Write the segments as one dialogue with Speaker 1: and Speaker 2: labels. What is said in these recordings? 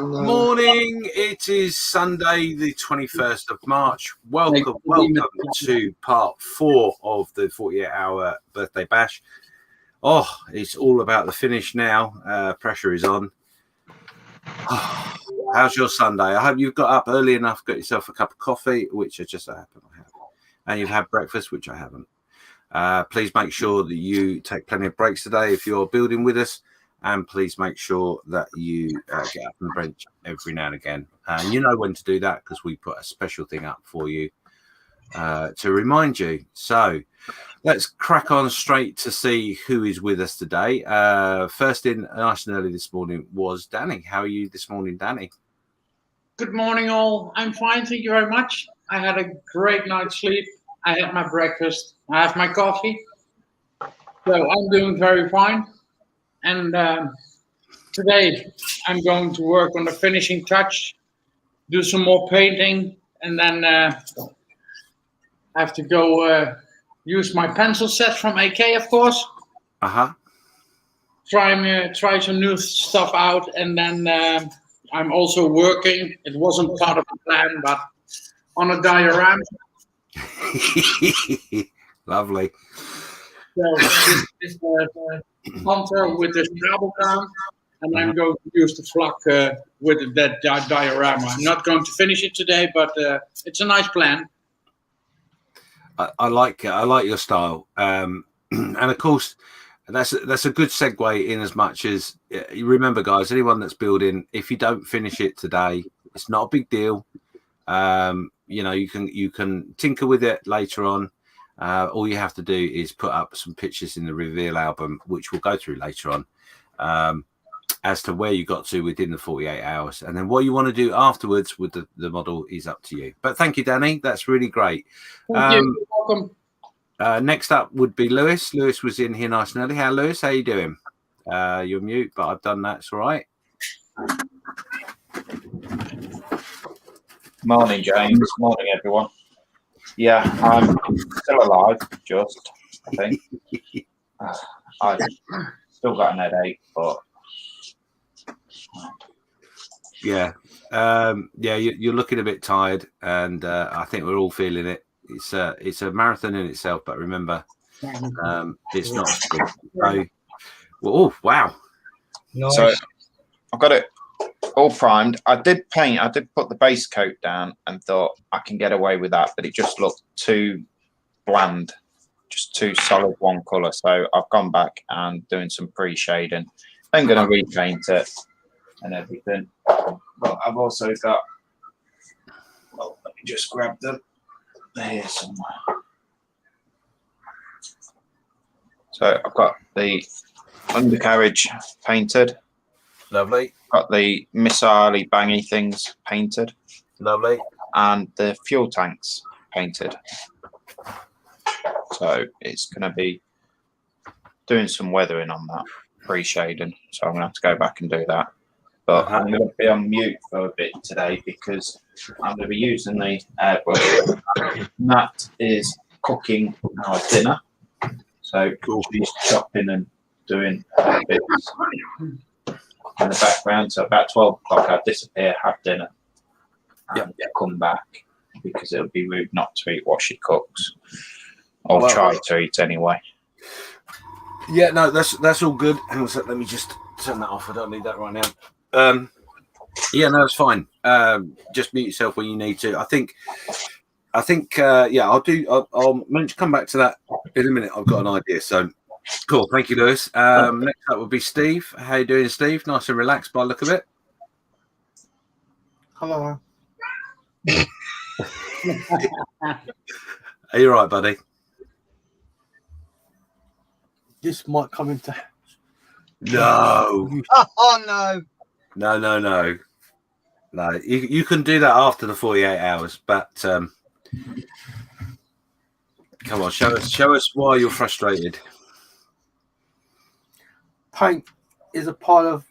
Speaker 1: Morning, it is Sunday the 21st of March. Welcome to part 4 of the 48-hour birthday bash. Oh, it's all about the finish now. Pressure is on. Oh, how's your Sunday? I hope you've got up early enough, got yourself a cup of coffee, which I just so happen I have, and you've had breakfast, which I haven't. Please make sure that you take plenty of breaks today if you're building with us. And please make sure that you get up and bench every now and again. And you know when to do that because we put a special thing up for you to remind you. So let's crack on straight to see who is with us today. First in nice and early this morning was Danny. How are you this morning, Danny?
Speaker 2: Good morning, all. I'm fine. Thank you very much. I had a great night's sleep. I had my breakfast. I have my coffee. So I'm doing very fine. And today I'm going to work on the finishing touch, do some more painting, and then I have to go use my pencil set from AK, of course. Try some new stuff out, and then I'm also working. It wasn't part of the plan, but on a diorama.
Speaker 1: Lovely.
Speaker 2: So this hunter with the travel cam, and I'm going to use the flak with that diorama. I'm not going to finish it today, but it's a nice plan.
Speaker 1: I like it. I like your style, and of course, that's a good segue in as much as you remember, guys. Anyone that's building, if you don't finish it today, it's not a big deal. You know, you can tinker with it later on. All you have to do is put up some pictures in the reveal album, which we'll go through later on. as to where you got to within the 48 hours. And then what you want to do afterwards with the model is up to you. But thank you, Danny. That's really great.
Speaker 2: Thank you. You're welcome.
Speaker 1: Next up would be Lewis. Lewis was in here nice and early. How, Lewis? How you doing? You're mute, but I've done that. It's all right.
Speaker 3: Morning, James. Morning, everyone. Yeah, I'm still alive, just, I think. I've still got an headache, but...
Speaker 1: Yeah. You're looking a bit tired, and I think we're all feeling it. It's a marathon in itself, but remember, it's not a sprint. So, oh, wow.
Speaker 3: Nice. So I've got it all primed. I did paint. I did put the base coat down and thought I can get away with that, but it just looked too bland, just too solid one colour. So I've gone back and doing some pre-shading. I'm going to repaint it and everything. But I've also got, well, let me just grab them. They're here somewhere. So I've got the undercarriage painted.
Speaker 1: Lovely.
Speaker 3: Got the missile-y bangy things painted.
Speaker 1: Lovely.
Speaker 3: And the fuel tanks painted. So it's going to be doing some weathering on that, pre-shading. So I'm going to have to go back and do that. But I'm going to be on mute for a bit today because I'm going to be using the airbrush. That is cooking our dinner. So she's chopping and doing bits in the background. So about 12 o'clock, I'll disappear, have dinner, and come back because it'll be rude not to eat what she cooks, or try to eat anyway.
Speaker 1: Yeah, no, that's all good. Hang on a sec, let me just turn that off. I don't need that right now. Yeah, no, it's fine. Just mute yourself when you need to. I think. I'll come back to that in a minute. I've got an idea. So cool. Thank you, Lewis. Next up would be Steve. How you doing, Steve? Nice and relaxed by the look of it.
Speaker 4: Hello.
Speaker 1: Are you all right, buddy?
Speaker 4: This might come into.
Speaker 1: No.
Speaker 4: Oh no.
Speaker 1: No. You can do that after the 48 hours, but come on, show us why you're frustrated.
Speaker 4: Paint is a pile of.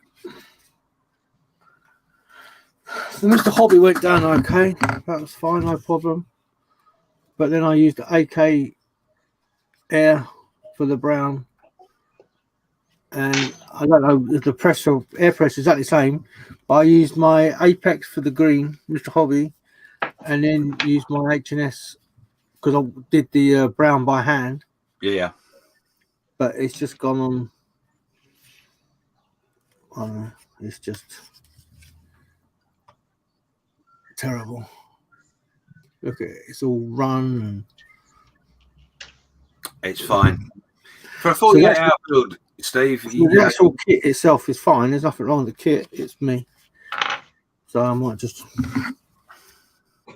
Speaker 4: So Mr. Hobby went down okay. That was fine, no problem. But then I used the AK Air for the brown. And I don't know if the pressure, air pressure is exactly the same, but I used my Apex for the green, Mr. Hobby, and then used my H&S because I did the brown by hand.
Speaker 1: Yeah.
Speaker 4: But it's just gone on. It's just terrible. Look at it, it's all run. And
Speaker 1: it's fine. For a 48-hour build, Steve,
Speaker 4: the actual kit itself is fine. There's nothing wrong with the kit. It's me. So I might just.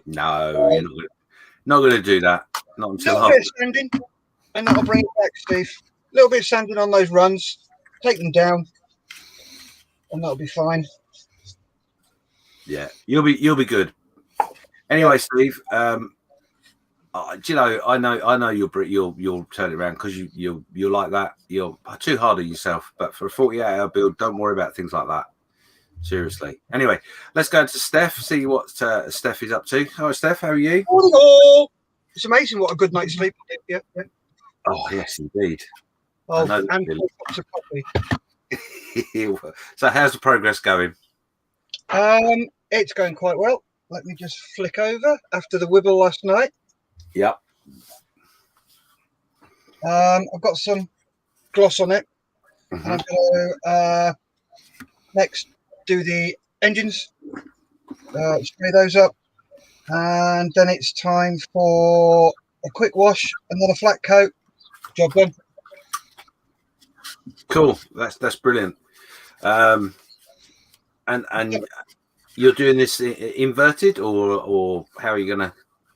Speaker 1: No, you're not going to do that. Not until.
Speaker 5: A little bit of sanding, and that'll bring it back, Steve. A little bit of sanding on those runs. Take them down, and that'll be fine.
Speaker 1: Yeah, you'll be good. Anyway, Steve. Do you know? I know you'll turn it around because you're like that. You're too hard on yourself. But for a 48-hour build, don't worry about things like that. Seriously. Anyway, let's go to Steph. See what Steph is up to. Hi, Steph. How are you?
Speaker 5: Oh, it's amazing what a good night's sleep. Yeah.
Speaker 1: Oh yes, indeed.
Speaker 5: Oh, and cups of coffee.
Speaker 1: So, how's the progress going?
Speaker 5: It's going quite well. Let me just flick over after the wibble last night.
Speaker 1: Yep.
Speaker 5: I've got some gloss on it.
Speaker 1: Mm-hmm.
Speaker 5: And I'm going to next do the engines, spray those up, and then it's time for a quick wash and then a flat coat. Job done.
Speaker 1: Cool. That's brilliant. And you're doing this inverted or how are you gonna?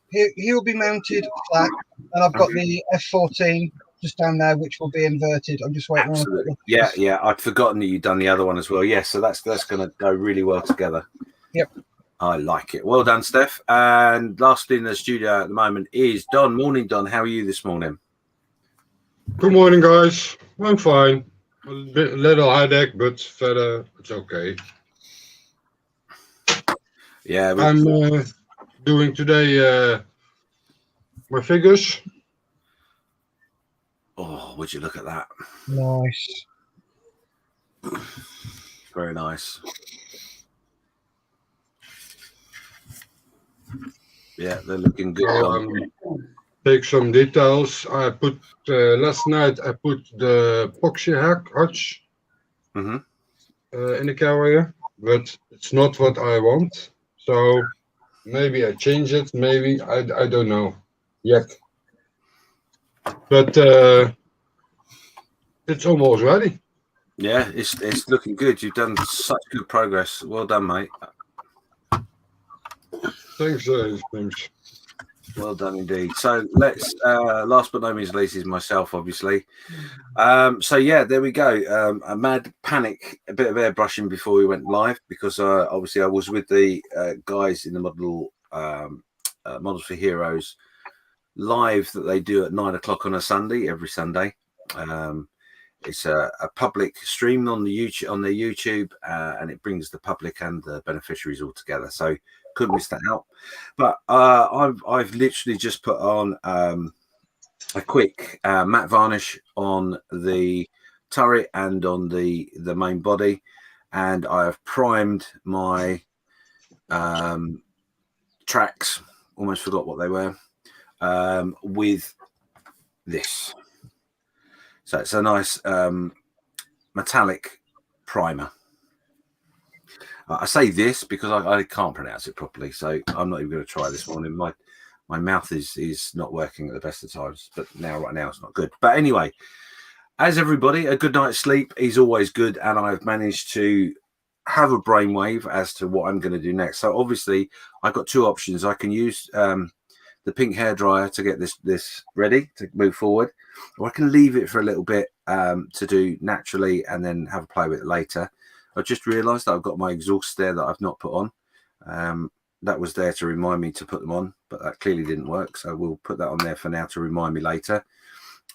Speaker 5: He'll be mounted flat, and I've got the F14 just down there, which will be inverted. I'm just waiting
Speaker 1: Absolutely.
Speaker 5: on it.
Speaker 1: Yeah. I'd forgotten that you'd done the other one as well. Yeah, so that's going to go really well together.
Speaker 5: Yep.
Speaker 1: I like it. Well done, Steph. And lastly in the studio at the moment is Don. Morning, Don. How are you this morning?
Speaker 6: Good morning, guys. I'm fine. A little headache, but further it's okay.
Speaker 1: Yeah.
Speaker 6: I'm doing today my figures.
Speaker 1: Oh, would you look at that?
Speaker 5: Nice.
Speaker 1: Very nice. Yeah, they're looking good.
Speaker 6: Take some details. I put last night. I put the epoxy hatch in the carrier, but it's not what I want. So maybe I change it. Maybe I don't know yet. But it's almost ready.
Speaker 1: Yeah, it's looking good. You've done such good progress. Well done, mate.
Speaker 6: Thanks, James.
Speaker 1: Well done indeed. So let's last but not least is myself, obviously. So yeah, there we go. A mad panic, a bit of airbrushing before we went live because obviously I was with the guys in the Models for Heroes live that they do at 9 o'clock on a Sunday, every Sunday. It's a public stream on the YouTube, on their YouTube, and it brings the public and the beneficiaries all together. So couldn't miss that out. But I've literally just put on a quick matte varnish on the turret and on the main body, and I have primed my tracks. Almost forgot what they were. With this. So it's a nice metallic primer. I say this because I can't pronounce it properly, so I'm not even going to try this morning. My mouth is not working at the best of times, but right now it's not good. But anyway, as everybody, a good night's sleep is always good, and I've managed to have a brainwave as to what I'm going to do next. So obviously, I've got two options. I can use the pink hairdryer to get this ready to move forward, or I can leave it for a little bit to do naturally and then have a play with it later. I just realised that I've got my exhaust there that I've not put on. That was there to remind me to put them on, but that clearly didn't work. So we'll put that on there for now to remind me later.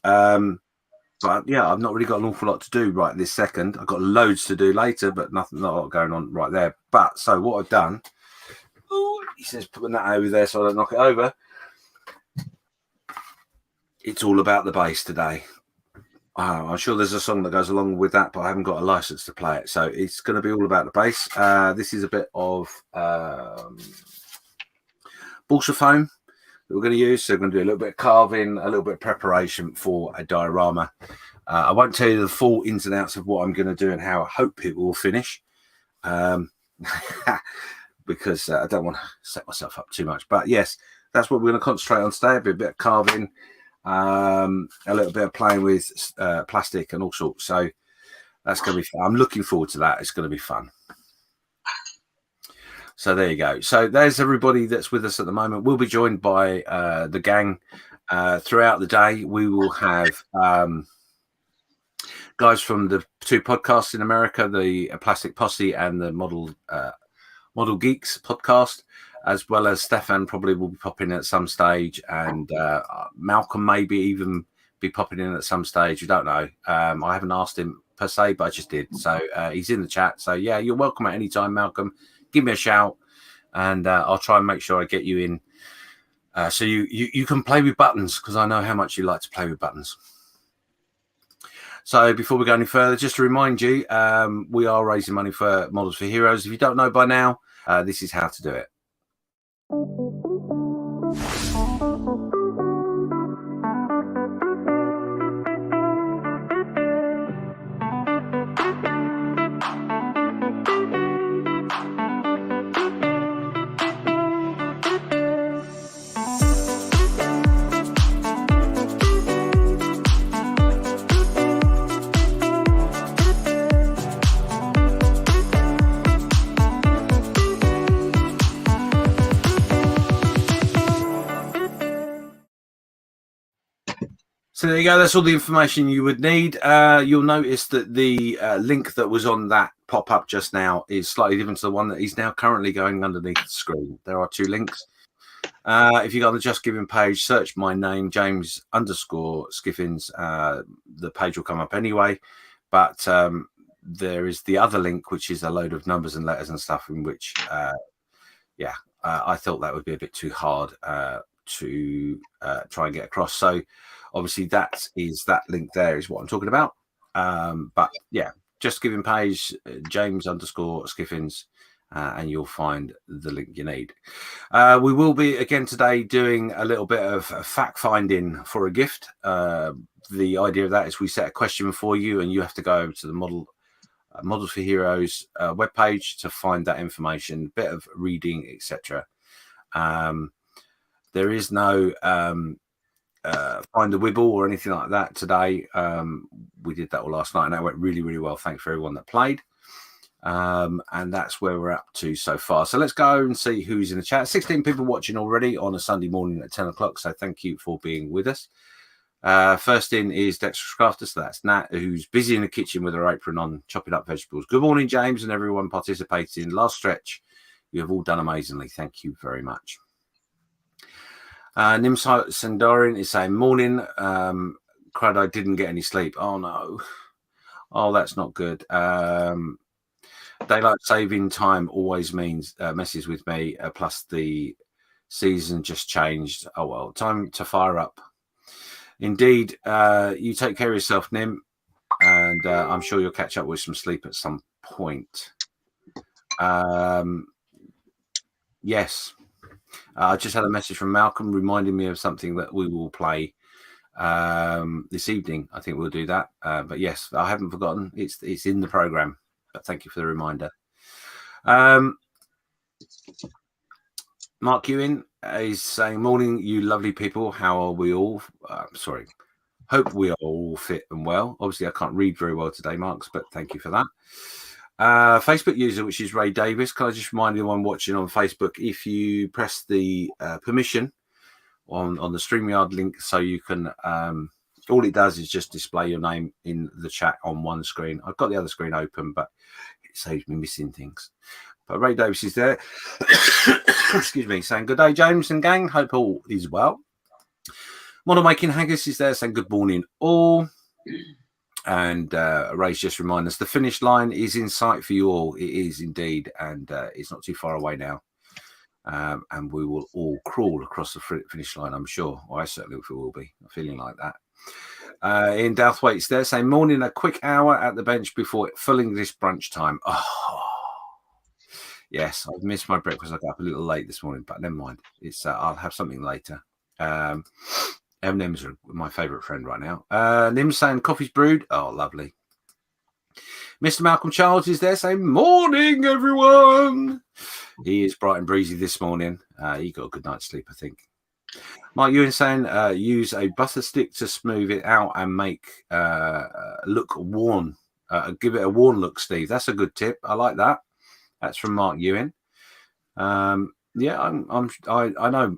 Speaker 1: But yeah, I've not really got an awful lot to do right this second. I've got loads to do later, but not a lot going on right there. But so what I've done, he says putting that over there so I don't knock it over. It's all about the bass today. I'm sure there's a song that goes along with that, but I haven't got a license to play it. So it's going to be all about the bass. This is a bit of balsa foam that we're going to use. So we're going to do a little bit of carving, a little bit of preparation for a diorama. I won't tell you the full ins and outs of what I'm going to do and how I hope it will finish. Because I don't want to set myself up too much. But yes, that's what we're going to concentrate on today. A bit of carving. A little bit of playing with plastic and all sorts, so that's going to be fun. I'm looking forward to that. It's going to be fun. So there you go. So there's everybody that's with us at the moment. We'll be joined by the gang throughout the day. We will have guys from the two podcasts in America, the Plastic Posse and the Model Geeks Podcast, as well as Stefan probably will be popping in at some stage, and Malcolm maybe even be popping in at some stage. You don't know. I haven't asked him per se, but I just did. So he's in the chat. So yeah, you're welcome at any time, Malcolm. Give me a shout, and I'll try and make sure I get you in, so you can play with buttons, because I know how much you like to play with buttons. So before we go any further, just to remind you, we are raising money for Models for Heroes. If you don't know by now, this is how to do it. So there you go. That's all the information you would need. You'll notice that the link that was on that pop-up just now is slightly different to the one that is now currently going underneath the screen. There are two links. If you go on the Just Giving page, search my name, James_Skiffins. The page will come up anyway. But there is the other link, which is a load of numbers and letters and stuff, in which, I thought that would be a bit too hard to try and get across. So obviously that link there is what I'm talking about. But yeah, Just Giving page, James_Skiffins, and you'll find the link you need. We will be again today doing a little bit of fact finding for a gift. The idea of that is we set a question for you, and you have to go over to the Models for Heroes webpage to find that information, bit of reading, etc. There is no find a wibble or anything like that today. We did that all last night, and that went really, really well. Thanks for everyone that played. And that's where we're up to so far. So let's go and see who's in the chat. 16 people watching already on a Sunday morning at 10 o'clock. So thank you for being with us. First in is Dexterous Crafter. So that's Nat, who's busy in the kitchen with her apron on, chopping up vegetables. Good morning, James, and everyone participating. Last stretch. You have all done amazingly. Thank you very much. Nim Sandarin is saying, morning. Crud, I didn't get any sleep. Oh, no. Oh, that's not good. Daylight saving time always means messes with me. Plus the season just changed. Oh, well, time to fire up. Indeed. You take care of yourself, Nim. And I'm sure you'll catch up with some sleep at some point. Yes. I just had a message from Malcolm reminding me of something that we will play this evening. I think we'll do that. But yes, I haven't forgotten. It's in the program. But thank you for the reminder. Mark Ewing is saying, morning, you lovely people. How are we all? Hope we are all fit and well. Obviously, I can't read very well today, Marks, but thank you for that. Facebook user, which is Ray Davis. Can I just remind anyone watching on Facebook, if you press the permission on the StreamYard link, so you can, all it does is just display your name in the chat on one screen. I've got the other screen open, but it saves me missing things. But Ray Davis is there. Excuse me, saying good day, James and gang. Hope all is well. Model Making Haggis is there saying good morning all. And Ray's just reminding us the finish line is in sight for you all. It is indeed, and it's not too far away now. And we will all crawl across the finish line, I'm sure. Or I certainly will be feeling like that. Ian Douthwaite's there saying, morning, a quick hour at the bench before full English brunch time. Oh, yes, I've missed my breakfast. I got up a little late this morning, but never mind. It's I'll have something later. M&M's are my favourite friend right now. Nim's saying coffee's brewed. Oh, lovely. Mr. Malcolm Charles is there saying, morning, everyone. He is bright and breezy this morning. He got a good night's sleep, I think. Mike Ewan saying, use a butter stick to smooth it out and make look worn. Give it a worn look, Steve. That's a good tip. I like that. That's from Mark Ewan. Yeah, I know.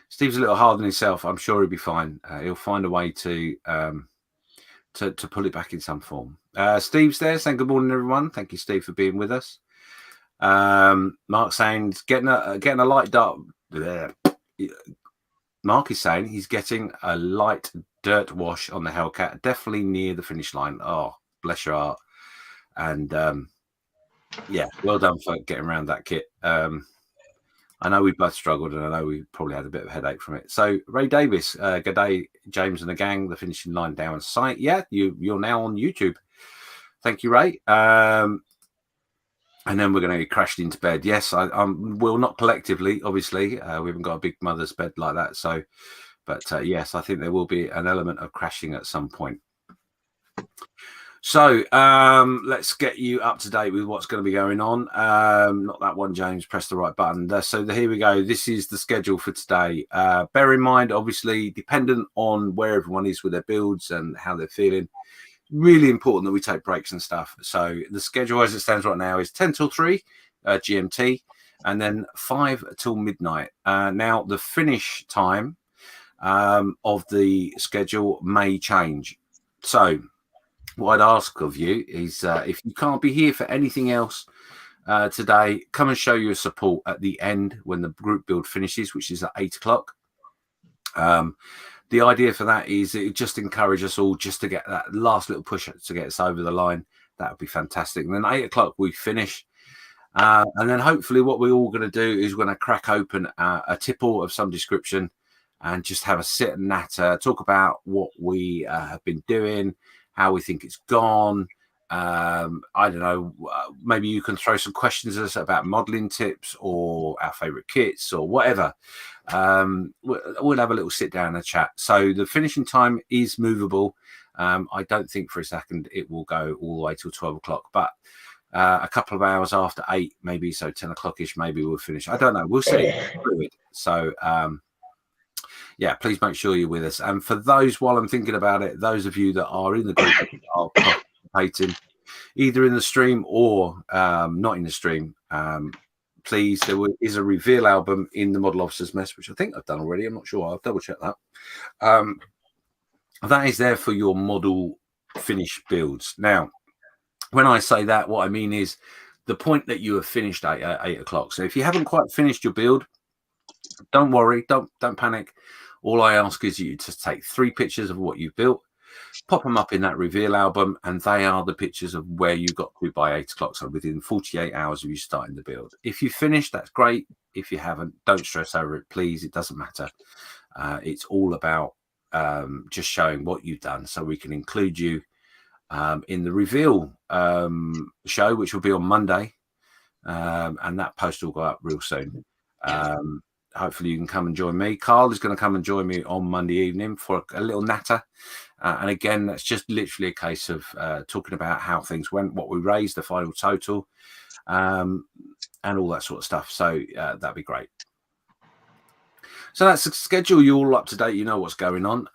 Speaker 1: Steve's a little hard on himself. I'm sure he'll be fine. He'll find a way to pull it back in some form. Steve's there saying good morning, everyone. Thank you, Steve, for being with us. Mark saying getting a light dark. Mark is saying he's getting a light dirt wash on the Hellcat, definitely near the finish line. Oh, bless your heart. And yeah, well done for getting around that kit. I know we both struggled, and I know we probably had a bit of a headache from it. So, Ray Davis, good day, James and the gang. The finishing line down in sight. Yeah, you're now on YouTube. Thank you, Ray. And then we're going to get crashed into bed. Yes, we'll not collectively, obviously. We haven't got a big mother's bed like that. So, but yes, I think there will be an element of crashing at some point. So let's get you up to date with what's going to be going on. Not that one, James. Press the right button. So here we go. This is the schedule for today. Bear in mind, obviously, dependent on where everyone is with their builds and how they're feeling, really important that we take breaks and stuff. So the schedule as it stands right now is 10 till 3 GMT, and then 5 till midnight. Now, the finish time of the schedule may change. So what I'd ask of you is if you can't be here for anything else today, come and show your support at the end when the group build finishes, which is at 8 o'clock. The idea for that is it just encourage us all just to get that last little push to get us over the line. That would be fantastic. And then 8 o'clock we finish. And then hopefully what we're all going to do is we're going to crack open a tipple of some description and just have a sit and natter, talk about what we have been doing, how we think it's gone. I don't know, maybe you can throw some questions at us about modeling tips or our favorite kits or whatever. We'll have a little sit down and chat. So the finishing time is movable. I don't think for a second it will go all the way till 12 o'clock, but a couple of hours after 8, maybe, so 10 o'clock-ish, maybe we'll finish. I don't know. We'll see. So, yeah, please make sure you're with us. And for those, while I'm thinking about it, those of you that are in the group are participating, either in the stream or not in the stream, please, there is a reveal album in the Model Officers Mess, which I think I've done already. I'm not sure. I'll double-check that. That is there for your model finish builds. Now, when I say that, what I mean is the point that you have finished at 8 o'clock. So if you haven't quite finished your build, don't worry, don't panic. All I ask is you to take 3 pictures of what you've built, pop them up in that reveal album, and they are the pictures of where you got to by 8 o'clock. So within 48 hours of you starting the build. If you finished, that's great. If you haven't, don't stress over it, please. It doesn't matter. It's all about just showing what you've done so we can include you in the reveal show, which will be on Monday, and that post will go up real soon. Hopefully you can come and join me. Carl is going to come and join me on Monday evening for a little natter, and again, that's just literally a case of talking about how things went, what we raised, the final total, and all that sort of stuff. So that'd be great. So that's the schedule. You're all up to date. You know what's going on.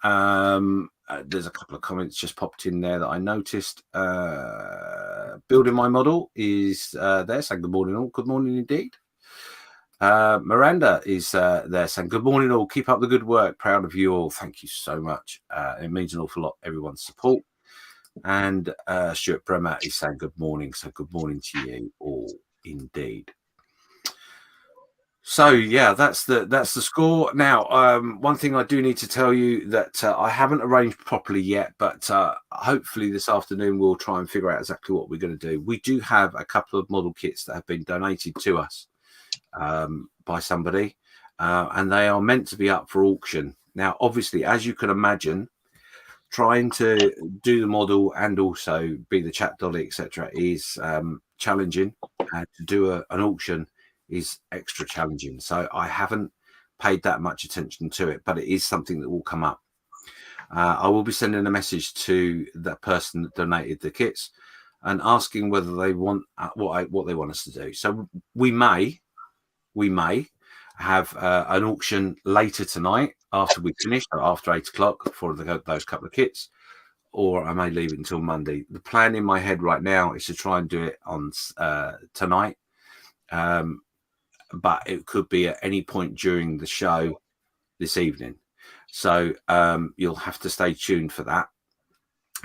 Speaker 1: There's a couple of comments just popped in there that I noticed. Building my model is there saying good morning all. Good morning indeed. Miranda is there saying good morning all. Keep up the good work. Proud of you all. Thank you so much. It means an awful lot, everyone's support. And Stuart Bremer is saying good morning. So good morning to you all indeed. So yeah, that's the score. Now, one thing I do need to tell you that I haven't arranged properly yet, but hopefully this afternoon we'll try and figure out exactly what we're going to do. We do have a couple of model kits that have been donated to us by somebody, and they are meant to be up for auction. Now, obviously, as you can imagine, trying to do the model and also be the chat dolly, etc., is challenging, and to do an auction is extra challenging. So I haven't paid that much attention to it, but it is something that will come up. I will be sending a message to that person that donated the kits and asking whether they want what they want us to do. So we may have an auction later tonight after we finish, or after 8 o'clock for those couple of kits, or I may leave it until Monday. The plan in my head right now is to try and do it on tonight. But it could be at any point during the show this evening. So you'll have to stay tuned for that.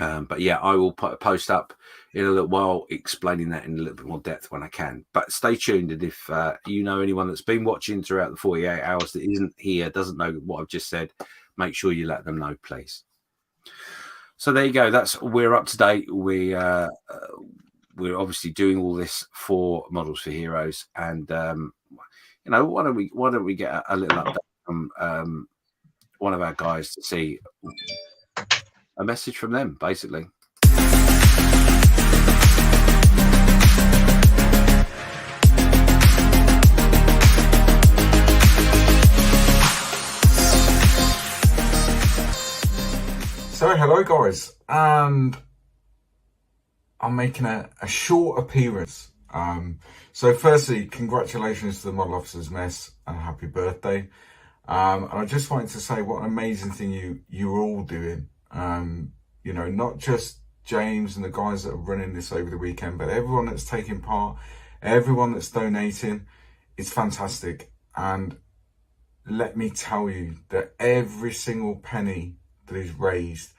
Speaker 1: But yeah, I will put a post up in a little while explaining that in a little bit more depth when I can. But stay tuned. And if you know anyone that's been watching throughout the 48 hours that isn't here, doesn't know what I've just said, make sure you let them know, please. So there you go. We're up to date. We're obviously doing all this for Models for Heroes, and why don't we get a little update from one of our guys to see a message from them, basically.
Speaker 7: So hello guys, and I'm making a short appearance. So firstly, congratulations to the Model Officers Mess and happy birthday. And I just wanted to say what an amazing thing you're all doing. Not just James and the guys that are running this over the weekend, but everyone that's taking part, everyone that's donating. It's fantastic. And let me tell you that every single penny that is raised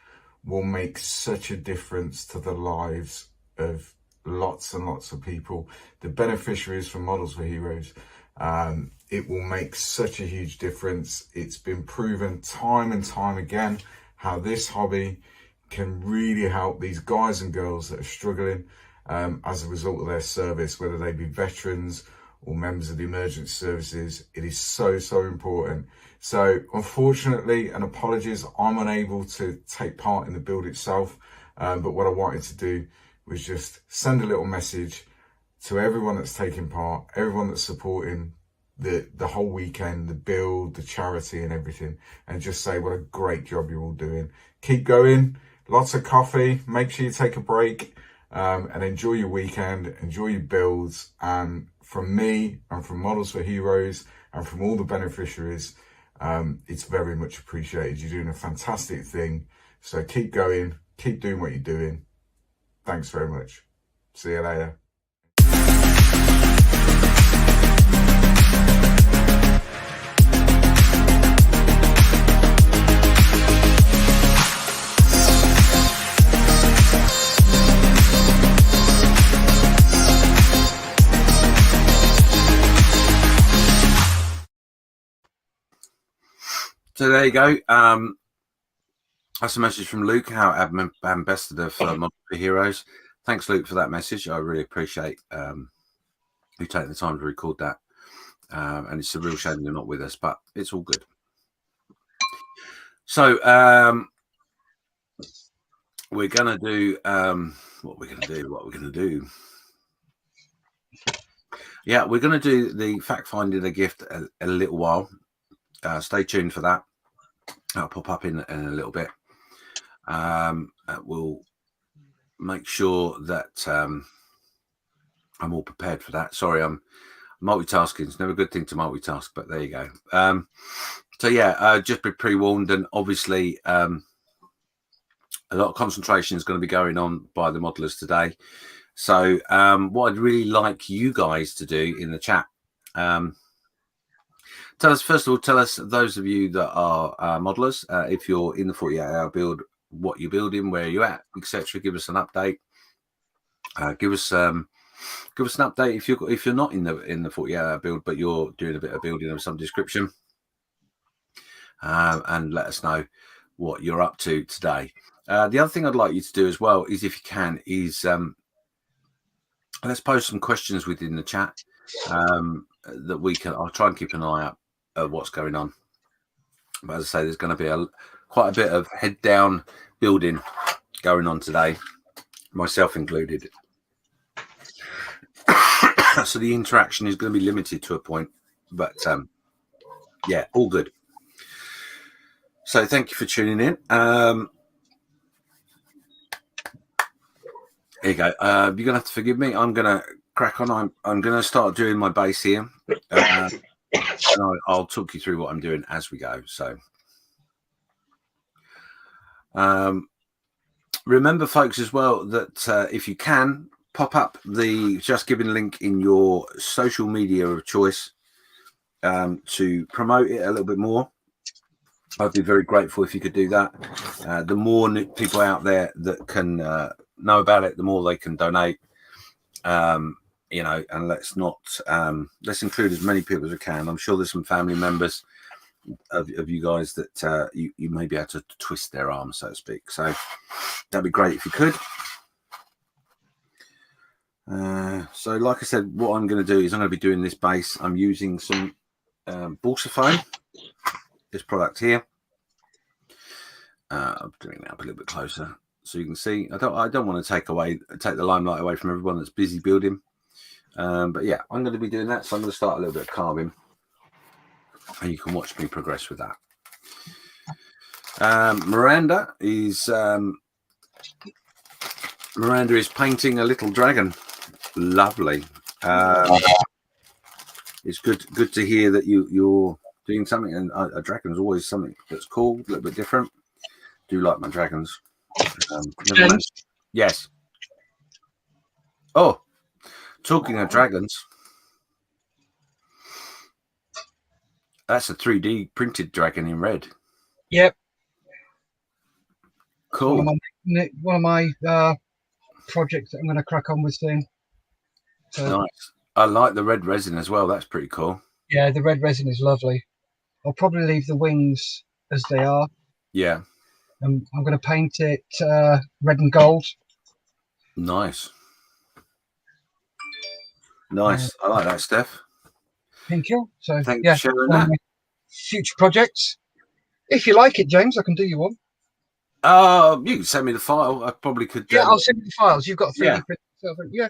Speaker 7: will make such a difference to the lives of lots and lots of people, the beneficiaries from Models for Heroes. It will make such a huge difference. It's been proven time and time again how this hobby can really help these guys and girls that are struggling as a result of their service, whether they be veterans or members of the emergency services. It is so, so important. So unfortunately, and apologies, I'm unable to take part in the build itself. But what I wanted to do was just send a little message to everyone that's taking part, everyone that's supporting the whole weekend, the build, the charity and everything, and just say what a great job you're all doing. Keep going, lots of coffee, make sure you take a break, and enjoy your weekend, enjoy your builds. And from me and from Models for Heroes and from all the beneficiaries, it's very much appreciated. You're doing a fantastic thing. So keep going, keep doing what you're doing. Thanks very much. See you later.
Speaker 1: So there you go. That's a message from Luke, our ambassador for Model Heroes. Thanks, Luke, for that message. I really appreciate you taking the time to record that. And it's a real shame you're not with us, but it's all good. So we're going to do what we're going to do. Yeah, we're going to do the fact finding a gift a little while. Stay tuned for that. I'll pop up in a little bit. We'll make sure that I'm all prepared for that. Sorry, I'm multitasking. It's never a good thing to multitask, but there you go. So yeah, just be pre-warned, and obviously a lot of concentration is going to be going on by the modelers today. So what I'd really like you guys to do in the chat, tell us, first of all, those of you that are modelers, if you're in the 48-hour build, what you're building, where you're at, etc. Give us an update. Give us an update if you're not in the 48-hour build, but you're doing a bit of building of some description, and let us know what you're up to today. The other thing I'd like you to do as well is, if you can, is let's post some questions within the chat that we can. I'll try and keep an eye out of what's going on. But as I say, there's going to be quite a bit of head down building going on today, myself included. So the interaction is going to be limited to a point, but yeah, all good. So thank you for tuning in. There you go. You're going to have to forgive me. I'm going to crack on. I'm going to start doing my base here. And I'll talk you through what I'm doing as we go. So remember, folks, as well, that if you can, pop up the Just Giving link in your social media of choice to promote it a little bit more. I'd be very grateful if you could do that. The more people out there that can know about it, the more they can donate. And let's include as many people as we can. I'm sure there's some family members of you guys that you may be able to twist their arm, so to speak. So that'd be great if you could. So like I said, what I'm going to do is I'm going to be doing this base. I'm using some balsa foam, this product here. I'm doing it up a little bit closer so you can see. I don't want to take the limelight away from everyone that's busy building. But yeah, I'm going to be doing that. So I'm going to start a little bit of carving, and you can watch me progress with that. Miranda is painting a little dragon. Lovely. It's good to hear that you're doing something, and a dragon is always something that's cool, a little bit different. Do like my dragons. Yes. Oh, talking of dragons, That's a 3D printed dragon in red.
Speaker 5: Yep.
Speaker 1: Cool.
Speaker 5: One of my projects that I'm going to crack on with soon. So,
Speaker 1: nice. I like the red resin as well. That's pretty cool.
Speaker 5: Yeah, the red resin is lovely. I'll probably leave the wings as they are.
Speaker 1: Yeah.
Speaker 5: I'm going to paint it red and gold.
Speaker 1: Nice. Nice. I like that, Steph.
Speaker 5: Thank you. So,
Speaker 1: Thanks
Speaker 5: yeah,
Speaker 1: for sharing that.
Speaker 5: Future projects. If you like it, James, I can do you one.
Speaker 1: You can send me the file. I probably could.
Speaker 5: Yeah, I'll send you the files. You've got a 3D print. Yeah.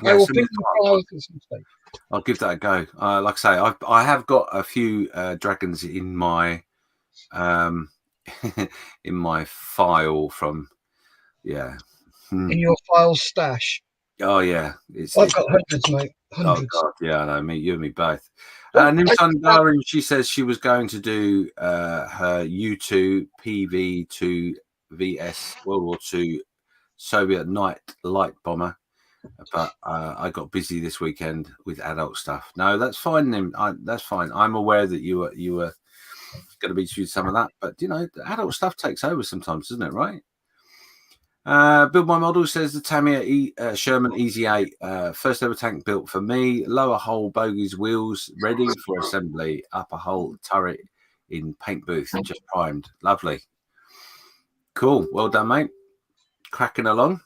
Speaker 5: I will print the files at some stage.
Speaker 1: I'll give that a go. Like I say, I have got a few dragons in my in my file from
Speaker 5: in your files stash.
Speaker 1: Oh yeah,
Speaker 5: I've got hundreds, mate. Hundreds.
Speaker 1: Oh God, yeah, I know. You and me both. Nimsan Darin, she says she was going to do her U2 PV2 VS World War II Soviet night light bomber, but I got busy this weekend with adult stuff. No, that's fine, Nim. That's fine. I'm aware that you were going to be doing some of that, but you know, the adult stuff takes over sometimes, doesn't it? Right? Build My Model says the Tamiya Sherman Easy 8, first ever tank built for me. Lower hull bogies wheels ready for assembly. Upper hull turret in paint booth, just primed. Lovely. Cool. Well done, mate. Cracking along.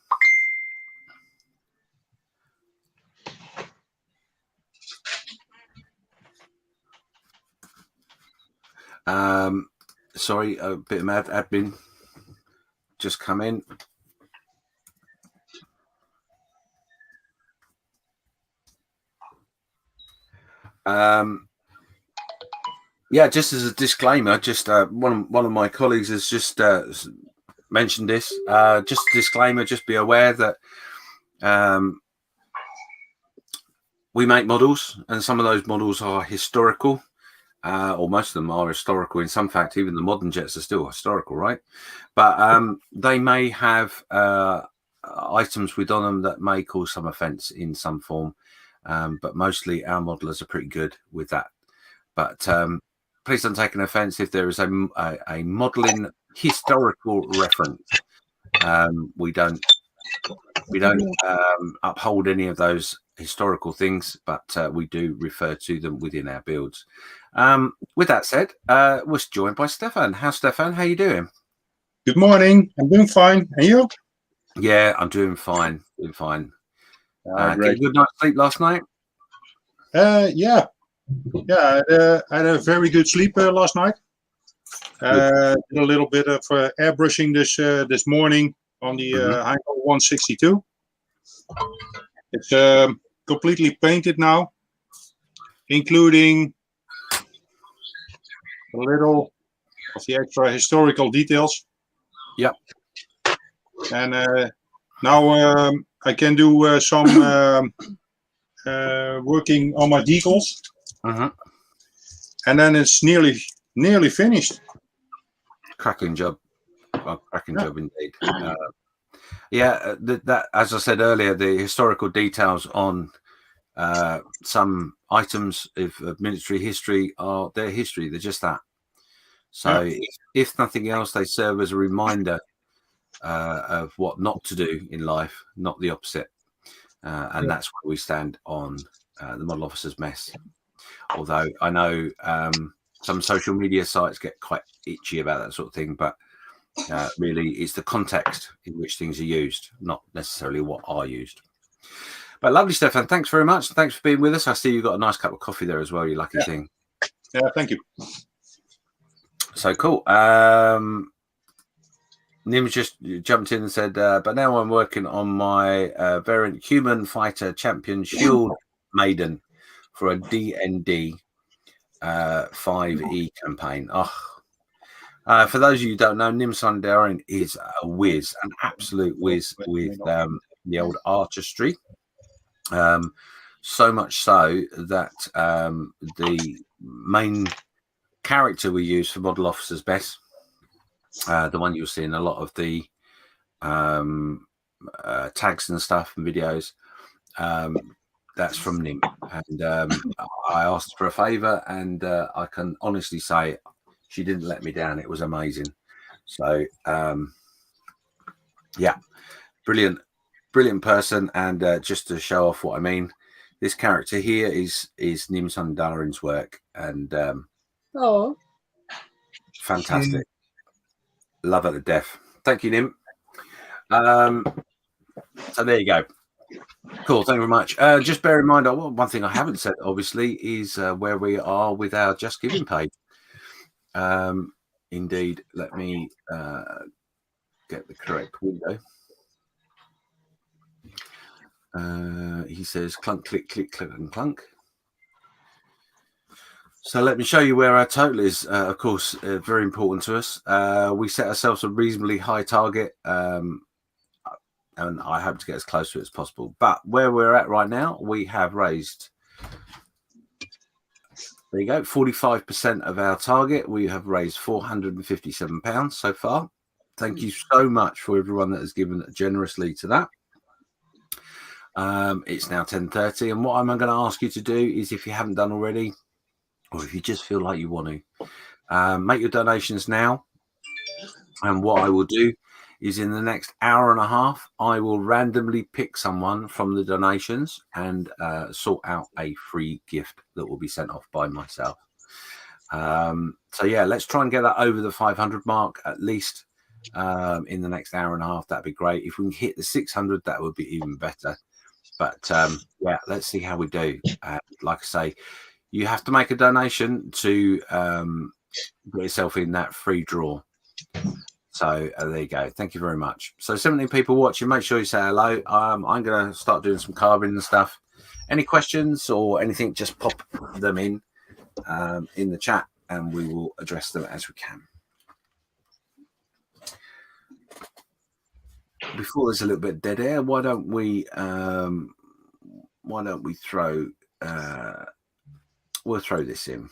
Speaker 1: Sorry, a bit of mad admin just come in. Yeah, just as a disclaimer, just one of my colleagues has just mentioned this. Just a disclaimer, just be aware that we make models, and some of those models are historical, or most of them are historical. In some fact, even the modern jets are still historical, right? But they may have items within them that may cause some offence in some form. But mostly our modelers are pretty good with that. But please don't take an offence if there is a modelling historical reference. We don't uphold any of those historical things, but we do refer to them within our builds. With that said, we're joined by Stefan. How's Stefan? How you doing?
Speaker 8: Good morning. I'm doing fine. And you?
Speaker 1: Yeah, I'm doing fine. Doing fine.
Speaker 8: Great.
Speaker 1: Get a good night's sleep last night?
Speaker 8: Yeah. I had a very good sleep last night. Did a little bit of airbrushing this morning on the Heinkel 162. It's completely painted now, including a little of the extra historical details.
Speaker 1: Yep.
Speaker 8: And now I can do some working on my decals, and then it's nearly finished.
Speaker 1: Cracking job. Well, cracking job indeed. That as I said earlier, the historical details on some items of military history are their history. They're just that. So if nothing else, they serve as a reminder of what not to do in life, not the opposite. And that's where we stand on the Model Officers Mess. Although I know some social media sites get quite itchy about that sort of thing, but really it's the context in which things are used, not necessarily what are used. But lovely, Stefan. Thanks very much. Thanks for being with us. I see you've got a nice cup of coffee there as well, you lucky thing.
Speaker 8: Yeah, thank you.
Speaker 1: So cool. Nim just jumped in and said, but now I'm working on my variant human fighter champion shield maiden for a DND 5E campaign. For those of you who don't know, Nimsan Darin is a whiz, an absolute whiz with the old artistry. So much so that the main character we use for Model Officers Best, the one you'll see in a lot of the tags and stuff and videos, That's from Nim, and I asked for a favour, and I can honestly say she didn't let me down. It was amazing. So yeah, brilliant person. And just to show off what I mean, this character here is Nim Sundara's work, and fantastic. Love it to death. Thank you, Nim. So there you go. Cool, thank you very much. Just bear in mind, one thing I haven't said, obviously, is where we are with our Just Giving page. Indeed, let me get the correct window. He says clunk, click, click, click, and clunk. So let me show you where our total is. Of course, very important to us. We set ourselves a reasonably high target. And I hope to get as close to it as possible. But where we're at right now, we have raised, there you go, 45% of our target. We have raised £457 so far. Thank you so much for everyone that has given generously to that. It's now 10:30, and what I'm going to ask you to do is, if you haven't done already, or if you just feel like you want to, make your donations now. And what I will do is, in the next hour and a half, I will randomly pick someone from the donations and sort out a free gift that will be sent off by myself. So yeah, let's try and get that over the 500 mark at least in the next hour and a half. That'd be great. If we can hit the 600, that would be even better. But yeah, let's see how we do. Like I say, you have to make a donation to get yourself in that free draw. So there you go. Thank you very much. So 17 people watching. Make sure you say hello. I'm going to start doing some carving and stuff. Any questions or anything, just pop them in the chat, and we will address them as we can. Before there's a little bit of dead air, why don't we throw we'll throw this in.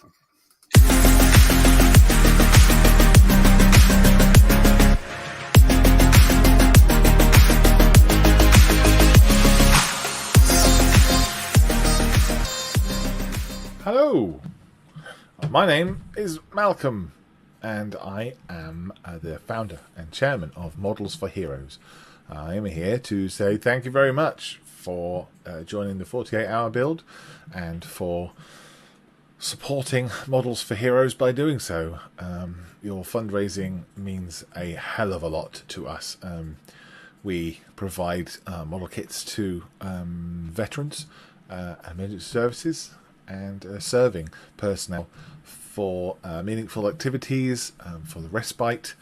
Speaker 9: Hello, my name is Malcolm, and I am the founder and chairman of Models for Heroes. I am here to say thank you very much for joining the 48-hour build and for supporting Models for Heroes by doing so. Your fundraising means a hell of a lot to us. We provide model kits to veterans, emergency services, and serving personnel for meaningful activities, for the respite,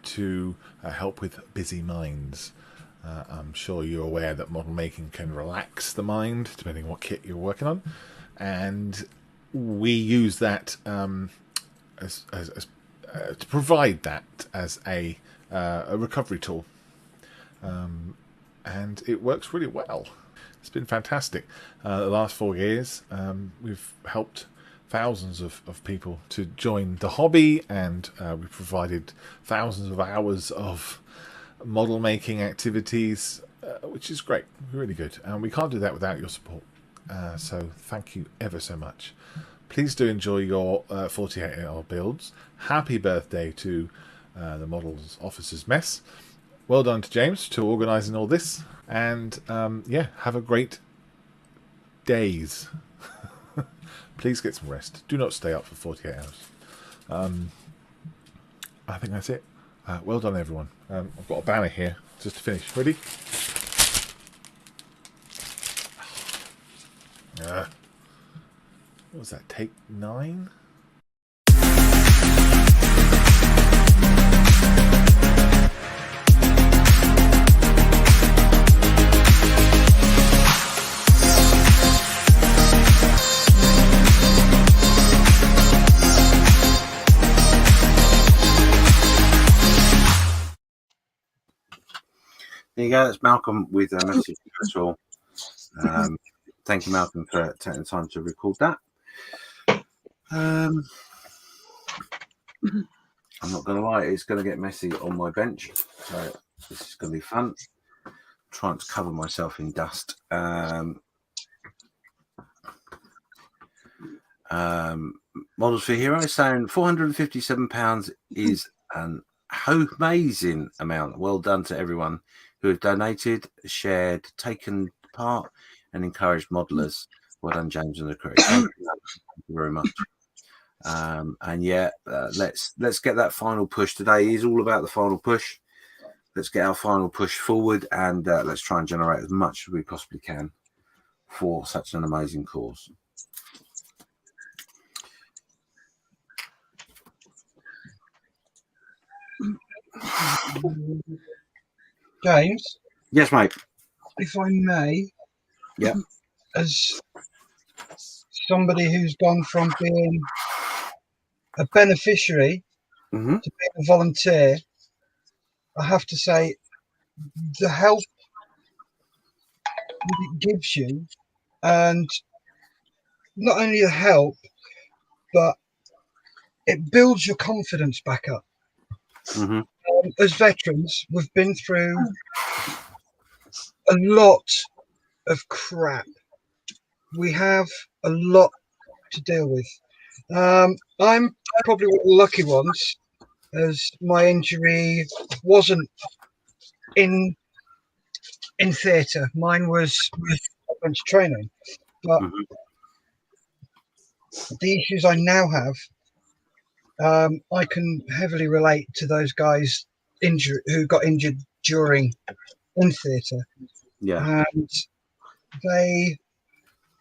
Speaker 9: to help with busy minds. I'm sure you're aware that model making can relax the mind, depending on what kit you're working on, and we use that to provide that as a recovery tool, and it works really well. It's been fantastic. The last 4 years, we've helped thousands of people to join the hobby, and we've provided thousands of hours of model making activities, which is great, really good. And we can't do that without your support. So thank you ever so much. Please do enjoy your 48-hour builds. Happy birthday to the Models Officers Mess. Well done to James for organising all this. And yeah, have a great days. Please get some rest. Do not stay up for 48 hours. I think that's it. Well done, everyone. I've got a banner here just to finish. Ready? What was that? Take 9?
Speaker 1: There you go. That's Malcolm with a message for us all. Thank you, Malcolm, for taking the time to record that. I'm not going to lie, it's going to get messy on my bench, so this is going to be fun. I'm trying to cover myself in dust. Models for Heroes saying £457 is an amazing amount. Well done to everyone who have donated, shared, taken part, and encouraged modelers. Well done, James and the crew. Thank you very much. And yeah, let's get that final push. Today is all about the final push. Let's get our final push forward, and let's try and generate as much as we possibly can for such an amazing cause.
Speaker 5: James?
Speaker 1: Yes, mate.
Speaker 5: If I may,
Speaker 1: yeah,
Speaker 5: as somebody who's gone from being a beneficiary to being a volunteer, I have to say the help that it gives you, and not only the help, but it builds your confidence back up. As veterans, we've been through a lot of crap. We have a lot to deal with. I'm probably one of the lucky ones, as my injury wasn't in theatre. Mine was with training, but the issues I now have, I can heavily relate to those guys who got injured during in theatre.
Speaker 1: Yeah,
Speaker 5: and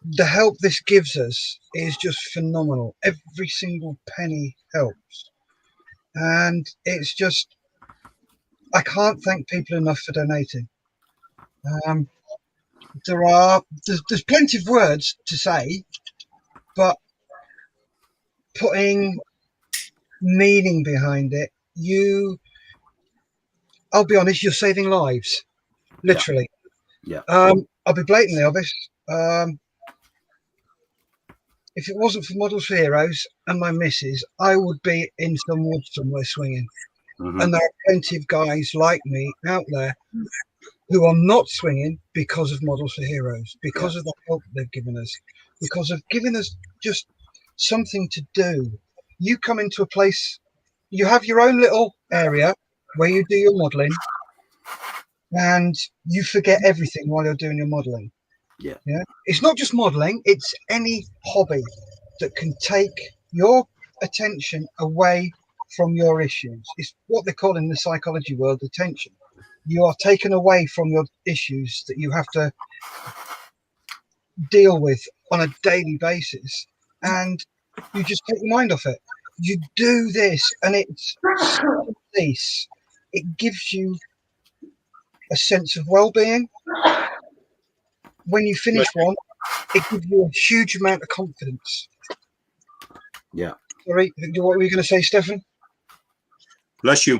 Speaker 5: the help this gives us is just phenomenal. Every single penny helps, and it's just, I can't thank people enough for donating. There's plenty of words to say, but putting meaning behind it, I'll be honest, you're saving lives, literally.
Speaker 1: Yeah.
Speaker 5: I'll be blatantly honest. If it wasn't for Models for Heroes and my missus, I would be in some woods somewhere swinging. And there are plenty of guys like me out there who are not swinging because of Models for Heroes, because of the help they've given us, because of giving us just something to do. You come into a place, you have your own little area where you do your modelling, and you forget everything while you're doing your modelling.
Speaker 1: Yeah.
Speaker 5: It's not just modelling, it's any hobby that can take your attention away from your issues. It's what they call in the psychology world attention. You are taken away from your issues that you have to deal with on a daily basis, and you just take your mind off it. You do this, and it's this. It gives you a sense of well-being. When you finish one, it gives you a huge amount of confidence.
Speaker 1: Yeah.
Speaker 5: Sorry, what were you going to say, Stefan?
Speaker 8: Bless you.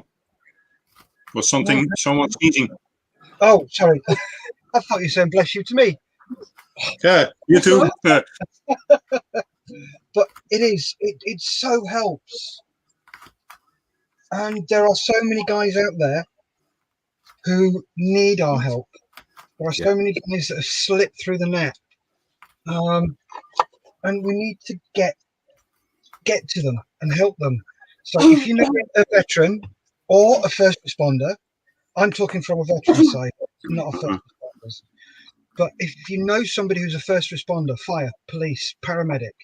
Speaker 8: Was someone sneezing?
Speaker 5: Oh, sorry. I thought you were saying bless you to me.
Speaker 8: Yeah, you too.
Speaker 5: But it so helps. And there are so many guys out there who need our help. There are so many guys that have slipped through the net. And we need to get to them and help them. So if you know a veteran or a first responder, I'm talking from a veteran side, not a first responder. But if you know somebody who's a first responder, fire, police, paramedic,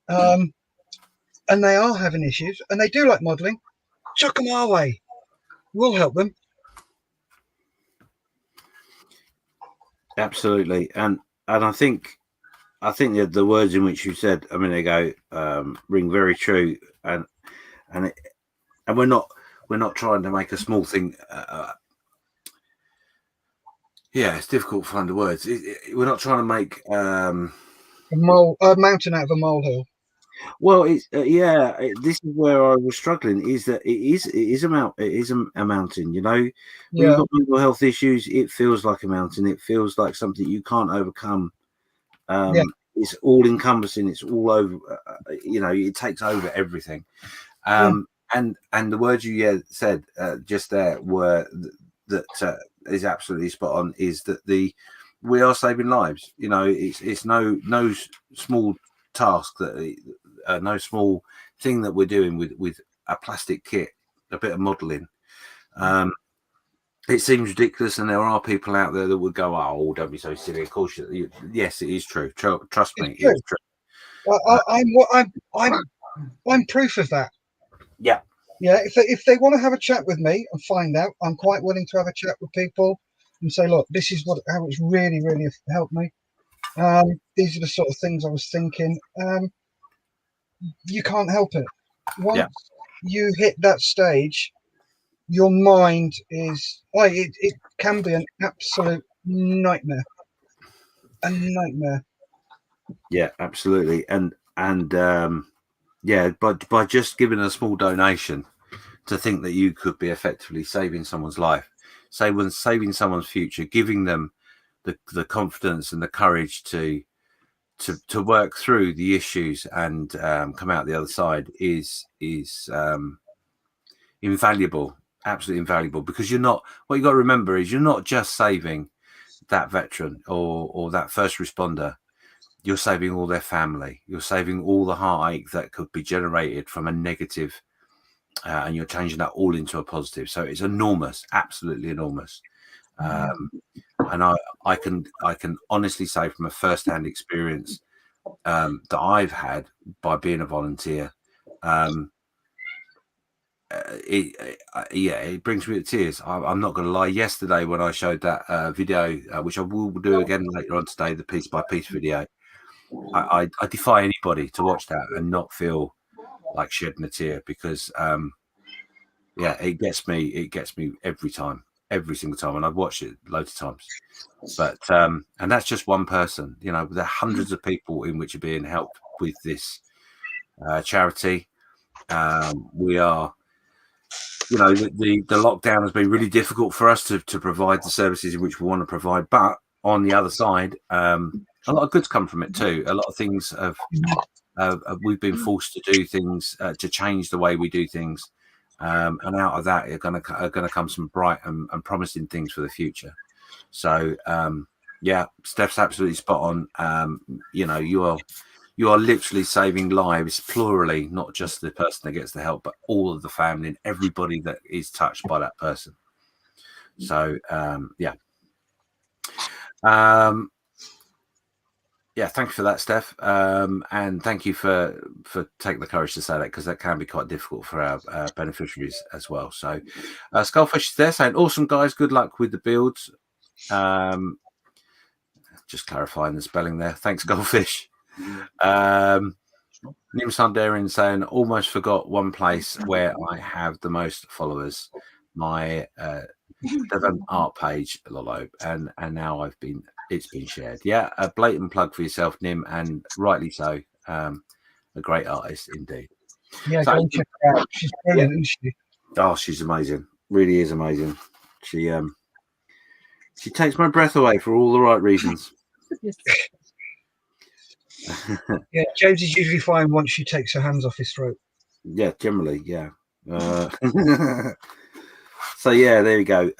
Speaker 5: and they are having issues and they do like modelling, chuck them our way. We'll help them.
Speaker 1: Absolutely. And I think that the words in which you said a minute ago ring very true, and we're not trying to make a small thing. It's difficult to find the words. We're not trying to make
Speaker 5: a mountain out of a molehill.
Speaker 1: Well, it's this is where I was struggling. Is that it is a mountain. You know, when you've got mental health issues, it feels like a mountain. It feels like something you can't overcome. It's all encompassing. It's all over. It takes over everything. And the words you said just there were that is absolutely spot on. Is that we are saving lives? You know, it's no small task, that no small thing that we're doing with a plastic kit, a bit of modelling. It seems ridiculous, and there are people out there that would go, "Oh, don't be so silly." Of course, yes, it is true. Trust me, it's true.
Speaker 5: Well, I'm proof of that.
Speaker 1: Yeah.
Speaker 5: Yeah, if they want to have a chat with me and find out, I'm quite willing to have a chat with people and say, look, this is how it's really, really helped me. These are the sort of things I was thinking. You can't help it. Once you hit that stage, your mind is it can be an absolute nightmare. A nightmare.
Speaker 1: Yeah, absolutely. And but by just giving a small donation, to think that you could be effectively saving someone's life, saving someone's future, giving them the confidence and the courage to work through the issues and come out the other side is invaluable, absolutely invaluable. Because what you got to remember is you're not just saving that veteran or that first responder. You're saving all their family. You're saving all the heartache that could be generated from a negative, and you're changing that all into a positive. So it's enormous, absolutely enormous. And I can honestly say from a first-hand experience that I've had by being a volunteer, it brings me to tears. I'm not going to lie. Yesterday, when I showed that video, which I will do again later on today, the piece by piece video, I defy anybody to watch that and not feel like shedding a tear, because it gets me every time, every single time, and I've watched it loads of times. But and that's just one person. There are hundreds of people in which are being helped with this charity. We are, the lockdown has been really difficult for us to provide the services in which we want to provide, but on the other side, a lot of goods come from it too. A lot of things we've been forced to do things to change the way we do things, and out of that are going to come some bright and promising things for the future. So Steph's absolutely spot on. You are literally saving lives, plurally, not just the person that gets the help, but all of the family and everybody that is touched by that person. So thank you for that, Steph, and thank you for taking the courage to say that, because that can be quite difficult for our beneficiaries as well. So Skullfish is there saying, awesome guys, good luck with the builds. Just clarifying the spelling there. Thanks, Skullfish. Nim Sundarian saying, almost forgot one place where I have the most followers, my Devon art page, Lolo, and now it's been shared. Yeah, a blatant plug for yourself, Nim, and rightly so. A great artist indeed.
Speaker 5: Yeah, go and check her out. She's brilliant, isn't she?
Speaker 1: Oh, she's amazing. Really is amazing. She takes my breath away for all the right reasons.
Speaker 5: Yeah, James is usually fine once she takes her hands off his throat.
Speaker 1: Yeah, generally, yeah. So yeah, there we go.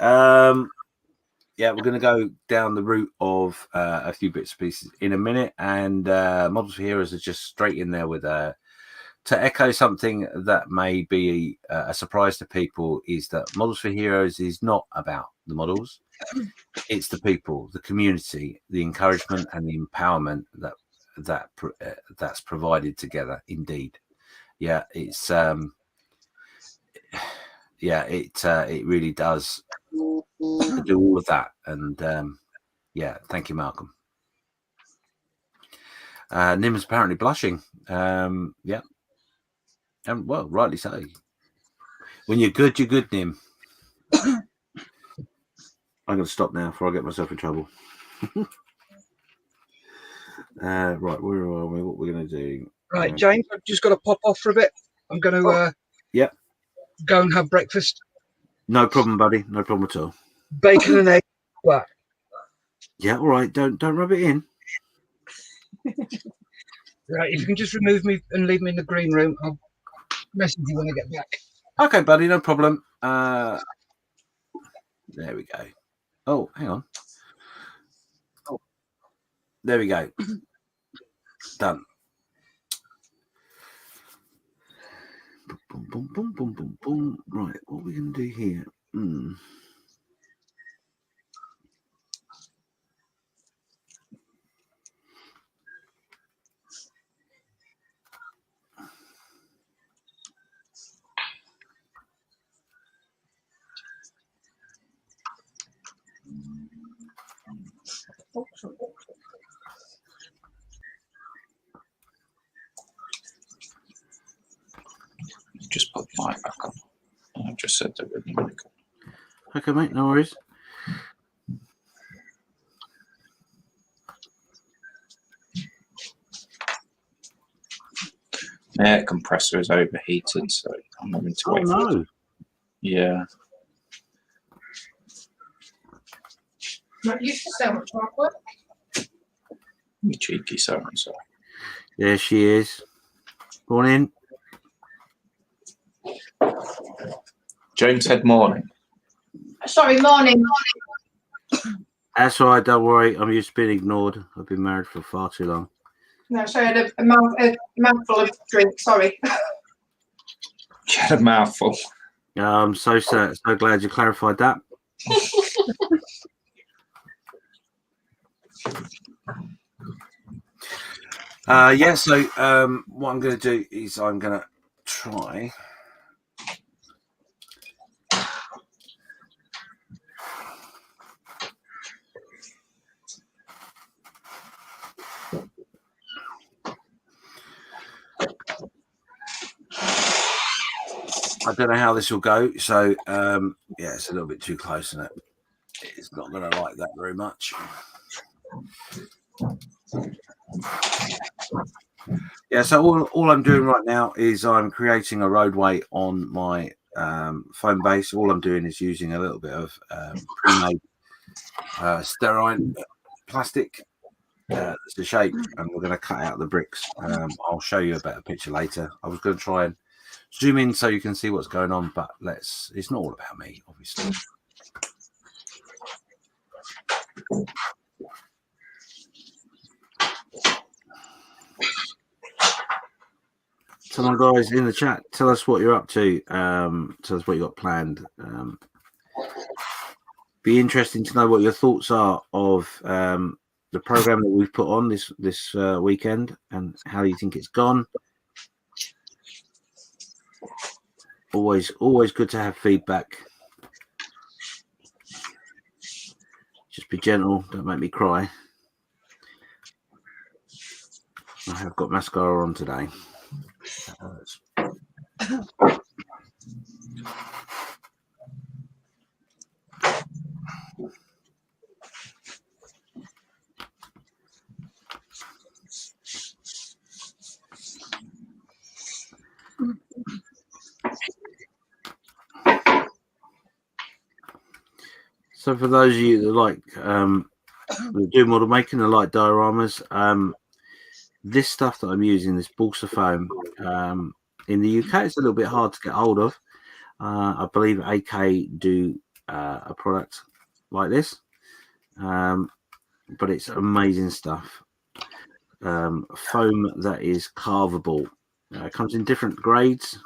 Speaker 1: We're going to go down the route of a few bits and pieces in a minute, and Models for Heroes are just straight in there with to echo something that may be a surprise to people, is that Models for Heroes is not about the models. It's the people, the community, the encouragement and the empowerment that's provided together. Indeed, it's it really does do all of that. And thank you, Malcolm. Nim is apparently blushing. And well, rightly so. When you're good, Nim. I'm going to stop now before I get myself in trouble. Right, where are we? What we're going to do?
Speaker 5: Right, James, I've just got to pop off for a bit. I'm going to go and have breakfast.
Speaker 1: No problem, buddy. No problem at all.
Speaker 5: Bacon and egg. What?
Speaker 1: Yeah, all right. Don't rub it in.
Speaker 5: Right, if you can just remove me and leave me in the green room, I'll message you when I get back.
Speaker 1: Okay, buddy, no problem. There we go. Oh, hang on. Oh, there we go. Done.
Speaker 4: Boom, boom, boom, boom, boom, boom. Right, what are we going to do here?
Speaker 3: Just put the mic back on. I just said that with the mic on.
Speaker 4: Okay, mate, no worries.
Speaker 3: Air compressor is overheated, so I'm having to wait for it. Yeah.
Speaker 10: Not used to so much chocolate.
Speaker 3: You cheeky so-and-so.
Speaker 4: There she is. Go on in.
Speaker 3: Joan said morning.
Speaker 10: Sorry, morning.
Speaker 4: That's all right, don't worry. I'm used to being ignored. I've been married for far too long.
Speaker 10: No, sorry, I had a mouthful of drink. Sorry.
Speaker 3: She had a mouthful.
Speaker 4: I'm so glad you clarified that. So what I'm going to do is I'm going to try. I don't know how this will go, so it's a little bit too close, isn't it? It's not going to like that very much. Yeah, so all I'm doing right now is I'm creating a roadway on my foam base. All I'm doing is using a little bit of pre-made sterile plastic. It's the shape, and we're going to cut out the bricks. I'll show you a better picture later. I was going to try and zoom in so you can see what's going on, but it's not all about me, obviously. Come on, guys, in the chat, tell us what you're up to. Tell us what you got planned. Be interesting to know what your thoughts are of the program that we've put on this weekend and how you think it's gone. Always good to have feedback. Just be gentle. Don't make me cry. I have got mascara on today. That hurts. So for those of you that like that do model making and like dioramas, this stuff that I'm using, this balsa foam, in the UK it's a little bit hard to get hold of. I believe AK do a product like this, but it's amazing stuff. Foam that is carvable. It comes in different grades.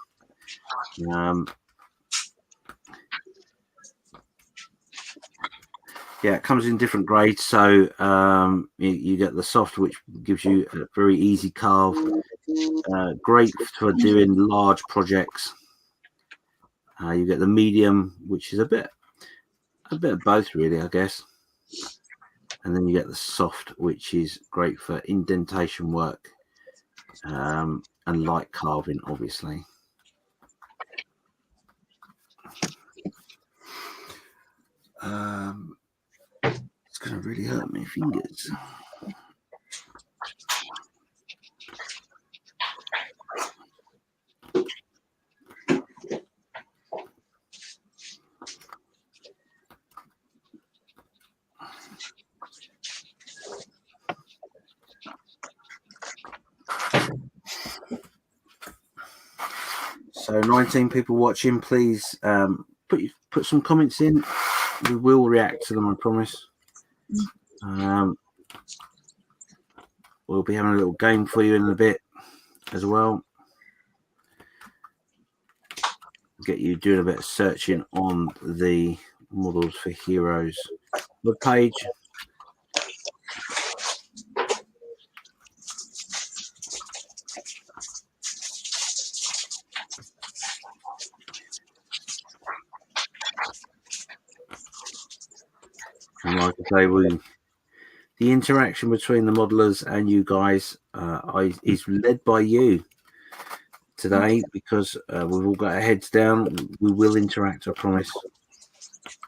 Speaker 4: It comes in different grades. So you get the soft, which gives you a very easy carve. Great for doing large projects. You get the medium, which is a bit of both, really, I guess. And then you get the soft, which is great for indentation work and light carving, obviously. It's going to really hurt my fingers. So 19 people watching, please put some comments in. We will react to them, I promise. We'll be having a little game for you in a bit as well.
Speaker 11: get you doing a bit of searching on the Models for Heroes webpage. And like I say, the interaction between the modelers and you guys is led by you today, because we've all got our heads down. We will interact, I promise.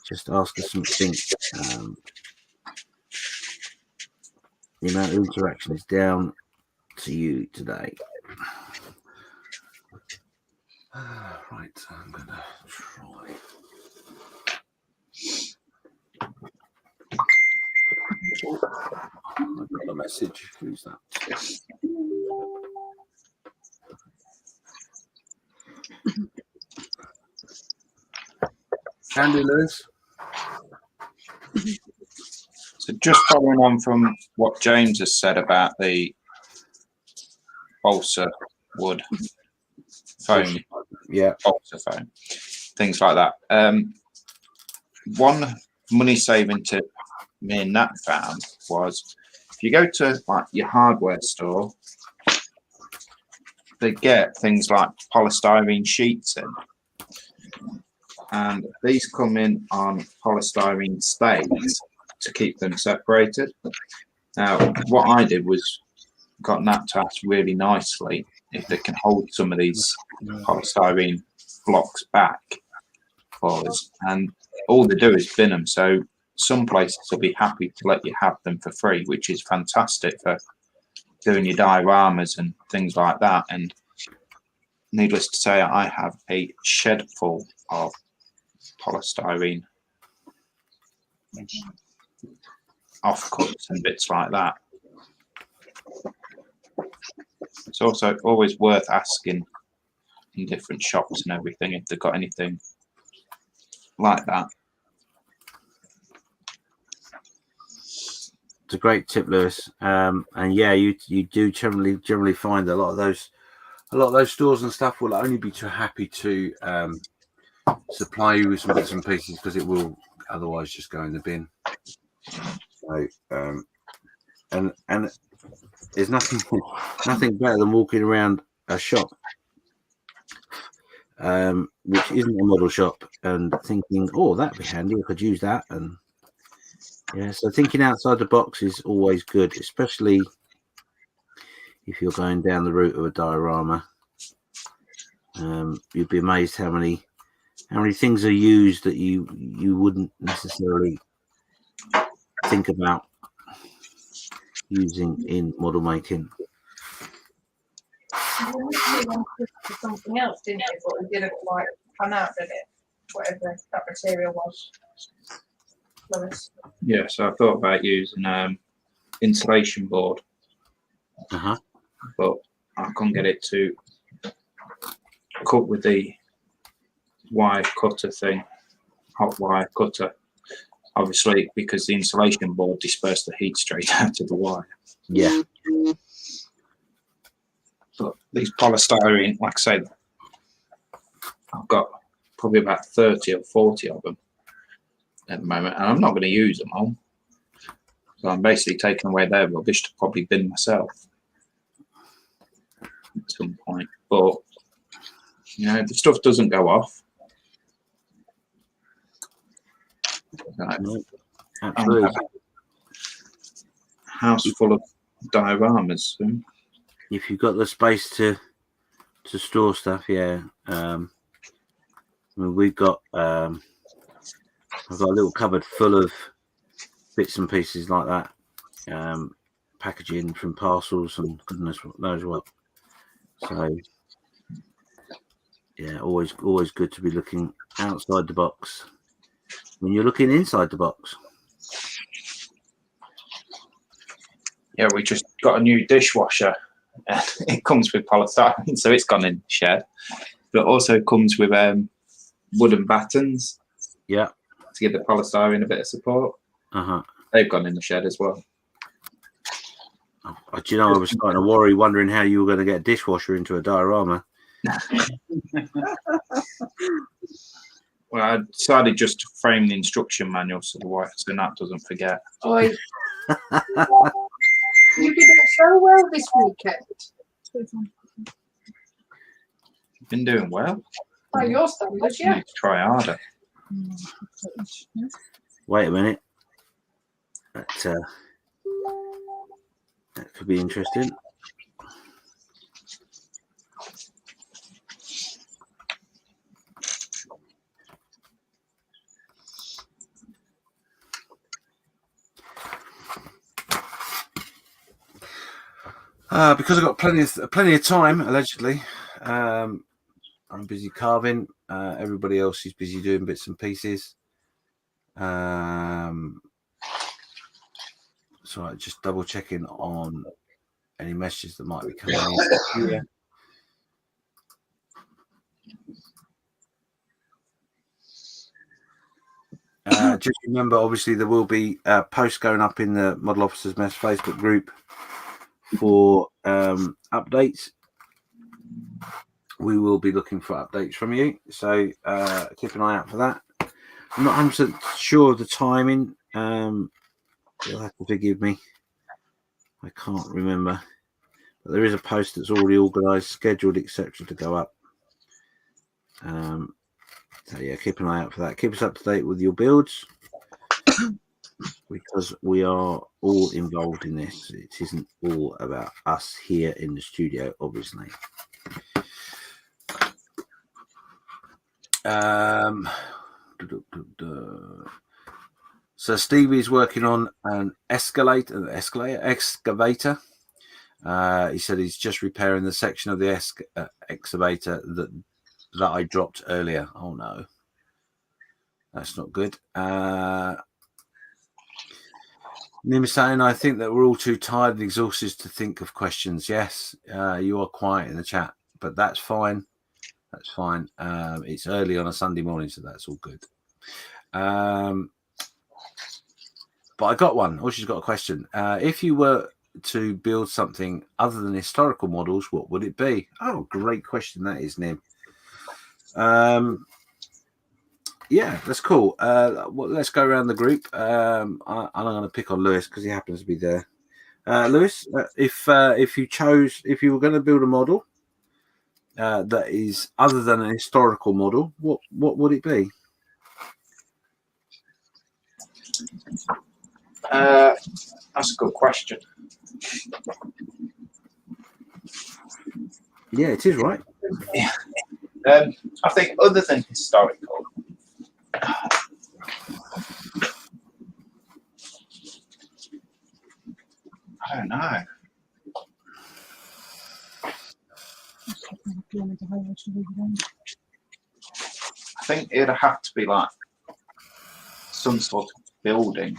Speaker 11: Just ask us something. The amount of interaction is down to you today. Right, I'm going to try. I've got a message. Who's that? Andy Lewis.
Speaker 3: So just following on from what James has said about the balsa wood foam, balsa foam, things like that. One money saving tip me and Nat found was, if you go to like your hardware store, they get things like polystyrene sheets in, and these come in on polystyrene stays to keep them separated. Now, what I did was got Nat to ask really nicely if they can hold some of these polystyrene blocks back for us, and all they do is bin them. So some places will be happy to let you have them for free, which is fantastic for doing your dioramas and things like that. And needless to say, I have a shed full of polystyrene offcuts and bits like that. It's also always worth asking in different shops and everything if they've got anything like that.
Speaker 11: It's a great tip, Lewis. And yeah, you do generally find a lot of those stores and stuff will only be too happy to supply you with some bits and pieces, because it will otherwise just go in the bin. So and there's nothing better than walking around a shop which isn't a model shop and thinking, oh, that'd be handy, I could use that. And yeah, so thinking outside the box is always good, especially if you're going down the route of a diorama. You'd be amazed how many things are used that you wouldn't necessarily think about using in model making.
Speaker 10: Something else, didn't it? But it didn't quite pan out, did it? Whatever that material was.
Speaker 3: Yeah, so I thought about using insulation board, but I couldn't get it to cut with the wire cutter thing, hot wire cutter. Obviously, because the insulation board dispersed the heat straight out of the wire.
Speaker 11: Yeah.
Speaker 3: But these polystyrene, like I said, I've got probably about 30 or 40 of them at the moment, and I'm not going to use them all. So I'm basically taking away their rubbish to probably bin myself at some point. But, you know, the stuff doesn't go off.
Speaker 11: Absolutely.
Speaker 3: House full of dioramas.
Speaker 11: If you've got the space to store stuff, yeah. I mean, we've got I've got a little cupboard full of bits and pieces like that, packaging from parcels and goodness knows what. So yeah, always good to be looking outside the box when you're looking inside the box.
Speaker 3: Yeah, we just got a new dishwasher. It comes with polystyrene, so it's gone in the shed. But it also comes with wooden battens.
Speaker 11: Yeah.
Speaker 3: To give the polystyrene a bit of support. They've gone in the shed as well.
Speaker 11: Oh, do you know, I was starting to worry, wondering how you were going to get a dishwasher into a diorama.
Speaker 3: Well, I decided just to frame the instruction manual so the wife so Nat doesn't forget.
Speaker 10: Oi. You did it so well this weekend.
Speaker 3: You've been doing well.
Speaker 10: By your standards,
Speaker 3: You
Speaker 10: yeah.
Speaker 3: need to try harder.
Speaker 11: Wait a minute. That could be interesting. Because I've got plenty of time, allegedly. I'm busy carving. Everybody else is busy doing bits and pieces. So I'm just double checking on any messages that might be coming in here. Just remember, obviously, there will be posts going up in the Model Officers Mess Facebook group for updates. We will be looking for updates from you, so keep an eye out for that. I'm not 100% sure of the timing. You'll have to forgive me. I can't remember. But there is a post that's already organised, scheduled, etc. to go up. So yeah, keep an eye out for that. Keep us up to date with your builds, because we are all involved in this. It isn't all about us here in the studio, obviously. So Stevie's working on an excavator. He said he's just repairing the section of the excavator that I dropped earlier. Oh no, that's not good. Nim is saying, I think that we're all too tired and exhausted to think of questions. Yes, you are quiet in the chat, but that's fine. That's fine. It's early on a Sunday morning, so that's all good. But I got one. Oh, she's got a question. If you were to build something other than historical models, what would it be? Oh, great question that is, Nim. Yeah, that's cool. Well, let's go around the group. I'm going to pick on Lewis because he happens to be there. Lewis, if you were going to build a model that is other than a historical model, what would it be?
Speaker 3: That's a good question.
Speaker 11: Yeah, it is, right?
Speaker 3: Yeah. I think other than historical, I don't know. I think it'd have to be like some sort of building,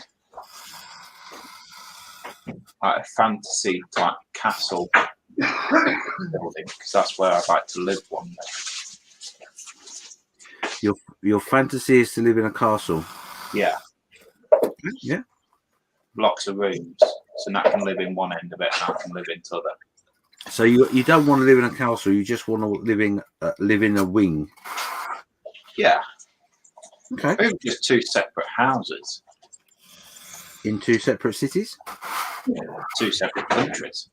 Speaker 3: like a fantasy type castle building, because that's where I'd like to live one day.
Speaker 11: Your fantasy is to live in a castle.
Speaker 3: Yeah.
Speaker 11: Yeah.
Speaker 3: Blocks of rooms, so Nat can live in one end of it, and I can live in the other.
Speaker 11: So you don't want to live in a castle. You just want to live in a wing.
Speaker 3: Yeah.
Speaker 11: Okay.
Speaker 3: Maybe just two separate houses
Speaker 11: in two separate cities.
Speaker 3: Yeah, two separate countries.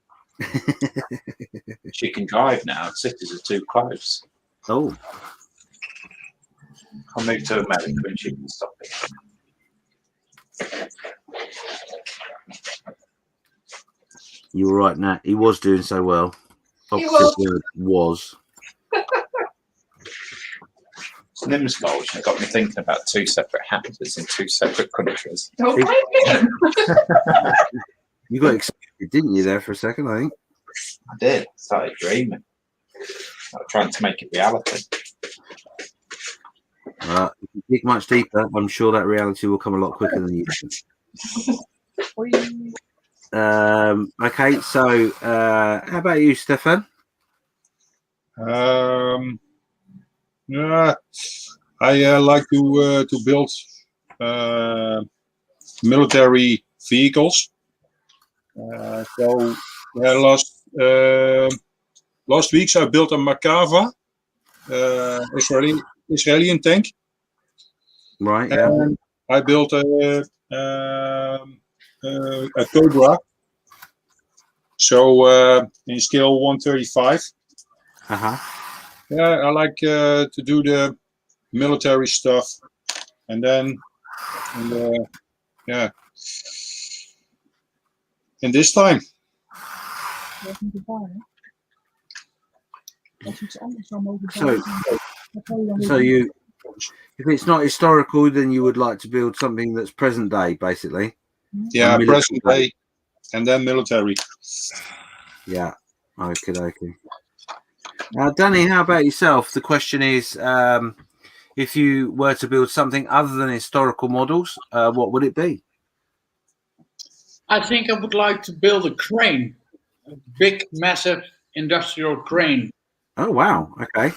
Speaker 3: She can drive now. Cities are too close.
Speaker 11: Oh.
Speaker 3: I'll move to America and she can stop it.
Speaker 11: You were right, Nat. He was doing so well.
Speaker 10: He was.
Speaker 11: Word was.
Speaker 3: It's Nim's goal. She got me thinking about two separate houses in two separate countries.
Speaker 10: Don't blame him.
Speaker 11: You got excited, didn't you, there for a second, I think?
Speaker 3: I did. Started dreaming. I was trying to make it reality.
Speaker 11: If you dig much deeper, I'm sure that reality will come a lot quicker than you think. Okay, so how about you, Stefan?
Speaker 8: Yeah, I like to build military vehicles. So last week I built a Merkava, Israeli tank.
Speaker 11: Right. Yeah.
Speaker 8: And I built a Cobra. So in scale 135. Yeah, I like to do the military stuff, and then in this time.
Speaker 11: So you, if it's not historical, then you would like to build something that's present day, basically.
Speaker 8: Yeah, present day, and then military.
Speaker 11: Yeah. Okay. Danny, how about yourself? The question is, if you were to build something other than historical models, what would it be?
Speaker 2: I think I would like to build a crane, a big, massive industrial crane.
Speaker 11: Oh, wow. Okay.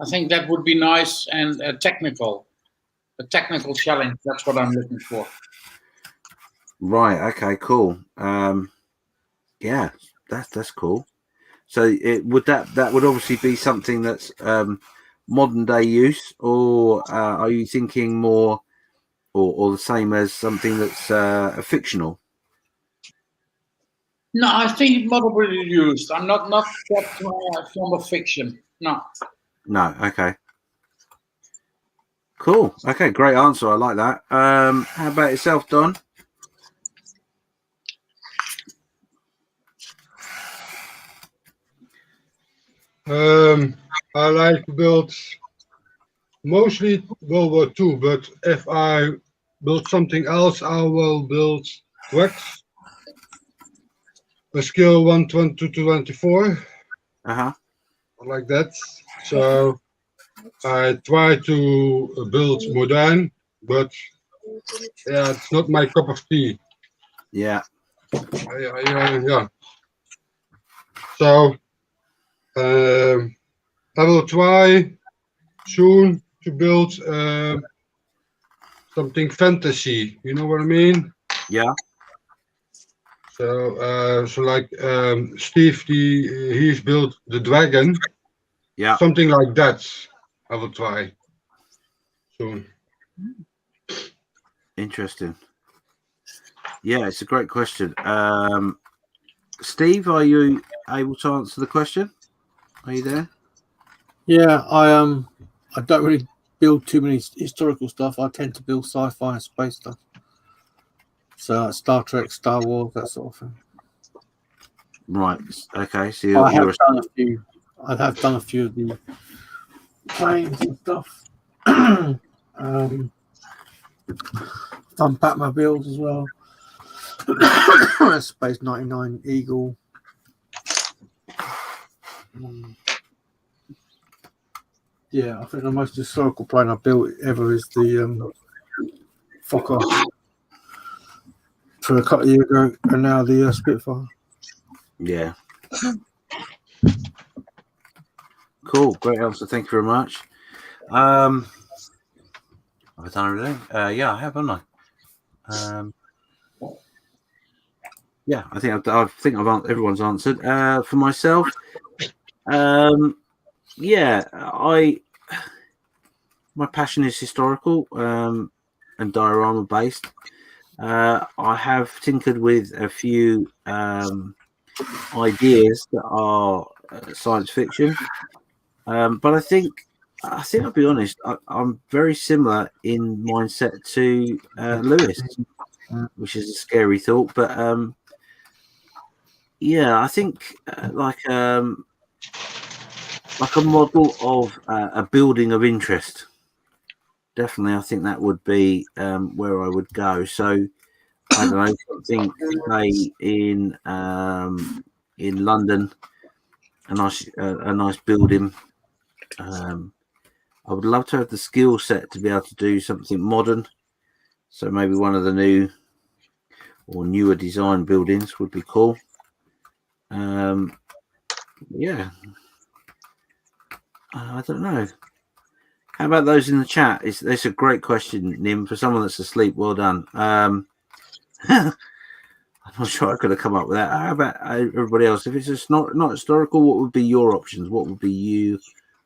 Speaker 2: I think that would be nice and a technical challenge. That's what I'm looking for.
Speaker 11: Right. Okay. Cool. Yeah, that's cool. So that would obviously be something that's modern day use, or are you thinking more, or the same as something that's fictional?
Speaker 2: No, I think moderately used. I'm not that fond of fiction. No.
Speaker 11: No. Okay. Cool. Okay. Great answer. I like that. How about yourself, Don?
Speaker 6: I like to build mostly World War II, but if I build something else, I will build trucks. A scale 120 to 24. Like that. So I try to build modern, but yeah, it's not my cup of tea.
Speaker 11: Yeah.
Speaker 6: Yeah. So I will try soon to build something fantasy. You know what I mean?
Speaker 11: Yeah.
Speaker 6: So like Steve, he's built the dragon.
Speaker 11: Yeah.
Speaker 6: Something like that. I will try soon.
Speaker 11: Interesting. Yeah, it's a great question. Steve, are you able to answer the question? Are you there?
Speaker 4: Yeah, I don't really build too many historical stuff. I tend to build sci-fi and space stuff. So Star Trek, Star Wars, that sort of thing.
Speaker 11: Right. Okay. So
Speaker 4: I have done a few. I have done a few of the planes and stuff. Done Batmobiles as well. Space 99 Eagle. Yeah, I think the most historical plane I built ever is the Fokker for a couple of years ago, and now the Spitfire.
Speaker 11: Yeah. Cool. Great answer. Thank you very much. Have I done everything? Yeah, I have, haven't I? Yeah, I think everyone's answered. For myself, yeah, my passion is historical and diorama based. I have tinkered with a few ideas that are science fiction, but I think I'll be honest. I'm very similar in mindset to Lewis, which is a scary thought, but yeah, I think like a model of a building of interest. Definitely, I think that would be where I would go. So I don't know, something say in London, a nice building. I would love to have the skill set to be able to do something modern. So maybe one of the new or newer design buildings would be cool. Yeah, I don't know. How about those in the chat? It's a great question, Nim, for someone that's asleep. Well done. I'm not sure I could have come up with that. How about everybody else? If it's just not historical, what would be your options? What would be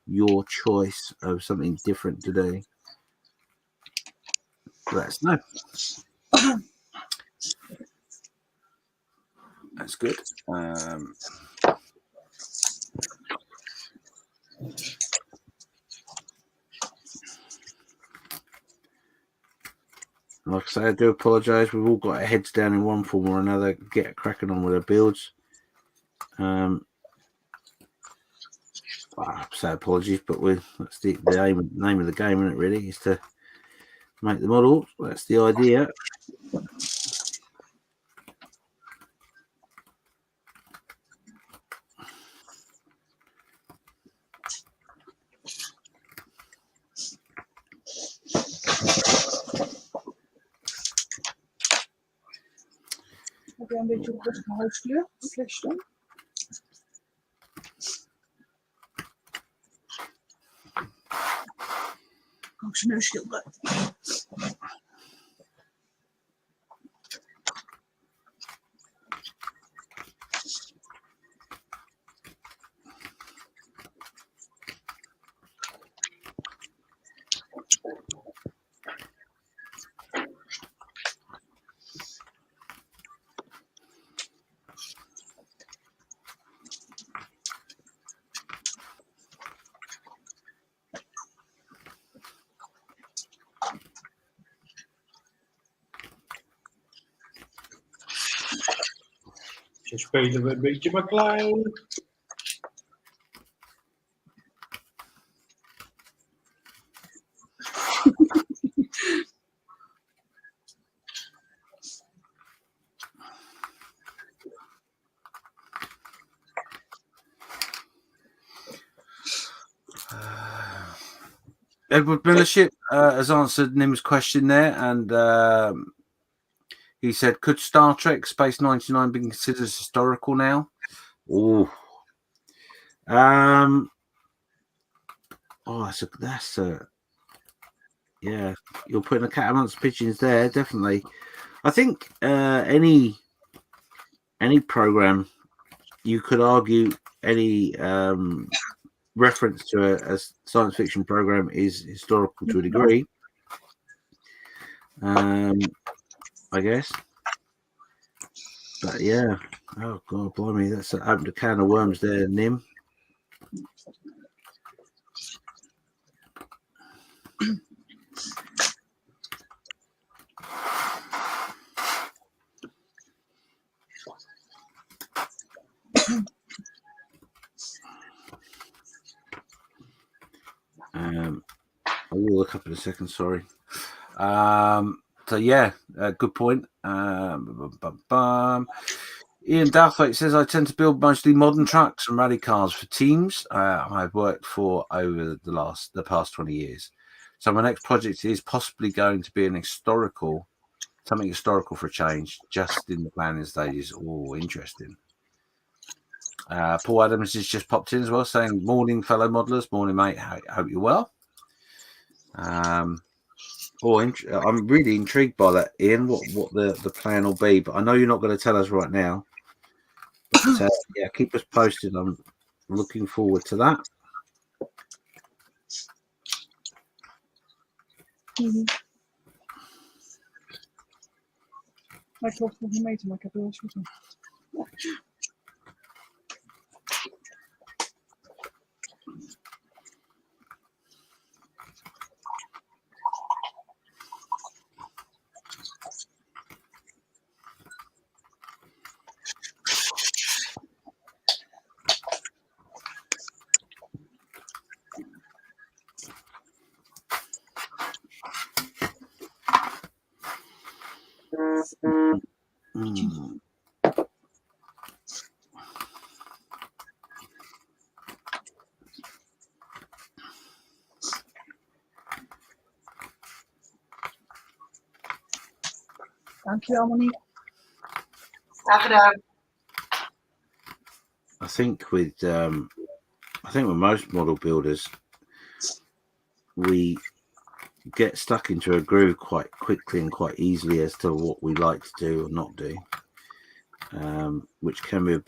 Speaker 11: your choice of something different today? let us know. That's good. Like I say, I do apologise. We've all got our heads down in one form or another, get cracking on with our builds. I say apologies, but that's the name of the game, isn't it? Really, is to make the model. That's the idea.
Speaker 10: Heb je een beetje rustige huiskleur? Flesje. Ook zijn neus schilderen.
Speaker 2: Zo spelen we een beetje met klei.
Speaker 11: Edward Millership has answered Nim's question there, and he said, "Could Star Trek Space 99 be considered historical now?" Oh, that's a yeah. You're putting a cat amongst pigeons there, definitely. I think any program, you could argue any reference to a science fiction program is historical to a degree. I guess, but yeah. Oh God, blimey, that's opened a can of worms there, Nim. I will look up in a second. Sorry. So yeah, good point. Ian Dalthwaite says, "I tend to build mostly modern trucks and rally cars for teams I've worked for over the past 20 years. So my next project is possibly going to be something historical for a change, just in the planning stages." Oh, interesting. Paul Adams has just popped in as well, saying, "Morning, fellow modelers. Morning, mate. Hope you're well." I'm really intrigued by that, Ian. What the plan will be, but I know you're not going to tell us right now. But, yeah, keep us posted. I'm looking forward to that.
Speaker 10: Maar ik hoef nog niet mee te maken, ik heb er wel eens goed in. Dankjewel, Monique.
Speaker 12: Graag gedaan.
Speaker 11: I think with most model builders, we get stuck into a groove quite quickly and quite easily as to what we like to do or not do, which can be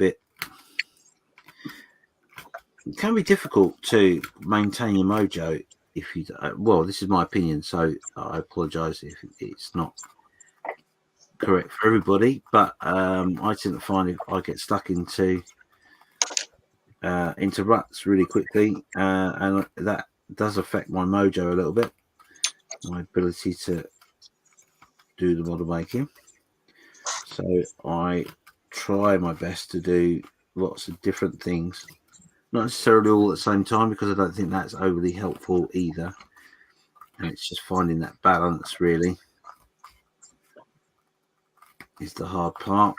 Speaker 11: difficult to maintain your mojo if you well, this is my opinion, so I apologise if it's not correct for everybody, but I tend to find if I get stuck into ruts really quickly, and that does affect my mojo a little bit, my ability to do the model making. So I try my best to do lots of different things, not necessarily all at the same time, because I don't think that's overly helpful either. And it's just finding that balance really is the hard part.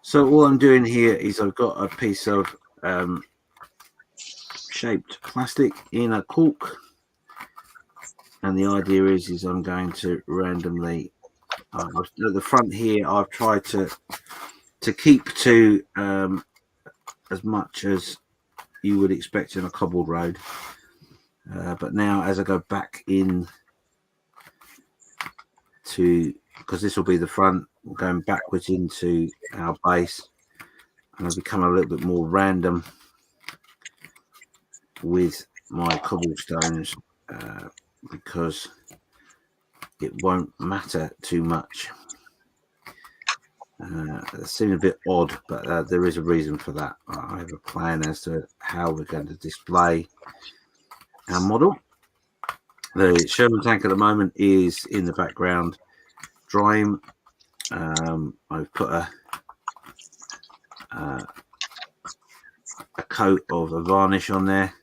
Speaker 11: So all I'm doing here is I've got a piece of shaped plastic in a cork, and the idea is I'm going to randomly at the front here. I've tried to keep to as much as you would expect in a cobbled road, but now as I go back in to, because this will be the front, going backwards into our base, and I'll become a little bit more random with my cobblestones, because it won't matter too much. It seems a bit odd, but there is a reason for that. I have a plan as to how we're going to display our model. The Sherman tank at the moment is in the background drying. I've put a coat of a varnish on there.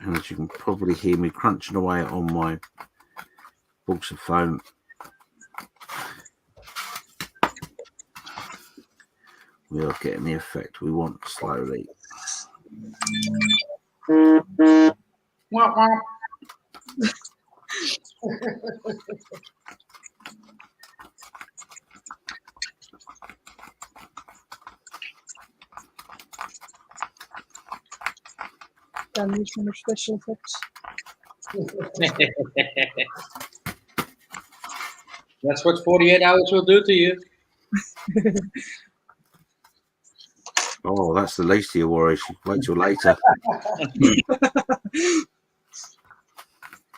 Speaker 11: And as you can probably hear me crunching away on my balls of foam, we are getting the effect we want slowly.
Speaker 13: Dan use some special effects.
Speaker 2: That's what 48 hours will do to you.
Speaker 11: Oh, that's the least of your worries. Wait till later.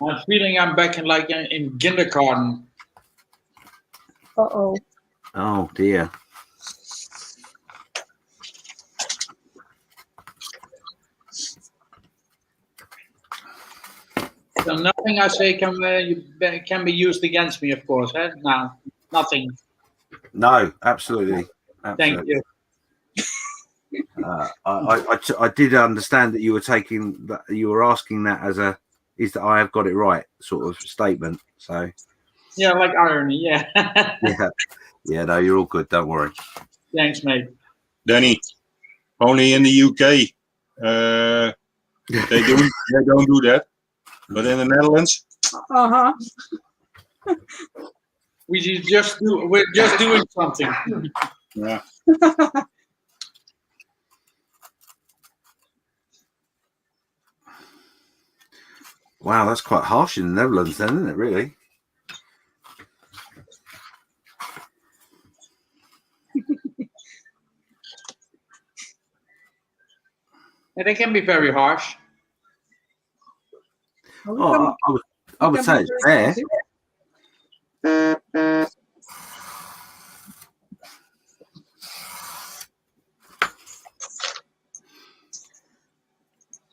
Speaker 2: I'm feeling I'm back in kindergarten.
Speaker 13: Uh-oh.
Speaker 11: Oh dear.
Speaker 2: So nothing I say can be used against me, of course. Eh? No, nothing.
Speaker 11: No, absolutely.
Speaker 2: Thank you.
Speaker 11: I did understand that you were asking that as a is that I have got it right sort of statement. So
Speaker 2: yeah, like irony. Yeah.
Speaker 11: yeah. No, you're all good. Don't worry.
Speaker 2: Thanks, mate.
Speaker 8: Danny, only in the UK. They don't do that. But in the Netherlands,
Speaker 2: we're just doing something.
Speaker 8: Yeah.
Speaker 11: Wow, that's quite harsh in the Netherlands, then, isn't it? Really?
Speaker 2: Yeah, they can be very harsh.
Speaker 11: Oh, I would say it's fair.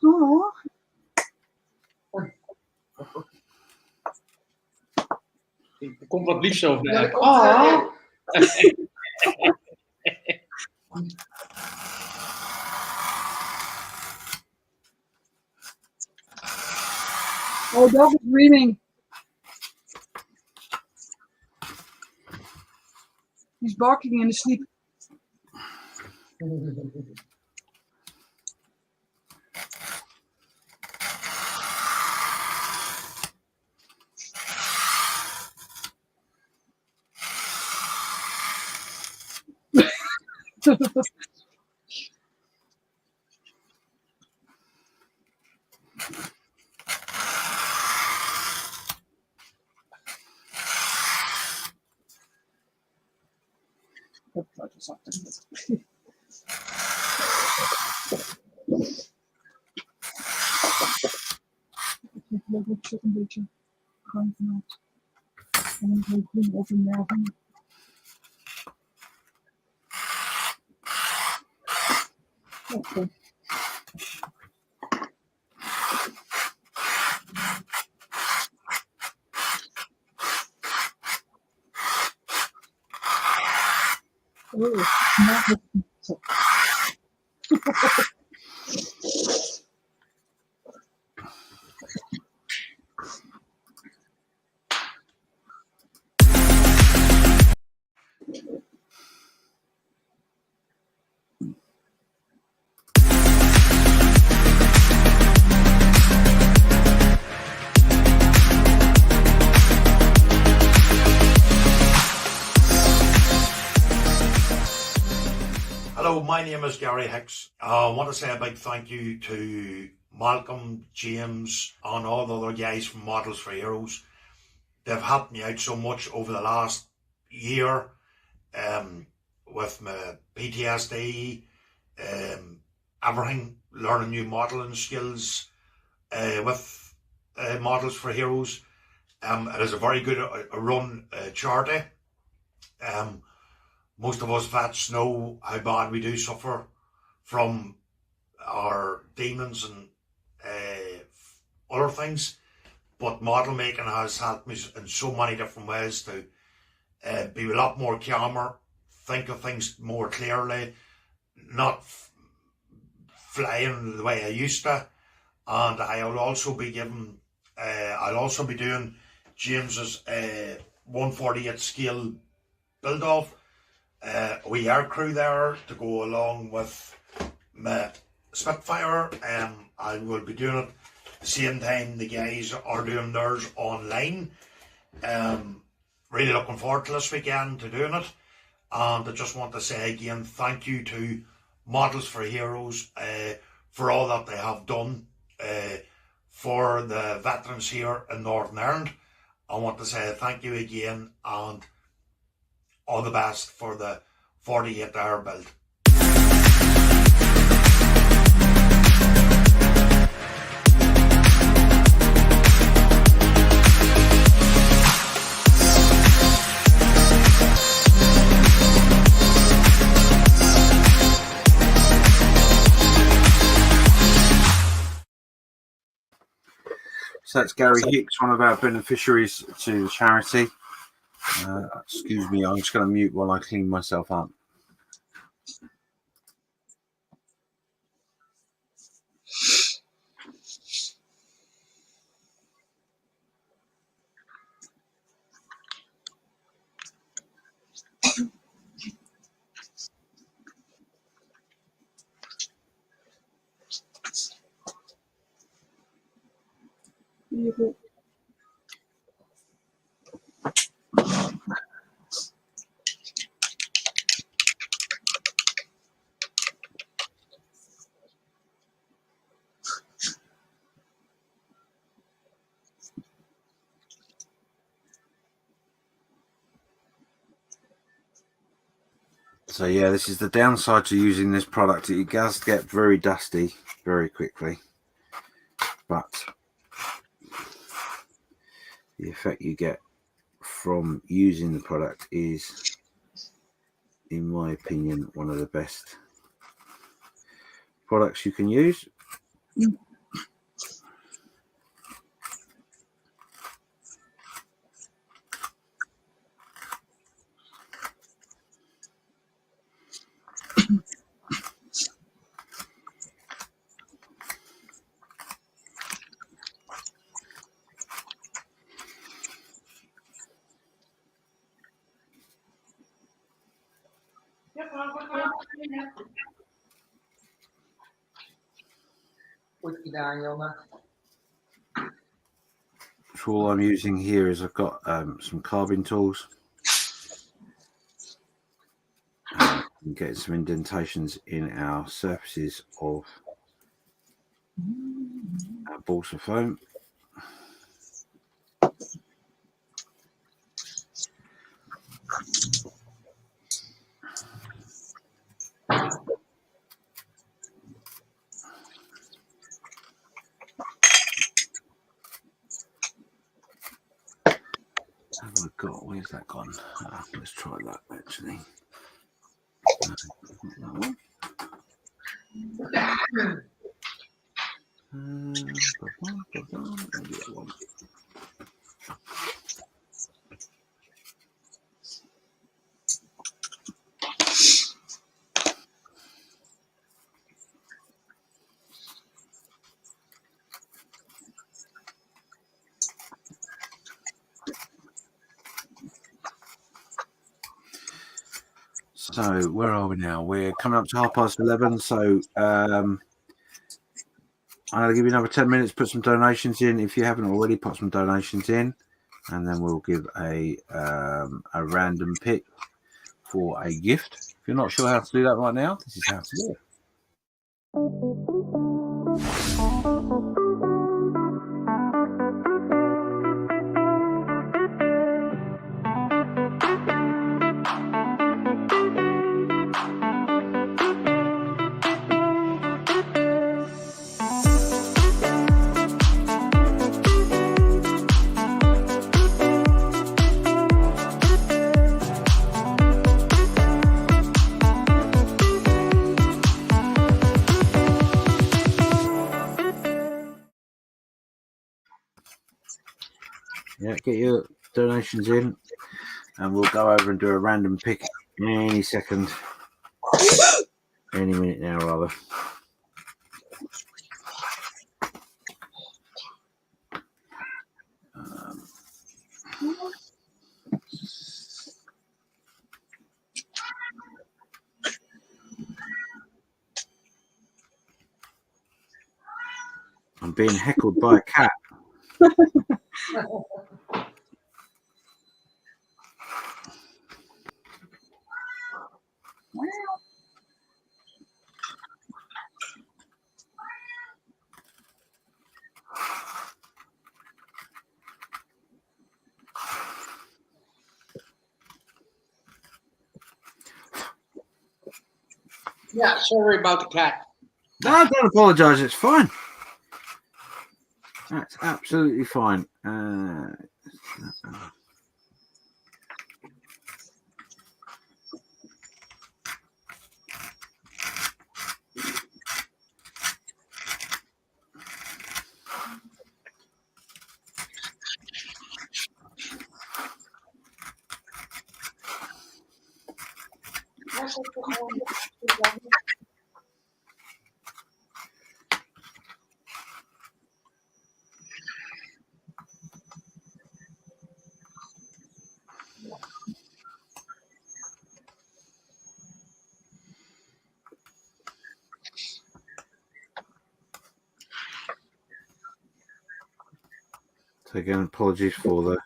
Speaker 13: Oh.
Speaker 2: Er komt wat liefs over.
Speaker 12: Ja, oh.
Speaker 13: Oh, dog is dreaming. He's barking in his sleep. Ik geloof dat ik een beetje gang vanuit. En dan ga ik doen over nerven. Oké. Oh, nou, zo.
Speaker 14: Hello, my name is Gary Hicks. I want to say a big thank you to Malcolm, James, and all the other guys from Models for Heroes. They've helped me out so much over the last year with my PTSD, everything, learning new modelling skills with Models for Heroes. It is a very good run charity. Most of us vets know how bad we do suffer from our demons and other things, but model making has helped me in so many different ways to be a lot more calmer, think of things more clearly, not flying the way I used to. And I'll also be giving, I'll also be doing James's 148 scale build off. We air crew there to go along with my Spitfire. I will be doing it the same time the guys are doing theirs online. Really looking forward to this weekend to doing it. And I just want to say again, thank you to Models for Heroes for all that they have done for the veterans here in Northern Ireland. I want to say thank you again and all the best for the 48-hour build.
Speaker 11: So that's Gary Hicks, one of our beneficiaries to the charity. Excuse me, I'm just going to mute while I clean myself up. So yeah, this is the downside to using this product. It does get very dusty very quickly, but the effect you get from using the product is, in my opinion, one of the best products you can use.
Speaker 2: Put you down, Yona.
Speaker 11: So all I'm using here is I've got some carving tools. And get some indentations in our surfaces of our balls of foam. Have I got? Where's that gone? Let's try that actually. So where are we now? We're coming up to 11:30. So I'm going to give you another 10 minutes. Put some donations in if you haven't already. Put some donations in, and then we'll give a random pick for a gift. If you're not sure how to do that right now, this is how to do it. Yeah, get your donations in, and we'll go over and do a random pick any second, any minute now, rather. I'm being heckled by a cat.
Speaker 2: Yeah, sorry about the cat.
Speaker 11: No, don't apologise. It's fine. That's absolutely fine. So again, apologies for the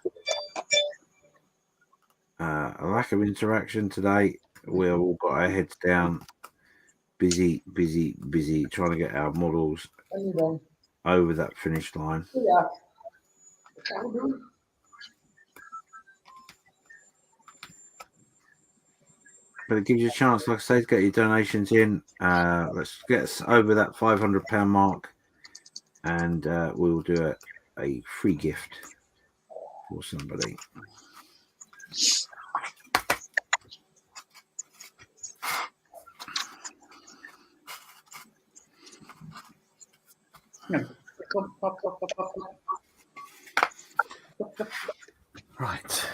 Speaker 11: lack of interaction today. We've all got our heads down, busy trying to get our models over that finish line.
Speaker 2: Yeah.
Speaker 11: But it gives you a chance, like I say, to get your donations in. Let's get us over that £500 mark, and we'll do a free gift for somebody. Right.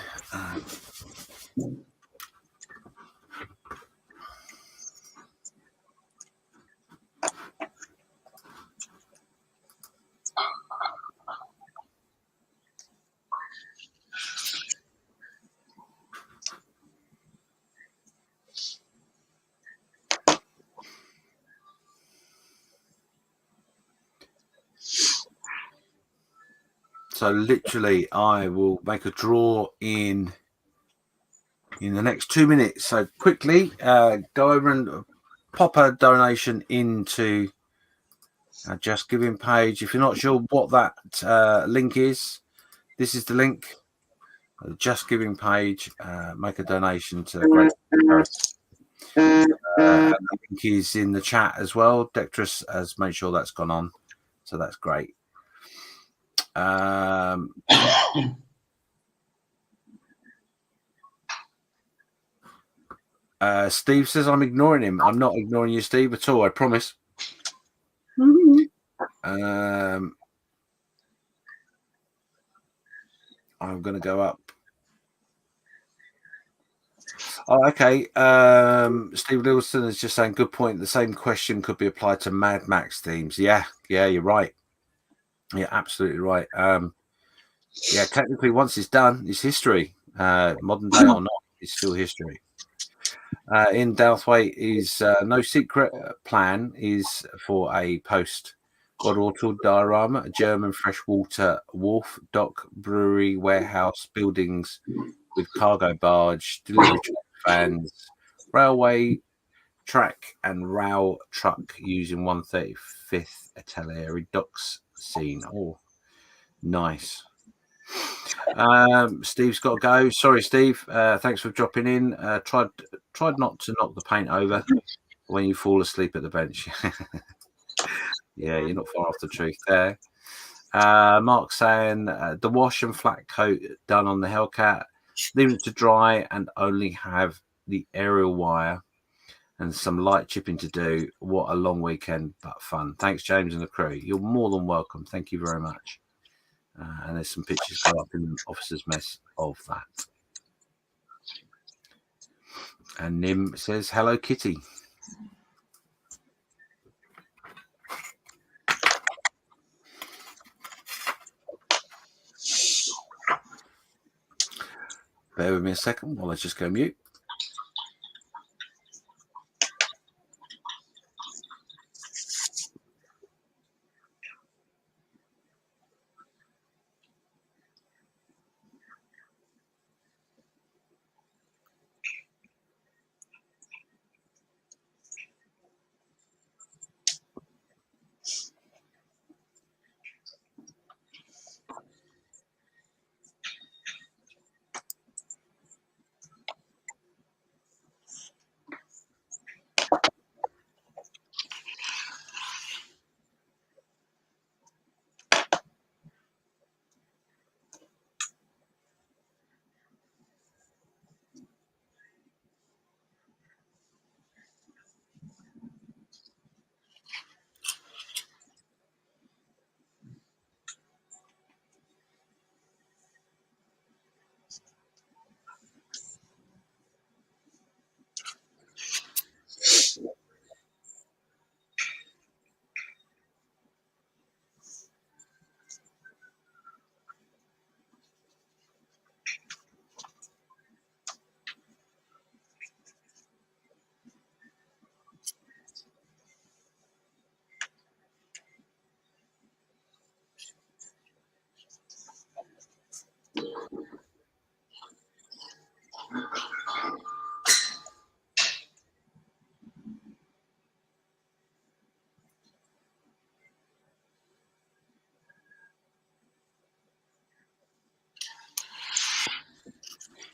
Speaker 11: So literally, I will make a draw in the next 2 minutes. So quickly, go over and pop a donation into our Just Giving page. If you're not sure what that link is, this is the link. The Just Giving page. Make a donation to the Great and the link is in the chat as well. Dectress has made sure that's gone on, so that's great. Steve says I'm ignoring him. I'm not ignoring you, Steve, at all. I promise. I'm going to go up. Oh, okay. Steve Wilson is just saying, good point. The same question could be applied to Mad Max themes. Yeah, you're right. Yeah, absolutely right. Yeah, technically, once it's done, it's history. Modern day or not, it's still history. In Douthwaite is no secret plan is for a post Godauto diorama, a German freshwater wharf, dock, brewery, warehouse, buildings with cargo barge, delivery vans, railway track and rail truck using 135th Atelier docks scene. Oh, nice. Steve's got to go. Sorry, Steve. Thanks for dropping in. Tried not to knock the paint over when you fall asleep at the bench. Yeah, you're not far off the truth there. Mark saying the wash and flat coat done on the Hellcat, leave it to dry and only have the aerial wire and some light chipping to do. What a long weekend, but fun. Thanks, James and the crew. You're more than welcome. Thank you very much. And there's some pictures go up in the officer's mess of that. And Nim says, hello, Kitty. Bear with me a second while I just go mute.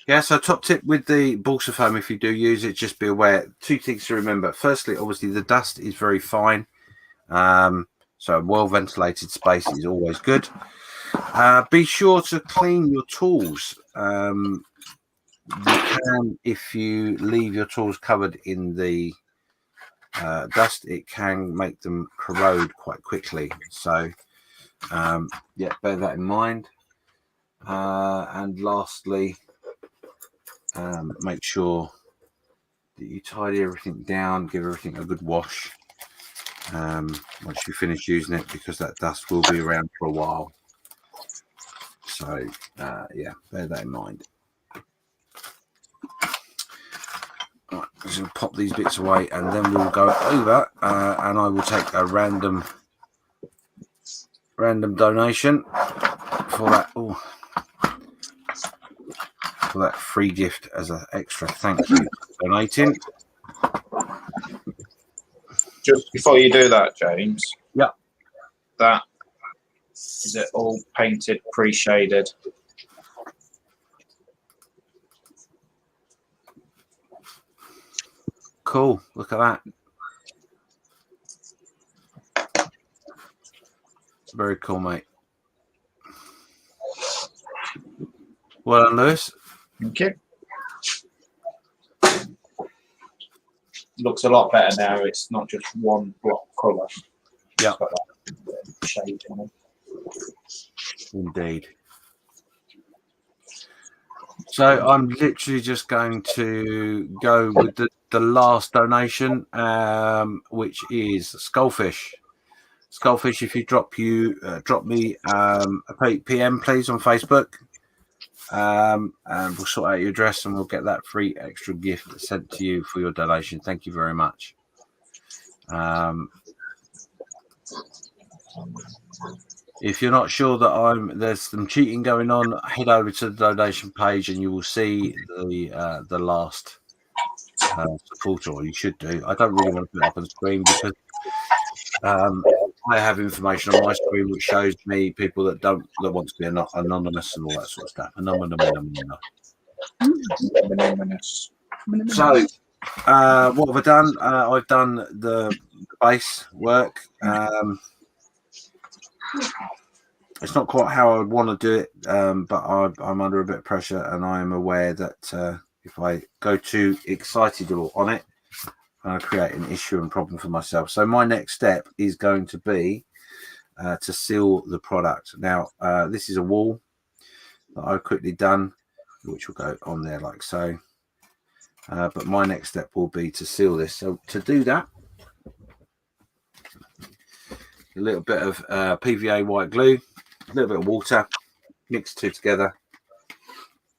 Speaker 11: Yeah, so top tip with the balsa foam, if you do use it, just be aware. Two things to remember. Firstly, obviously, the dust is very fine. So a well-ventilated space is always good. Be sure to clean your tools. You can, if you leave your tools covered in the dust, it can make them corrode quite quickly. So, yeah, bear that in mind. And lastly, make sure that you tidy everything down, give everything a good wash once you finish using it, because that dust will be around for a while. So, yeah, bear that in mind. Right, I'm just going to pop these bits away and then we'll go over and I will take a random donation for that. Ooh, for that free gift as an extra thank you for donating.
Speaker 3: Just before you do that, James.
Speaker 11: Yeah.
Speaker 3: That is it all painted, pre-shaded?
Speaker 11: Cool. Look at that. Very cool, mate. Well done, Lewis.
Speaker 3: Thank you. Looks a lot better now. It's not just one block colour.
Speaker 11: Yeah.
Speaker 3: Shade on it.
Speaker 11: Indeed. So I'm literally just going to go with the last donation, which is Skullfish. Skullfish, if you drop me a PM, please, on Facebook. And we'll sort out your address and we'll get that free extra gift sent to you for your donation. Thank you very much. If you're not sure that there's some cheating going on, head over to the donation page and you will see the last supporter, or you should do. I don't really want to put it up on the screen because I have information on my screen which shows me people that want to be anonymous and all that sort of stuff. Anonymous. So, what have I done? I've done the base work. It's not quite how I would want to do it, but I'm under a bit of pressure, and I am aware that if I go too excited on it, I create an issue and problem for myself. So my next step is going to be to seal the product. Now, this is a wall that I've quickly done, which will go on there like so. But my next step will be to seal this. So to do that, a little bit of PVA white glue, a little bit of water, mix two together,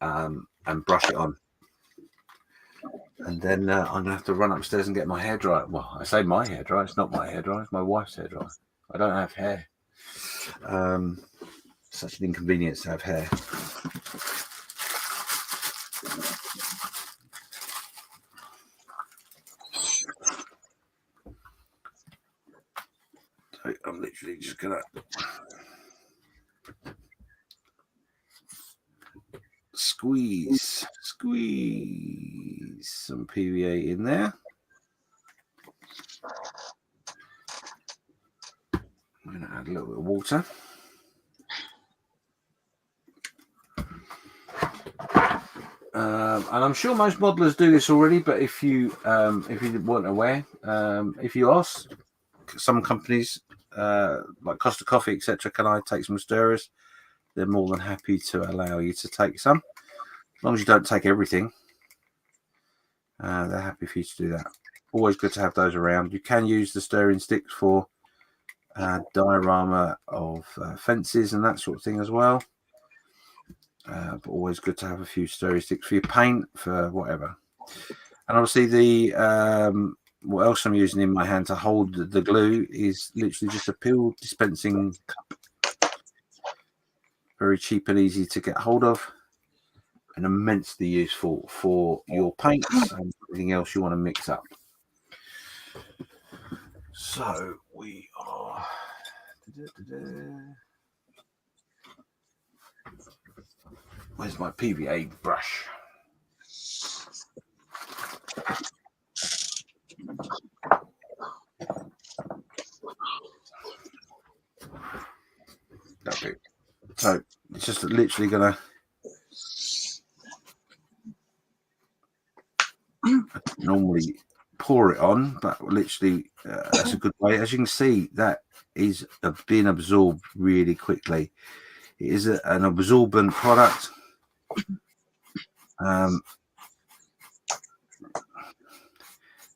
Speaker 11: and brush it on. And then I'm going to have to run upstairs and get my hair dry. Well, I say my hair dry. It's not my hair dry. It's my wife's hair dry. I don't have hair. Such an inconvenience to have hair. So I'm literally just going to squeeze some PVA in there. I'm going to add a little bit of water. And I'm sure most modelers do this already, but if you weren't aware, if you ask some companies like Costa Coffee, etc., can I take some stirrers? They're more than happy to allow you to take some. As long as you don't take everything, they're happy for you to do that. Always good to have those around. You can use the stirring sticks for diorama of fences and that sort of thing as well. But always good to have a few stirring sticks for your paint, for whatever. And obviously what else I'm using in my hand to hold the glue is literally just a pill dispensing cup. Very cheap and easy to get hold of, and immensely useful for your paints and everything else you want to mix up. So we are. Where's my PVA brush? Okay. So it's just literally gonna normally pour it on, but literally that's a good way. As you can see, that is being absorbed really quickly. It is an absorbent product. And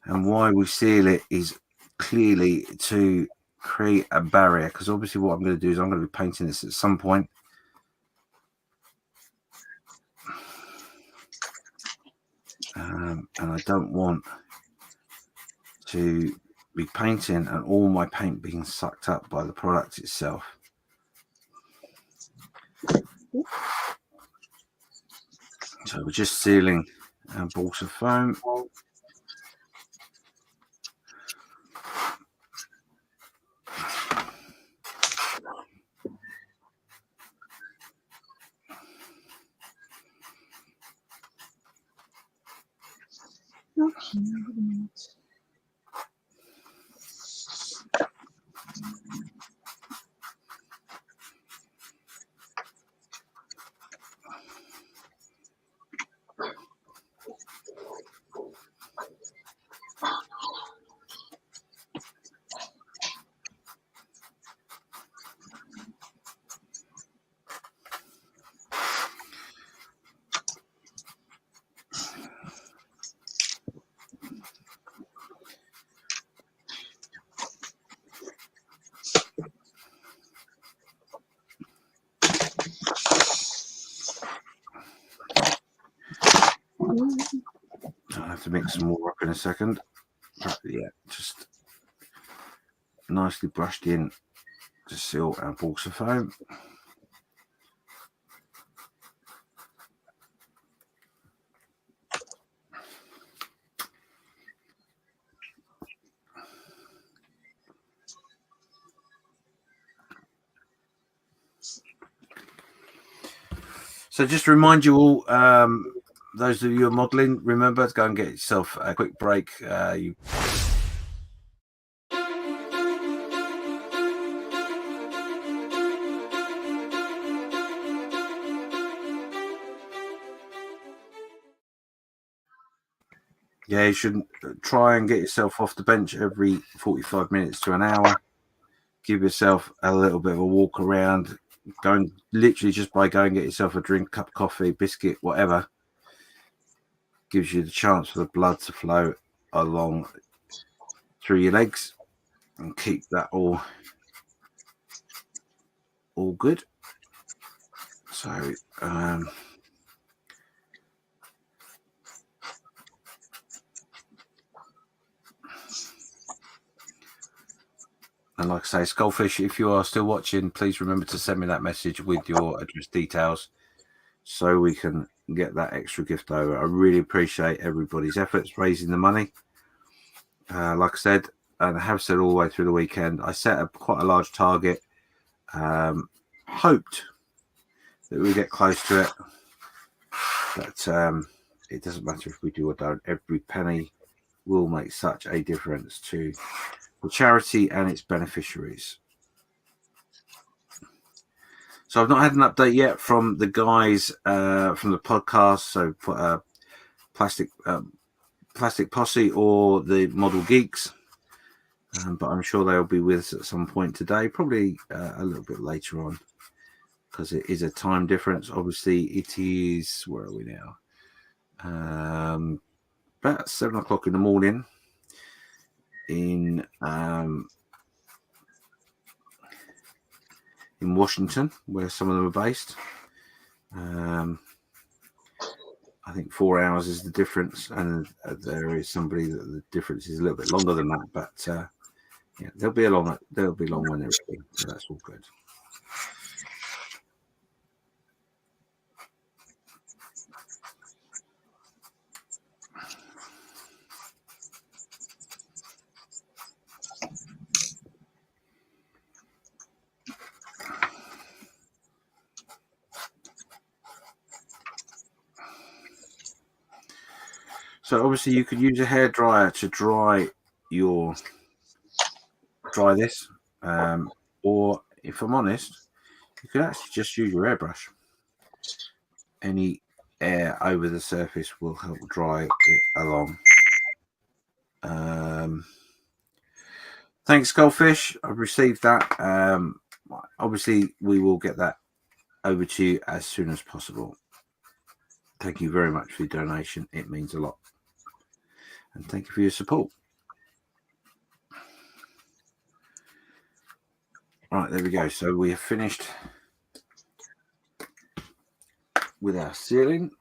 Speaker 11: why we seal it is clearly to create a barrier, because obviously what I'm going to do is I'm going to be painting this at some point. And I don't want to be painting and all my paint being sucked up by the product itself. So we're just sealing our balls of foam.
Speaker 13: Okay, wait a minute.
Speaker 11: I'll have to mix some more up in a second. But yeah, just nicely brushed in to seal our balls of foam. So just to remind you all, those of you who are modelling, remember to go and get yourself a quick break. You should try and get yourself off the bench every 45 minutes to an hour. Give yourself a little bit of a walk around. Going literally just by going get yourself a drink, cup of coffee, biscuit, whatever, gives you the chance for the blood to flow along through your legs and keep that all good. So and like I say, Skullfish, if you are still watching, please remember to send me that message with your address details so we can get that extra gift over. I really appreciate everybody's efforts raising the money. Like I said, and I have said all the way through the weekend, I set up quite a large target. Hoped that we get close to it, but it doesn't matter if we do or don't. Every penny will make such a difference to the charity and its beneficiaries. So I've not had an update yet from the guys from the podcast, so Plastic Posse or the Model Geeks, but I'm sure they'll be with us at some point today, probably a little bit later on, because it is a time difference. Obviously, it is, where are we now? About 7 o'clock in the morning in Washington, where some of them are based. I think 4 hours is the difference, and there is somebody that the difference is a little bit longer than that. But yeah, they'll be long when they're ready, so that's all good. So obviously you could use a hairdryer to dry this, or if I'm honest, you could actually just use your airbrush. Any air over the surface will help dry it along. Thanks, Skullfish. I've received that. Obviously, we will get that over to you as soon as possible. Thank you very much for your donation. It means a lot. And thank you for your support. Right, there we go. So we have finished with our sealing.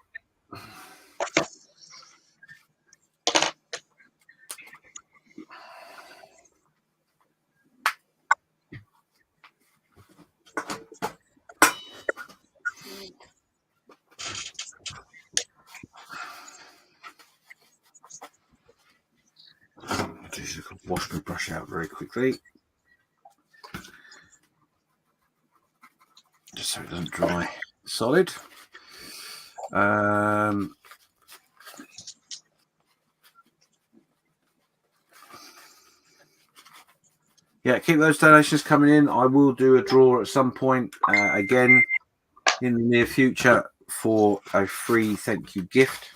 Speaker 11: just wash my brush out very quickly. Just so it doesn't dry solid. Yeah, keep those donations coming in. I will do a draw at some point again in the near future for a free thank you gift.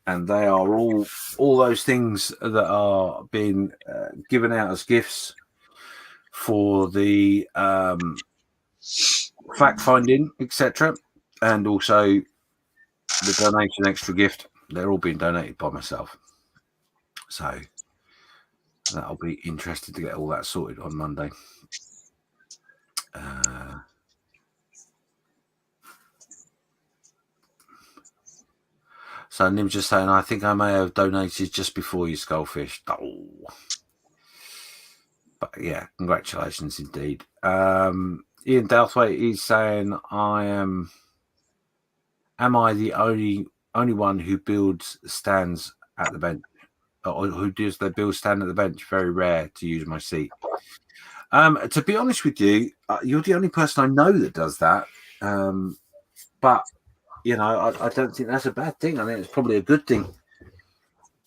Speaker 11: And they are all those things that are being given out as gifts for the fact finding, etc., and also the donation extra gift. They're all being donated by myself, so that'll be interesting to get all that sorted on Monday. So Nim's just saying, I think I may have donated just before you, Skullfish. Oh. But yeah, congratulations indeed. Ian Douthwaite is saying, am I the only one who builds stands at the bench? Or who does the build stand at the bench? Very rare to use my seat. To be honest with you, you're the only person I know that does that. But you know, I don't think that's a bad thing. I think it's probably a good thing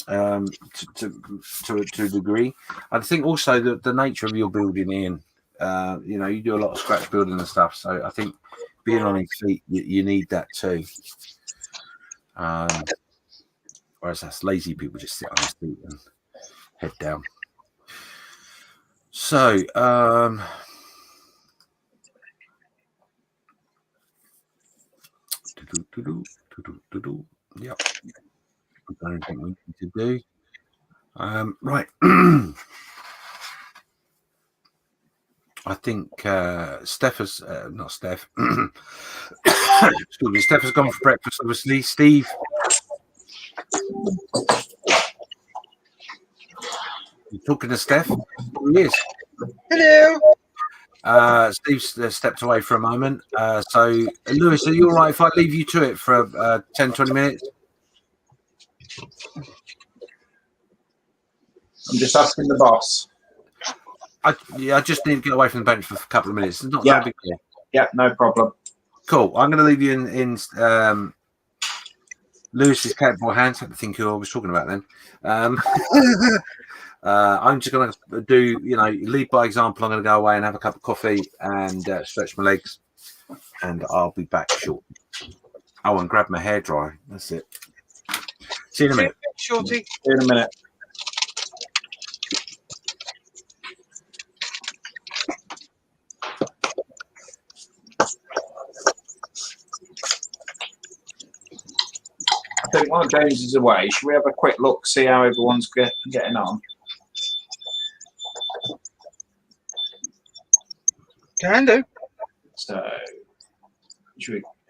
Speaker 11: to a degree. I think also that the nature of your building, Ian, you know, you do a lot of scratch building and stuff. So I think being on his feet, you need that too. Whereas us lazy people just sit on his feet and head down. So, yeah, I don't think we need to do. Right. I think Steph has not Steph. Excuse me, Steph has gone for breakfast. Obviously, Steve. You're talking to Steph? He is.
Speaker 5: Hello.
Speaker 11: Steve stepped away for a moment. So, Lewis, are you all right if I leave you to it for 10, 20 minutes?
Speaker 3: I'm just asking the boss.
Speaker 11: I just need to get away from the bench for a couple of minutes. It's not
Speaker 3: no
Speaker 11: big deal.
Speaker 3: Yeah, no problem.
Speaker 11: Cool. I'm going to leave you in Lewis's capable hands. I think who I was talking about then. I'm just going to do, lead by example. I'm going to go away and have a cup of coffee and stretch my legs, and I'll be back shortly. Oh, and grab my hairdryer. That's it. See you in a minute.
Speaker 5: Shorty.
Speaker 3: See you in a minute. I think while James is away, should we have a quick look, see how everyone's getting on?
Speaker 5: Can do.
Speaker 3: So,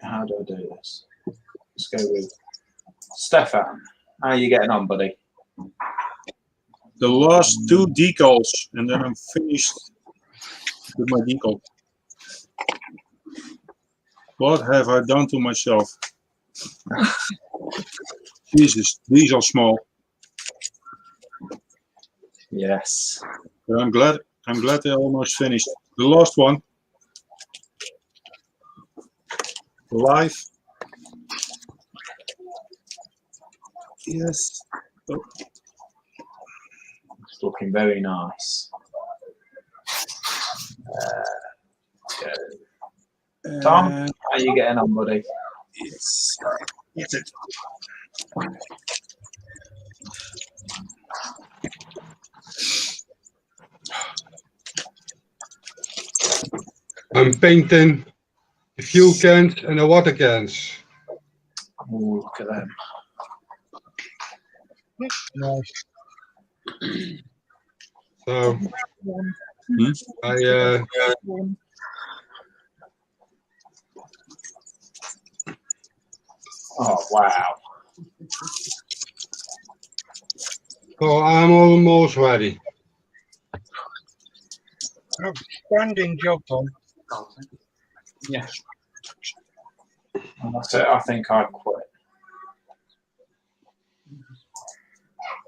Speaker 3: how do I do this? Let's go with Stefan. How are you getting on, buddy?
Speaker 8: The last 2 decals, and then I'm finished with my decal. What have I done to myself? Jesus, these are small.
Speaker 3: Yes.
Speaker 8: But I'm glad they're almost finished. The last one. Live. Yes. Oh.
Speaker 3: It's looking very nice. Tom, how are you getting on, buddy?
Speaker 8: It's it.
Speaker 6: I'm painting the fuel cans and the water cans.
Speaker 3: Oh, look at them.
Speaker 5: Nice.
Speaker 6: So
Speaker 3: Oh, wow.
Speaker 6: so I'm almost ready.
Speaker 5: Outstanding job, Tom.
Speaker 3: Yeah. And that's it. I think I'd quit.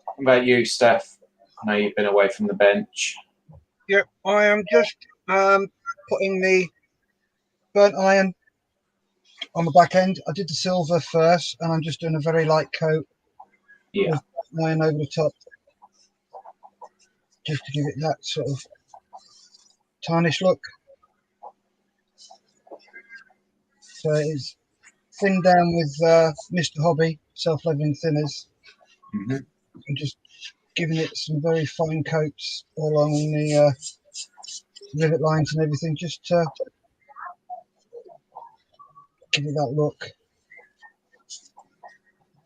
Speaker 3: What about you, Steph? I know you've been away from the bench.
Speaker 5: Yep, I am just putting the burnt iron on the back end. I did the silver first, and I'm just doing a very light coat with iron over the top, just to give it that sort of tarnish look. So it's thinned down with Mr. Hobby self-leveling thinners, and just giving it some very fine coats all along the rivet lines and everything, just to give it that look.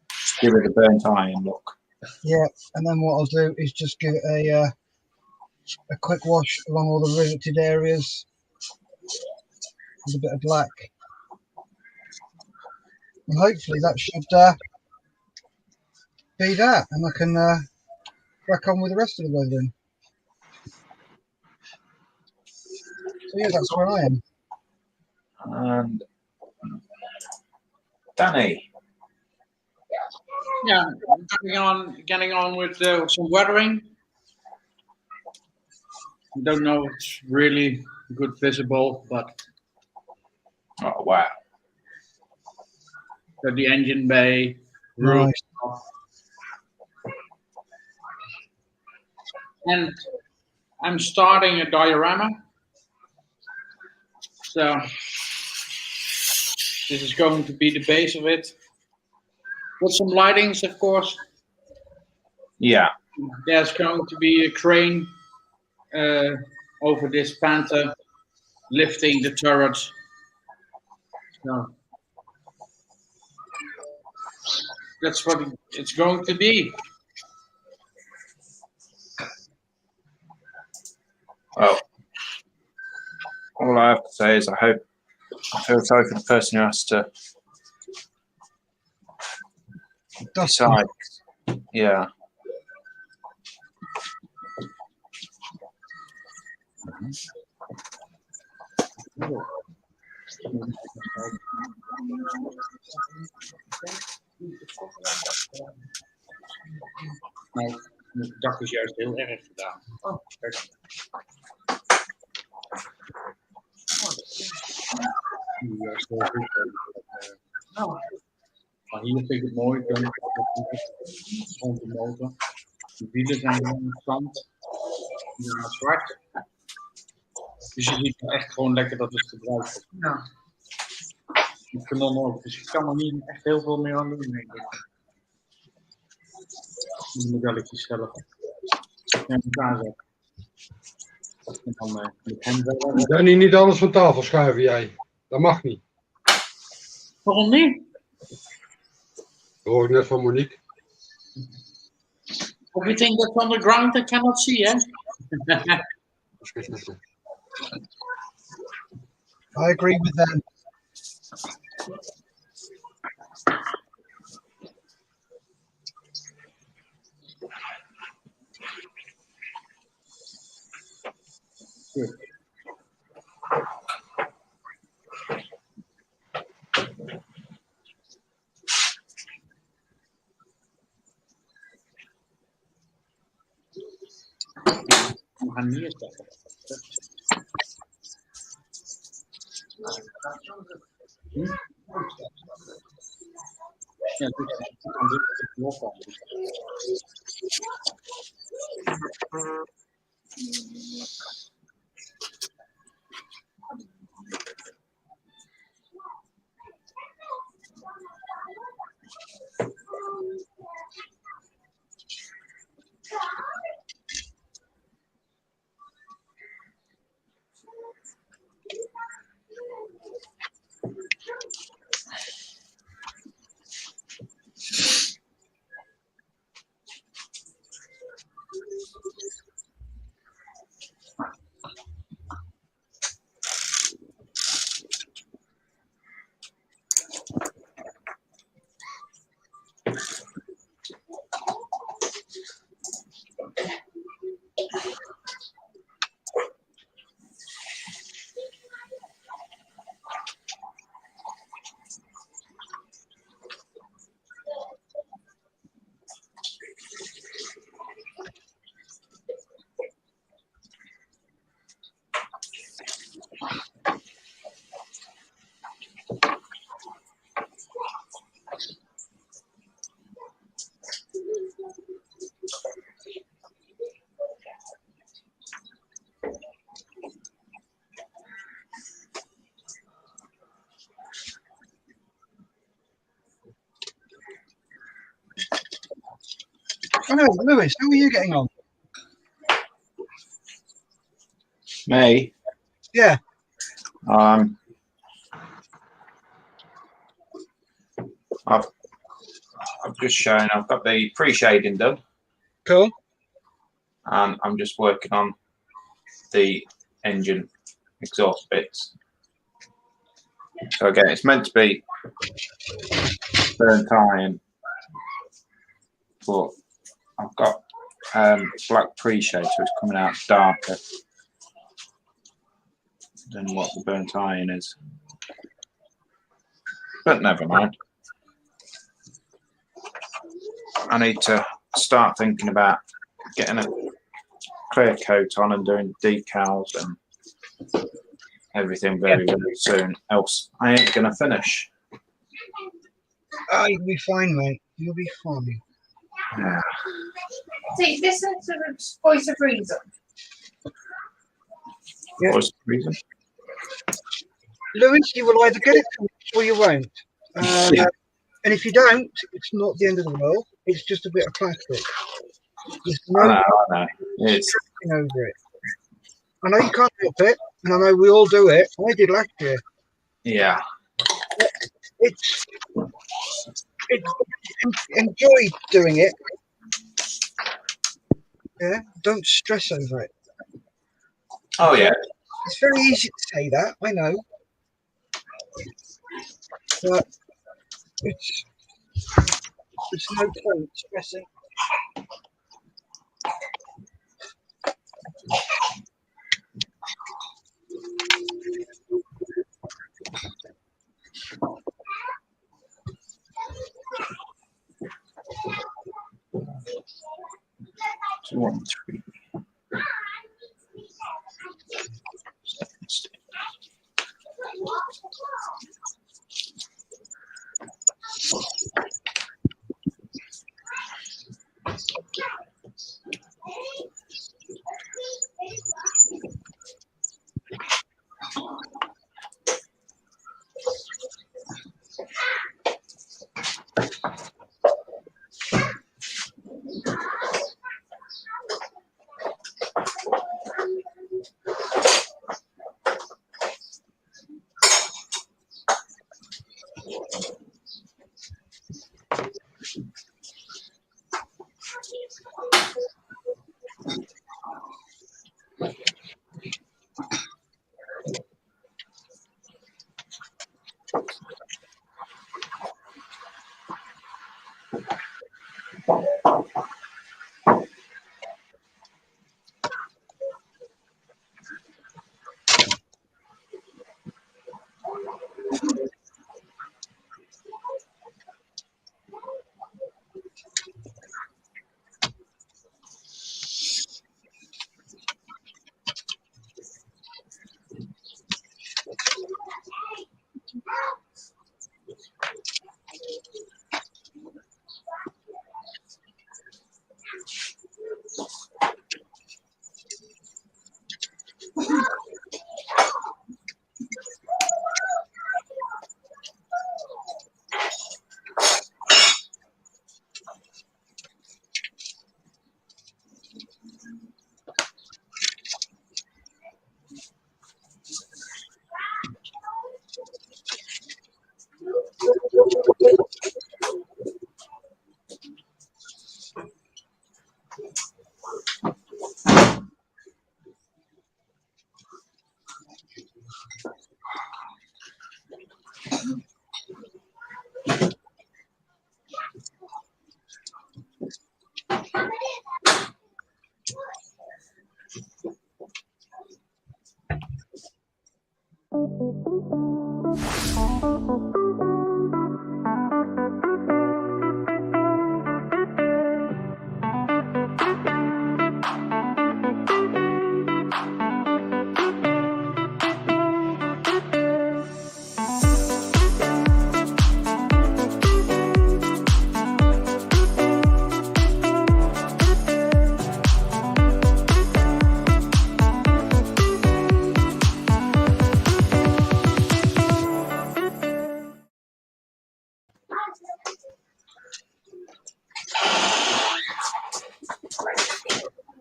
Speaker 3: Just give it a burnt iron look.
Speaker 5: Yeah, and then what I'll do is just give it a quick wash along all the riveted areas with a bit of black. And hopefully that should be that, and I can crack on with the rest of the weathering. So yeah, that's where I am.
Speaker 3: And Danny.
Speaker 2: Yeah, getting on with some weathering. Don't know if it's really good visible, but
Speaker 3: oh wow,
Speaker 2: got the engine bay, roof,
Speaker 5: nice.
Speaker 2: And I'm starting a diorama. So this is going to be the base of it. With some lightings, of course.
Speaker 3: Yeah.
Speaker 2: There's going to be a crane over this Panther lifting the turrets. So that's what it's going to be.
Speaker 3: Well, all I have to say is I feel sorry for the person who has to decide. Yeah.
Speaker 2: Nou, het dak is juist heel erg gedaan. Oh, kijk. Juist heel goed. Maar hier vind ik het mooi. Rond de motor. De wielen zijn gewoon zand. Ja, zwart. Dus je ziet echt gewoon lekker dat het gebruikt wordt. Ja. Ik vind dan ook. Dus ik kan er niet echt heel veel meer aan doen, denk ik. Die modelletjes zelf. En elkaar zetten. En dan met hem wel.
Speaker 6: Danny, niet alles van tafel schuiven jij. Dat mag niet.
Speaker 2: Waarom niet?
Speaker 6: Dat hoor ik net van Monique.
Speaker 2: Everything that's on the ground I cannot see, eh?
Speaker 5: I agree with them.
Speaker 2: Good. We gaan neerzetten. Ja,
Speaker 5: Hello, Lewis. How are you getting on?
Speaker 3: Me?
Speaker 5: Yeah.
Speaker 3: I've just shown I've got the pre-shading done.
Speaker 5: Cool.
Speaker 3: And I'm just working on the engine exhaust bits. So again, it's meant to be burnt iron, but I've got black pre-shade, so it's coming out darker than what the burnt iron is. But never mind. I need to start thinking about getting a clear coat on and doing decals and everything very, very soon. Else, I ain't going to finish.
Speaker 5: Oh, you'll be fine, mate. You'll be fine.
Speaker 3: Yeah.
Speaker 10: See, listen to the voice of reason.
Speaker 5: Yeah.
Speaker 3: Voice of reason?
Speaker 5: Lewis, you will either get it or you won't.
Speaker 3: Yeah.
Speaker 5: And if you don't, it's not the end of the world. It's just a bit of plastic. There's no
Speaker 3: I know. It's
Speaker 5: over it. I know you can't help it, and I know we all do it. I did last year.
Speaker 3: yeah.
Speaker 5: It's enjoy doing it. Yeah, don't stress over it.
Speaker 3: Oh yeah.
Speaker 5: It's very easy to say that, I know, but it's no point stressing.
Speaker 3: Two, 1, 3.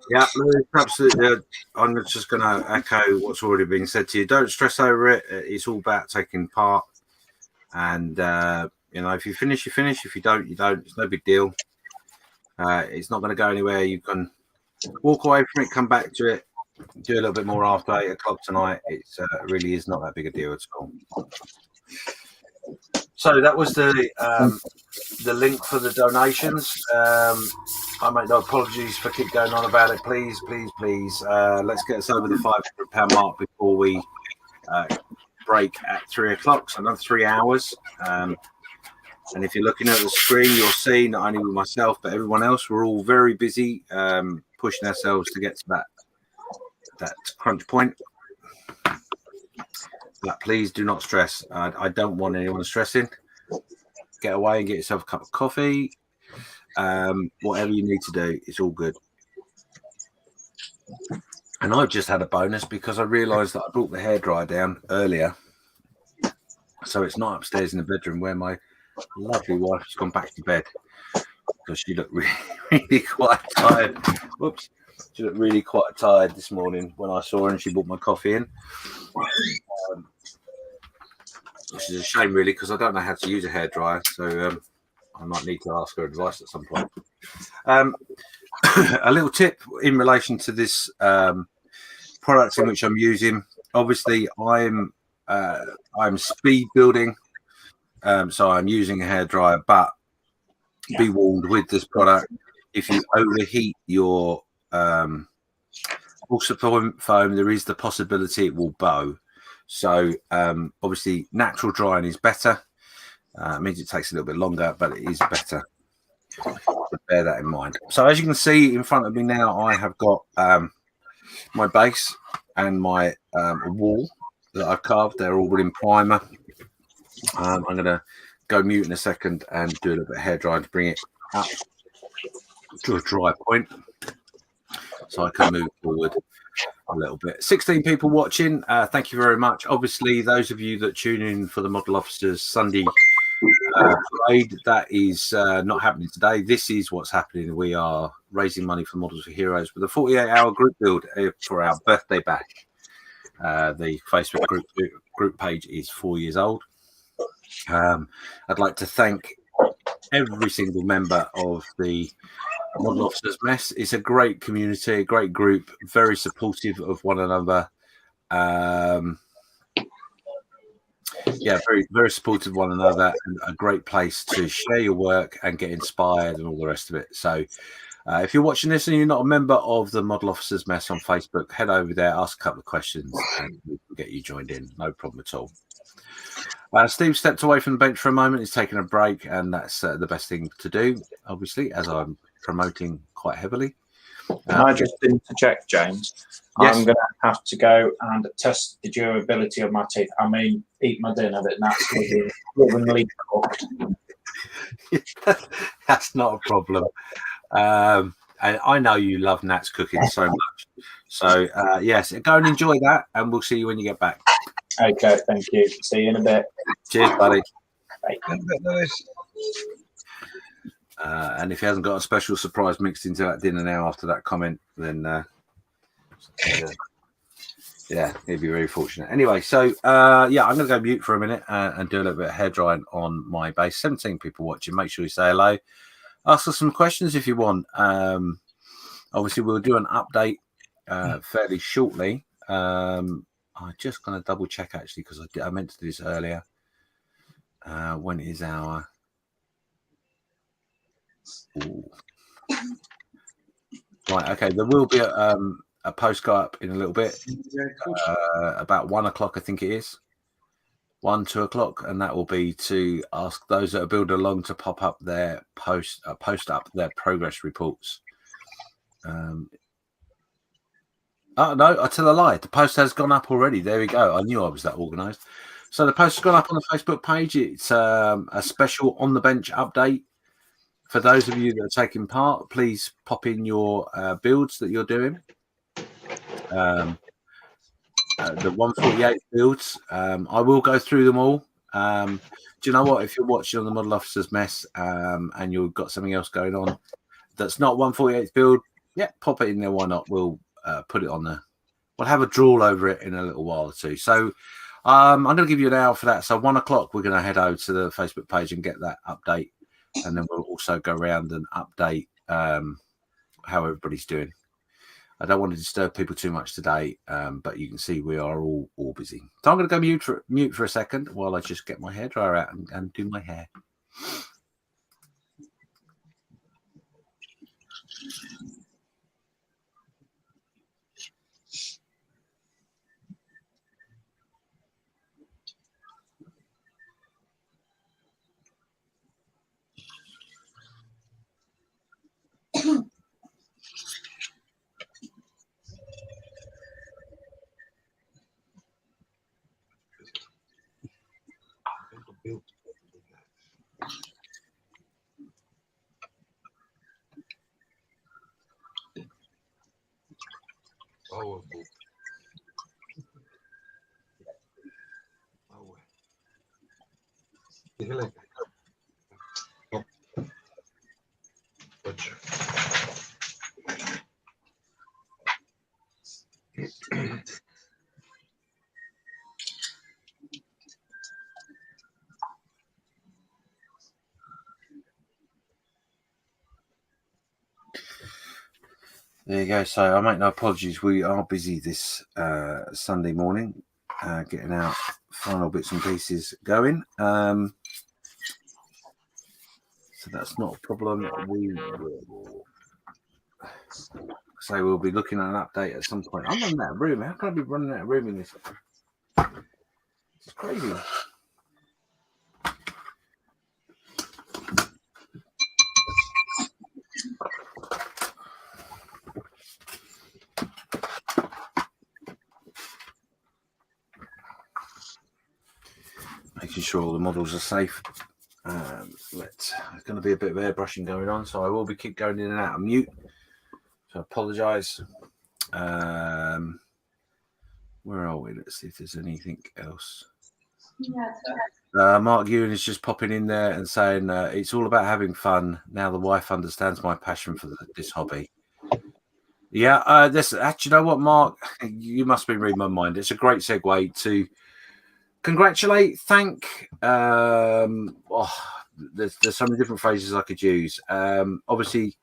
Speaker 11: Yeah, absolutely. I'm just going to echo what's already been said to you. Don't stress over it. It's all about taking part. And, if you finish, you finish. If you don't, you don't. It's no big deal. It's not going to go anywhere. You can walk away from it, come back to it, do a little bit more after 8 o'clock tonight. It really is not that big a deal at all. So that was the link for the donations. I make no apologies for keep going on about it. Please. Let's get us over the £500 mark before we break at 3 o'clock. So another 3 hours. And if you're looking at the screen, you'll see not only with myself but everyone else, we're all very busy pushing ourselves to get to that crunch point. But please do not stress. I don't want anyone stressing. Get away and get yourself a cup of coffee. Whatever you need to do, it's all good. And I've just had a bonus because I realised that I brought the hairdryer down earlier. So it's not upstairs in the bedroom where my lovely wife has gone back to bed because she looked really, really quite tired. Whoops. She looked really quite tired this morning when I saw her and she brought my coffee in. Which is a shame, really, because I don't know how to use a hairdryer. So I might need to ask her advice at some point. A little tip in relation to this product in which I'm using. Obviously, I'm speed building, so I'm using a hairdryer. But be warned with this product, if you overheat your balsa foam, there is the possibility it will bow. So obviously, natural drying is better. It means it takes a little bit longer, but it is better. So bear that in mind. So as you can see in front of me now, I have got my base and my wall that I've carved. They're all in primer. I'm going to go mute in a second and do a little bit of hair drying to bring it up to a dry point so I can move forward a little bit. 16 people watching. Thank you very much. Obviously, those of you that tune in for the Model Officers Sunday parade, that is not happening today. This is what's happening. We are raising money for Models for Heroes with a 48-hour group build for our birthday bash. The Facebook group page is 4 years old. I'd like to thank every single member of the Model Officers Mess. It's a great community, a great group, very supportive of one another. Very, very supportive of one another, and a great place to share your work and get inspired and all the rest of it. So if you're watching this and you're not a member of the Model Officers Mess on Facebook, head over there, ask a couple of questions, and we can get you joined in. No problem at all. Steve stepped away from the bench for a moment. He's taking a break, and that's the best thing to do, obviously, as I'm promoting quite heavily.
Speaker 3: Can I just interject, James? Yes. I'm going to have to go and test the durability of my teeth. I mean, eat my dinner that that's going to be lovingly cooked.
Speaker 11: That's not a problem. And I know you love Nat's cooking so much. So, yes, go and enjoy that, and we'll see you when you get back.
Speaker 3: Okay, thank you. See you in a bit.
Speaker 11: Cheers, buddy.
Speaker 3: Bye.
Speaker 11: And if he hasn't got a special surprise mixed into that dinner now after that comment, then yeah, he'd be very fortunate. Anyway, so I'm going to go mute for a minute and do a little bit of hair drying on my base. 17 people watching. Make sure you say hello. Ask us some questions if you want. Obviously, we'll do an update fairly shortly. I'm just going to double check actually because I meant to do this earlier. When is our right? Okay, there will be a post go up in a little bit. About 1 o'clock, I think it is. 1-2 o'clock, and that will be to ask those that are building along to pop up their post up their progress reports. Oh no, I tell a lie. The post has gone up already. There we go. I knew I was that organised. So the post has gone up on the Facebook page. It's a special on the bench update. For those of you that are taking part, please pop in your builds that you're doing. The 148 builds. I will go through them all. Do you know what? If you're watching on the Model Officers Mess and you've got something else going on that's not 148 build, yeah, pop it in there. Why not? We'll put it on the. We'll have a drawl over it in a little while or two. So I'm going to give you an hour for that. So 1 o'clock, we're going to head over to the Facebook page and get that update, and then we'll also go around and update how everybody's doing. I don't want to disturb people too much today, but you can see we are all busy. So I'm going to go mute for a second while I just get my hairdryer out and do my hair. There you go. So I make no apologies. We are busy this Sunday morning, getting our final bits and pieces going. So that's not a problem. We will say we'll be looking at an update at some point. I'm running out of room. How can I be running out of room in this? It's crazy. Making sure all the models are safe. There's going to be a bit of airbrushing going on, so I will be keep going in and out of mute. So I apologise. Where are we? Let's see if there's anything else. Mark Ewan is just popping in there and saying it's all about having fun. Now the wife understands my passion for this hobby. Yeah, this actually, you know what, Mark? You must be reading my mind. It's a great segue to congratulate, thank. There's so many different phrases I could use. Obviously,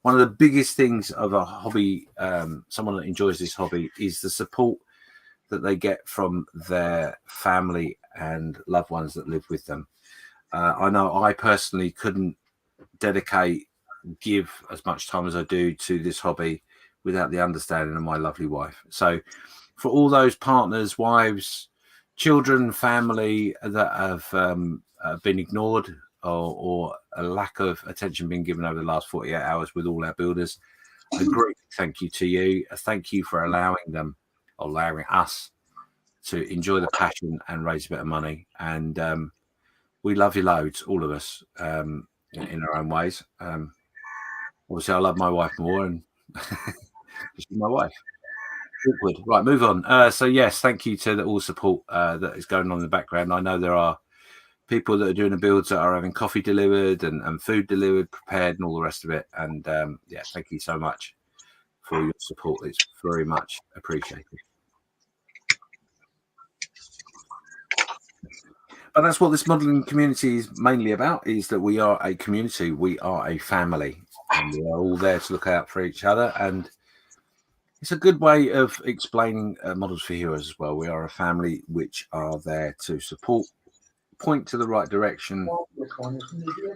Speaker 11: one of the biggest things of a hobby, someone that enjoys this hobby, is the support that they get from their family and loved ones that live with them. I know I personally couldn't give as much time as I do to this hobby without the understanding of my lovely wife. So for all those partners, wives, children, family that have been ignored or a lack of attention being given over the last 48 hours with all our builders, a great thank you to you. A thank you for allowing us to enjoy the passion and raise a bit of money. And we love you loads, all of us, in our own ways. Obviously, I love my wife more, and she's my wife. Awkward. Right, move on. So yes, thank you to all support that is going on in the background. I know there are people that are doing the builds that are having coffee delivered and food delivered, prepared, and all the rest of it. And yeah, thank you so much for your support. It's very much appreciated. But that's what this modelling community is mainly about, is that we are a community, we are a family, and we are all there to look out for each other. And it's a good way of explaining Models for Heroes as well. We are a family which are there to support, point to the right direction,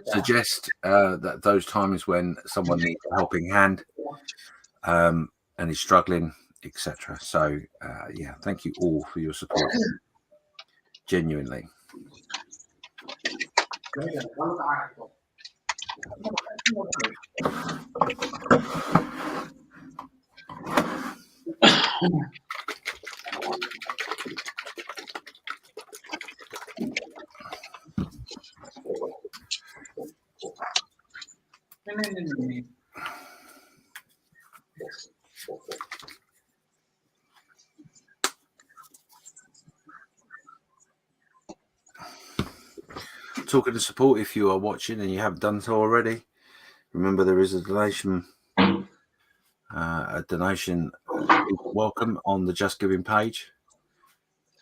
Speaker 11: suggest that those times when someone needs a helping hand and is struggling, etc. So, yeah, thank you all for your support. Genuinely. Talking to support, if you are watching and you haven't done so already, remember there is a donation a donation is welcome on the Just Giving page.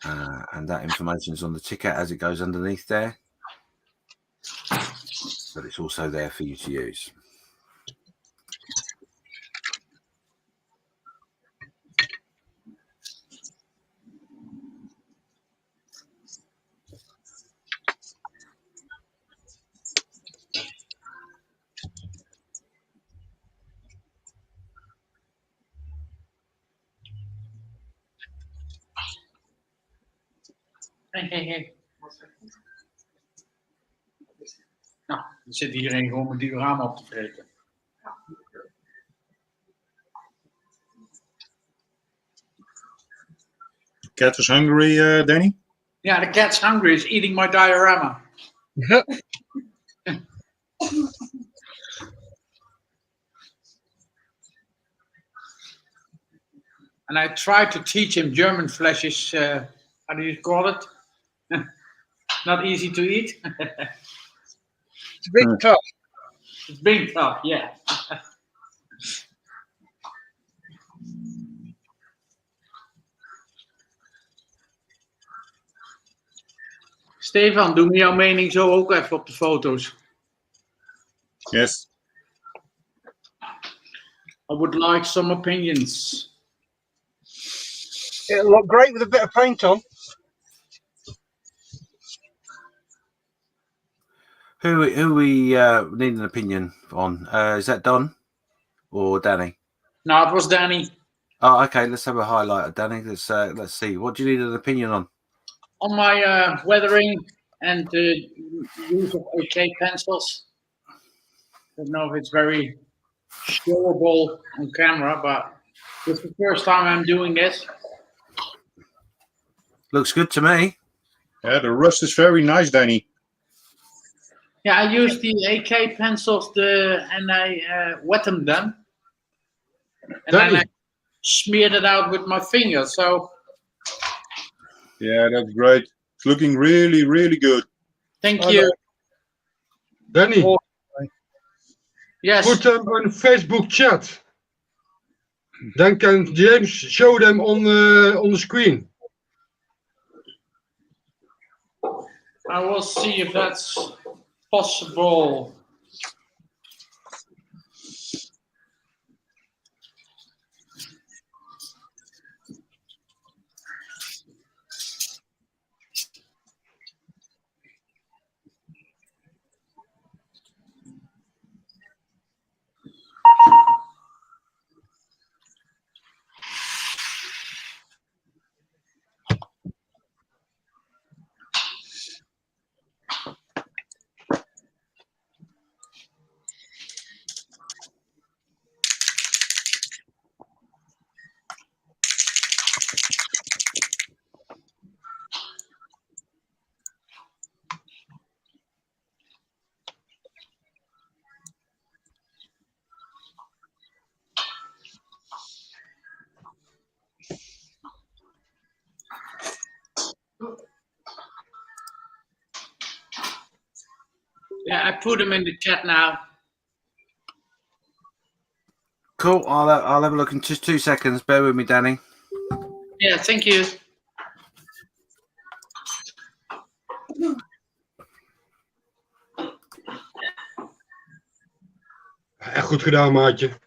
Speaker 11: And that information is on the ticket as it goes underneath there. But it's also there for you to use.
Speaker 2: Hey. Nou, dan zit iedereen gewoon met diorama op te vreten.
Speaker 8: Cat is hungry, Danny?
Speaker 2: Yeah, the cat's hungry. It's eating my diorama. And I tried to teach him German flesh is, how do you call it? Not easy to eat.
Speaker 5: It's a bit tough.
Speaker 2: It's being tough, yeah. Stefan, doe me jouw mening zo ook even op de foto's.
Speaker 8: Yes.
Speaker 2: I would like some opinions.
Speaker 5: It'll look great with a bit of paint on.
Speaker 11: Who we need an opinion on? Is that Don or Danny?
Speaker 2: No, it was Danny.
Speaker 11: Oh, okay. Let's have a highlight of Danny. Let's see. What do you need an opinion on?
Speaker 2: On my weathering and the use of AK pencils. I don't know if it's very showable on camera, but it's the first time I'm doing this.
Speaker 11: Looks good to me.
Speaker 8: Yeah, the rust is very nice, Danny.
Speaker 2: Yeah, I used the AK pencils and I wet them then. And then I smeared it out with my finger. So
Speaker 8: yeah, that's great. It's looking really, really good.
Speaker 2: Thank you.
Speaker 6: Danny,
Speaker 2: yes.
Speaker 6: put them on Facebook chat. Then can James show them on the screen.
Speaker 2: I will see if that's possible. Yeah, I put them in the chat now.
Speaker 11: Cool. I'll have a look in just 2 seconds. Bear with me, Danny.
Speaker 2: Yeah, thank you.
Speaker 6: Echt goed gedaan, maatje.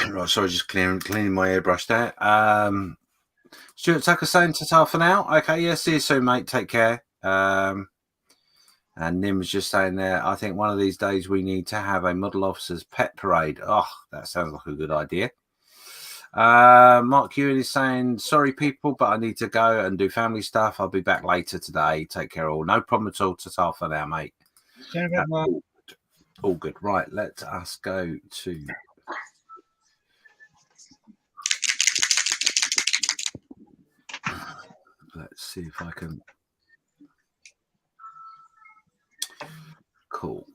Speaker 11: Right, sorry, just cleaning my airbrush there. Stuart Tucker saying ta-ta for now. Okay, yeah, see you soon, mate. Take care. And Nim's just saying there, I think one of these days we need to have a model officer's pet parade. Oh, that sounds like a good idea. Mark Ewan is saying, sorry people, but I need to go and do family stuff. I'll be back later today. Take care all. No problem at all. Ta-ta for now, mate. All good. Right, let us go to... Let's see if I can... Cool.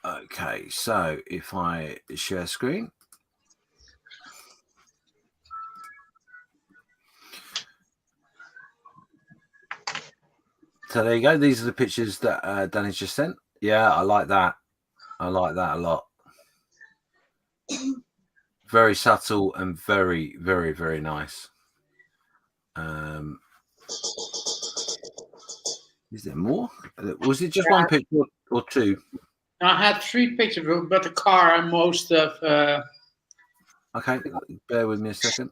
Speaker 11: Okay, so if I share screen... So there you go. These are the pictures that Danny's just sent. Yeah, I like that. I like that a lot. Very subtle and very, very, very nice. Is there more? Was it just one picture or two?
Speaker 2: I had 3 pictures, but the car I'm most of.
Speaker 11: Okay, bear with me a second.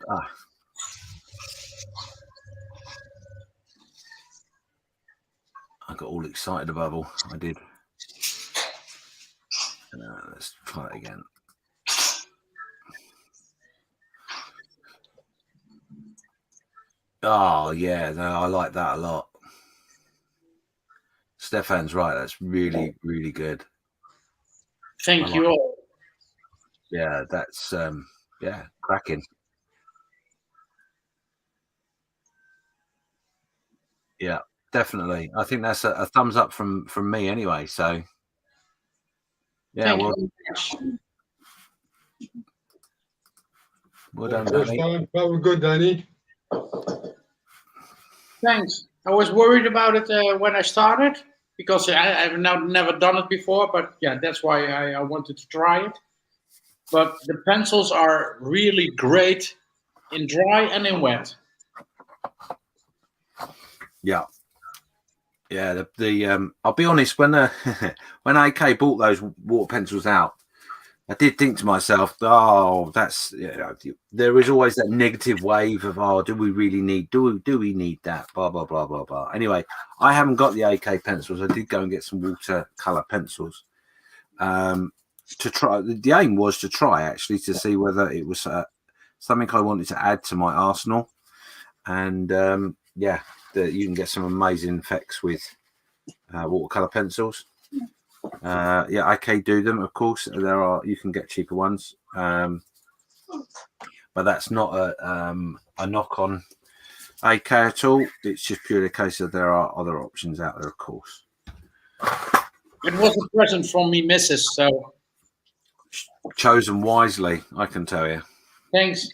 Speaker 11: I got all excited above all. I did. Let's try it again. Oh, yeah. No, I like that a lot. Stefan's right. That's really, really good.
Speaker 2: Thank you all.
Speaker 11: Yeah, that's, cracking. Yeah. Definitely. I think that's a thumbs up from me anyway. So, yeah, well done, Danny.
Speaker 6: Very good, Danny.
Speaker 2: Thanks. I was worried about it when I started because I've never done it before. But yeah, that's why I wanted to try it. But the pencils are really great in dry and in wet.
Speaker 11: Yeah. Yeah, I'll be honest, when when AK bought those water pencils out, I did think to myself, oh, that's, there is always that negative wave of, oh, do we really need, do we need that, blah, blah, blah, blah, blah. Anyway, I haven't got the AK pencils. I did go and get some watercolor pencils to try. The aim was to try, actually, to see whether it was something I wanted to add to my arsenal. And, you can get some amazing effects with watercolor pencils. I can do them, of course. You can get cheaper ones, but that's not a knock on AK at all. It's just purely a case of there are other options out there, of course.
Speaker 2: It was a present from me, Mrs. So
Speaker 11: chosen wisely, I can tell you.
Speaker 2: Thanks.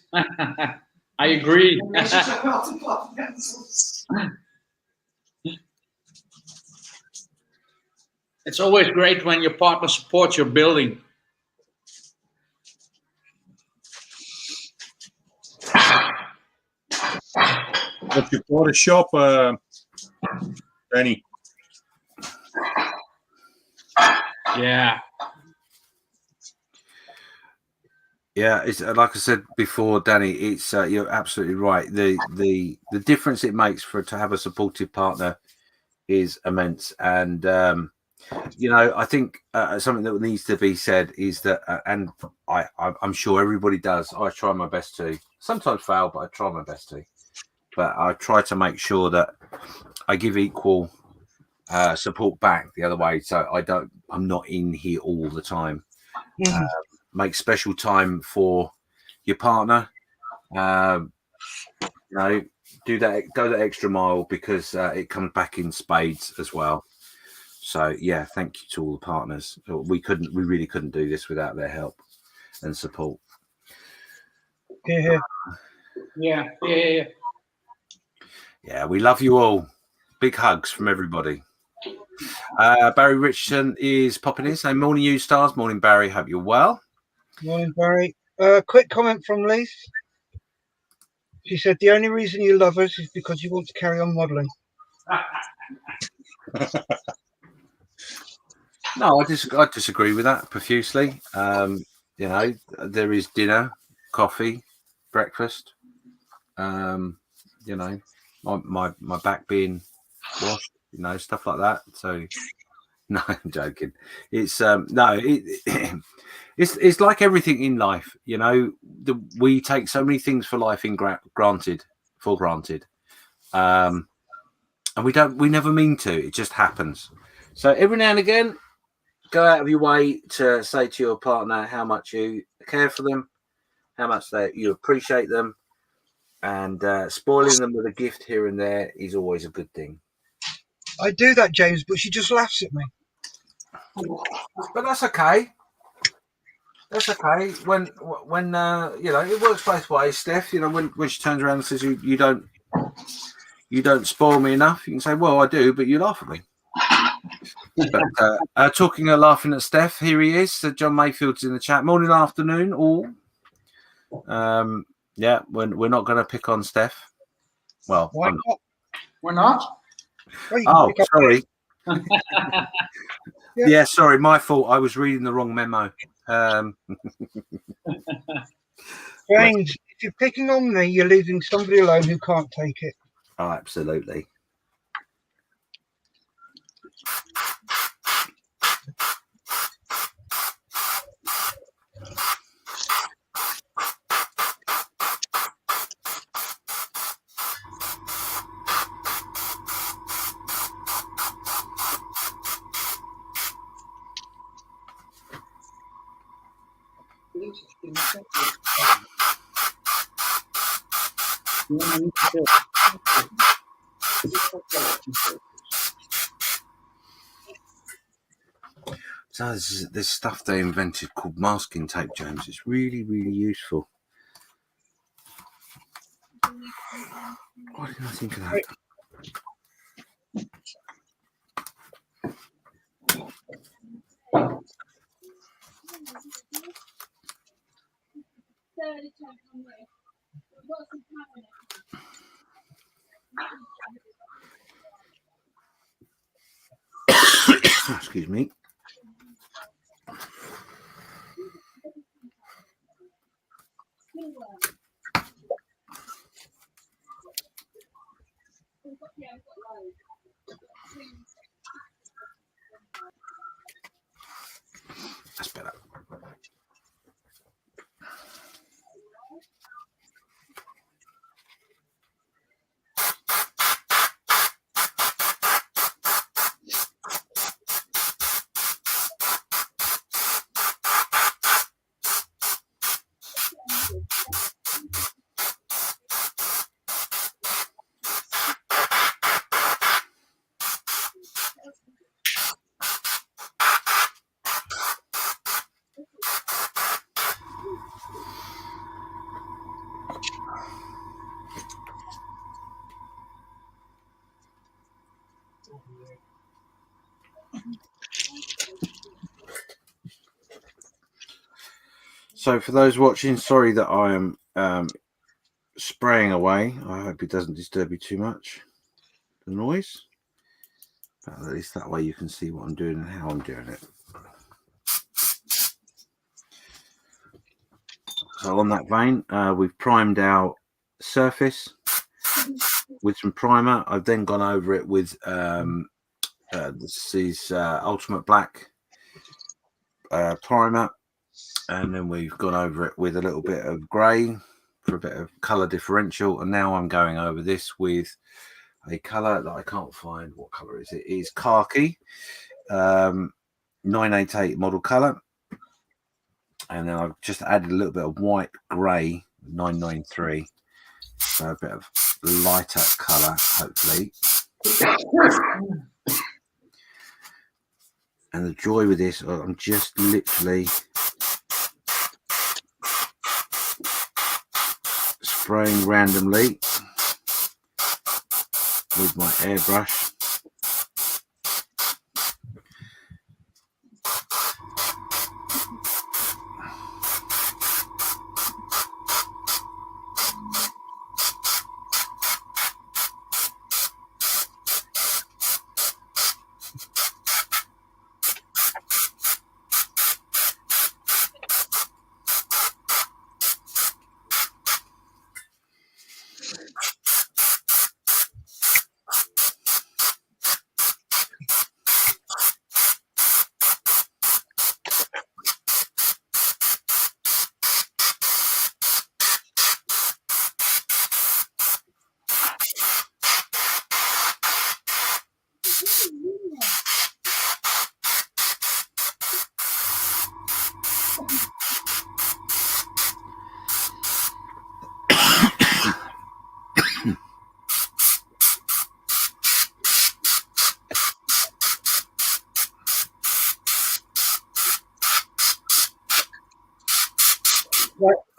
Speaker 2: I agree. It's always great when your partner supports your building.
Speaker 8: But you bought a shop, Danny.
Speaker 2: Yeah.
Speaker 11: Yeah, it's like I said before, Danny. It's you're absolutely right. The difference it makes to have a supportive partner is immense, and I think something that needs to be said is that, and I'm sure everybody does. I try my best to. Sometimes fail, but I try my best to. But I try to make sure that I give equal support back the other way. So I'm not in here all the time. Mm-hmm. Make special time for your partner. Do that, go that extra mile, because it comes back in spades as well. So yeah, thank you to all the partners. We really couldn't do this without their help and support.
Speaker 2: Yeah.
Speaker 11: Yeah, we love you all. Big hugs from everybody. Barry Richardson is popping in saying, morning, you stars. Morning, Barry. Hope you're well.
Speaker 5: Morning, Barry. Quick comment from Leith. She said the only reason you love us is because you want to carry on modelling.
Speaker 11: No, I disagree with that profusely. There is dinner, coffee, breakfast. My back being washed, stuff like that. So No, I'm joking. It's it's like everything in life, you know. We take so many things for life granted, and we never mean to. It just happens. So every now and again, go out of your way to say to your partner how much you care for them, how much you appreciate them, and spoiling them with a gift here and there is always a good thing.
Speaker 5: I do that, James, but she just laughs at me.
Speaker 11: But that's okay. That's okay. When you know, it works both ways, Steph. You know, when she turns around and says you don't spoil me enough, you can say, well, I do, but you laugh at me. But talking of laughing at Steph, here he is. So John Mayfield's in the chat. Morning, afternoon, all. Yeah, we're not going to pick on Steph. Well,
Speaker 2: why not? We're not.
Speaker 11: Oh, sorry. Yeah, sorry, my fault. I was reading the wrong memo.
Speaker 5: James, if you're picking on me, you're leaving somebody alone who can't take it.
Speaker 11: Oh, absolutely. So this stuff they invented called masking tape, James. It's really, really useful. Why didn't I think of that? Excuse me. That's better. So for those watching, sorry that I am spraying away. I hope it doesn't disturb you too much, the noise. But at least that way you can see what I'm doing and how I'm doing it. So on that vein, we've primed our surface with some primer. I've then gone over it with this is Ultimate Black primer, and then we've gone over it with a little bit of grey for a bit of colour differential, and now I'm going over this with a colour that I can't find. What colour is it? It is khaki, 988 model colour, and then I've just added a little bit of white grey, 993, so a bit of lighter colour, hopefully. And the joy with this, I'm just literally spraying randomly with my airbrush.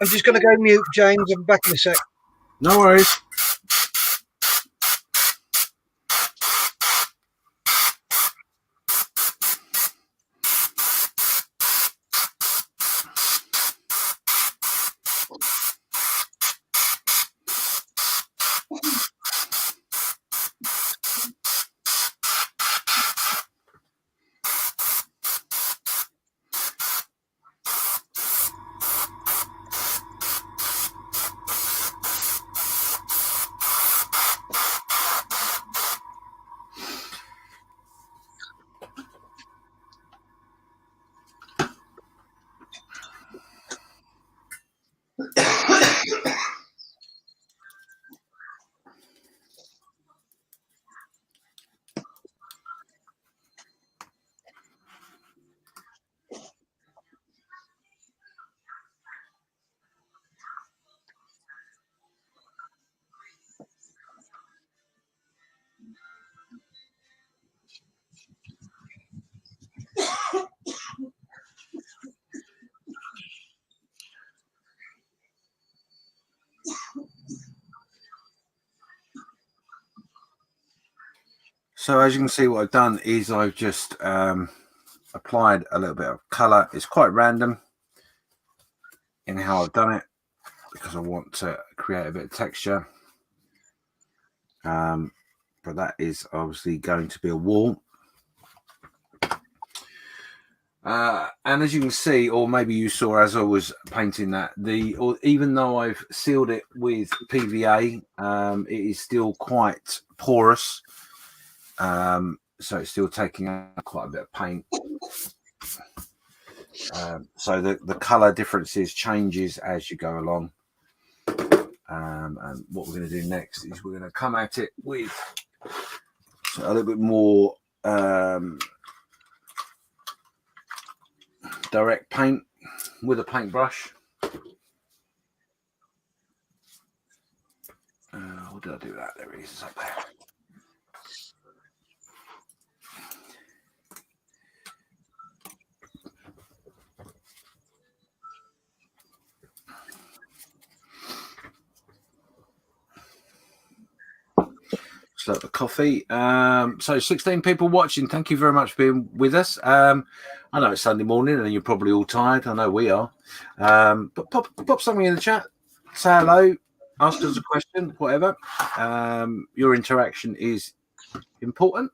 Speaker 5: I'm just going to go mute, James. I'm back in a sec.
Speaker 11: No worries. So as you can see, what I've done is I've just applied a little bit of colour. It's quite random in how I've done it because I want to create a bit of texture. But that is obviously going to be a wall. And as you can see, or maybe you saw as I was painting that, even though I've sealed it with PVA, it is still quite porous. So it's still taking out quite a bit of paint. So the color differences changes as you go along. And what we're going to do next is we're going to come at it with a little bit more direct paint with a paintbrush. What did I do that? There it is, up there. So the coffee. So 16 people watching. Thank you very much for being with us. I know it's Sunday morning and you're probably all tired. I know we are. But pop something in the chat. Say hello. Ask us a question. Whatever. Your interaction is important.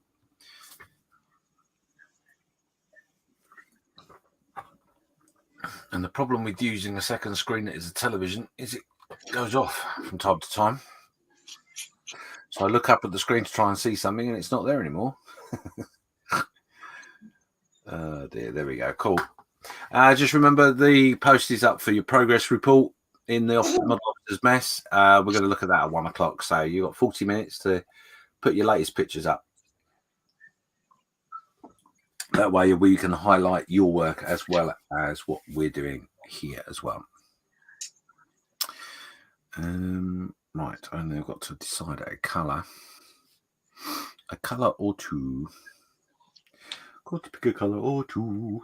Speaker 11: And the problem with using a second screen that is a television is it goes off from time to time. So I look up at the screen to try and see something, and it's not there anymore. Dear, there we go. Cool. Just remember the post is up for your progress report in the Model Officers Mess. We're going to look at that at 1 o'clock. So you've got 40 minutes to put your latest pictures up. That way we can highlight your work as well as what we're doing here as well. Right, I only got to decide a colour or two. Got to pick a colour or two.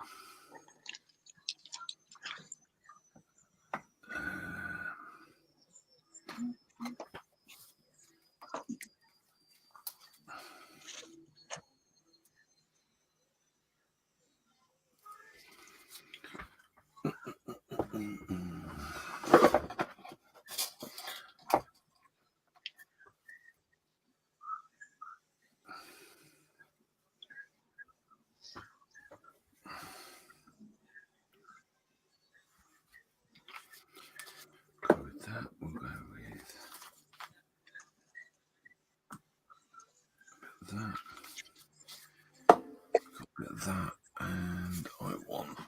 Speaker 11: That and I want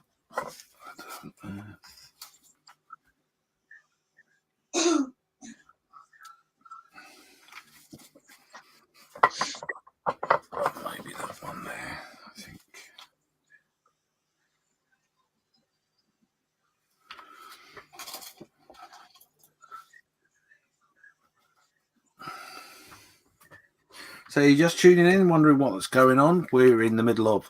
Speaker 11: maybe that one there, I think. So you're just tuning in, wondering what's going on. We're in the middle of,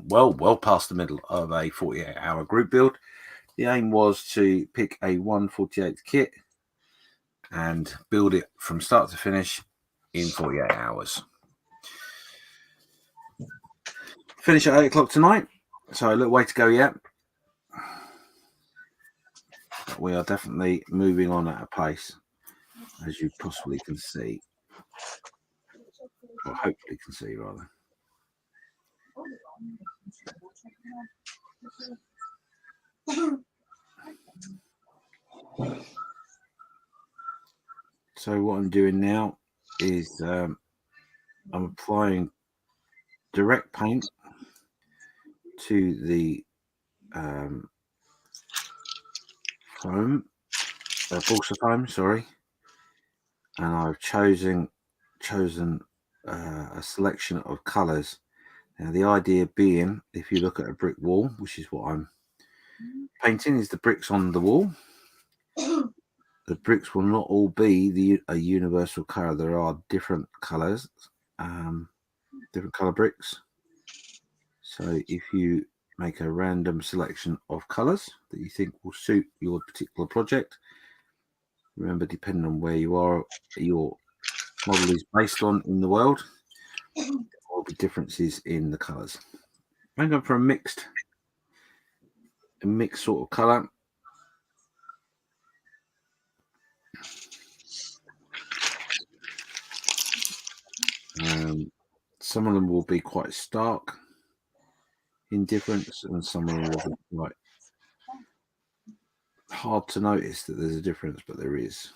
Speaker 11: well past the middle of a 48-hour group build. the aim was to pick a 1/48 kit and build it from start to finish in 48 hours. Finish at 8 o'clock tonight, so a little way to go yet. But we are definitely moving on at a pace, as you possibly can see, or hopefully can see rather. So what I'm doing now is I'm applying direct paint to the foam, balsa foam, sorry, and I've chosen a selection of colours. Now the idea being, if you look at a brick wall, which is what I'm painting, is the bricks on the wall. The bricks will not all be a universal colour. There are different colours, different colour bricks. So if you make a random selection of colours that you think will suit your particular project, remember, depending on where you are, your model is based on in the world, there will be differences in the colours. I'm going for a mixed sort of colour. Some of them will be quite stark in difference, and some of them will be quite hard to notice that there's a difference, but there is.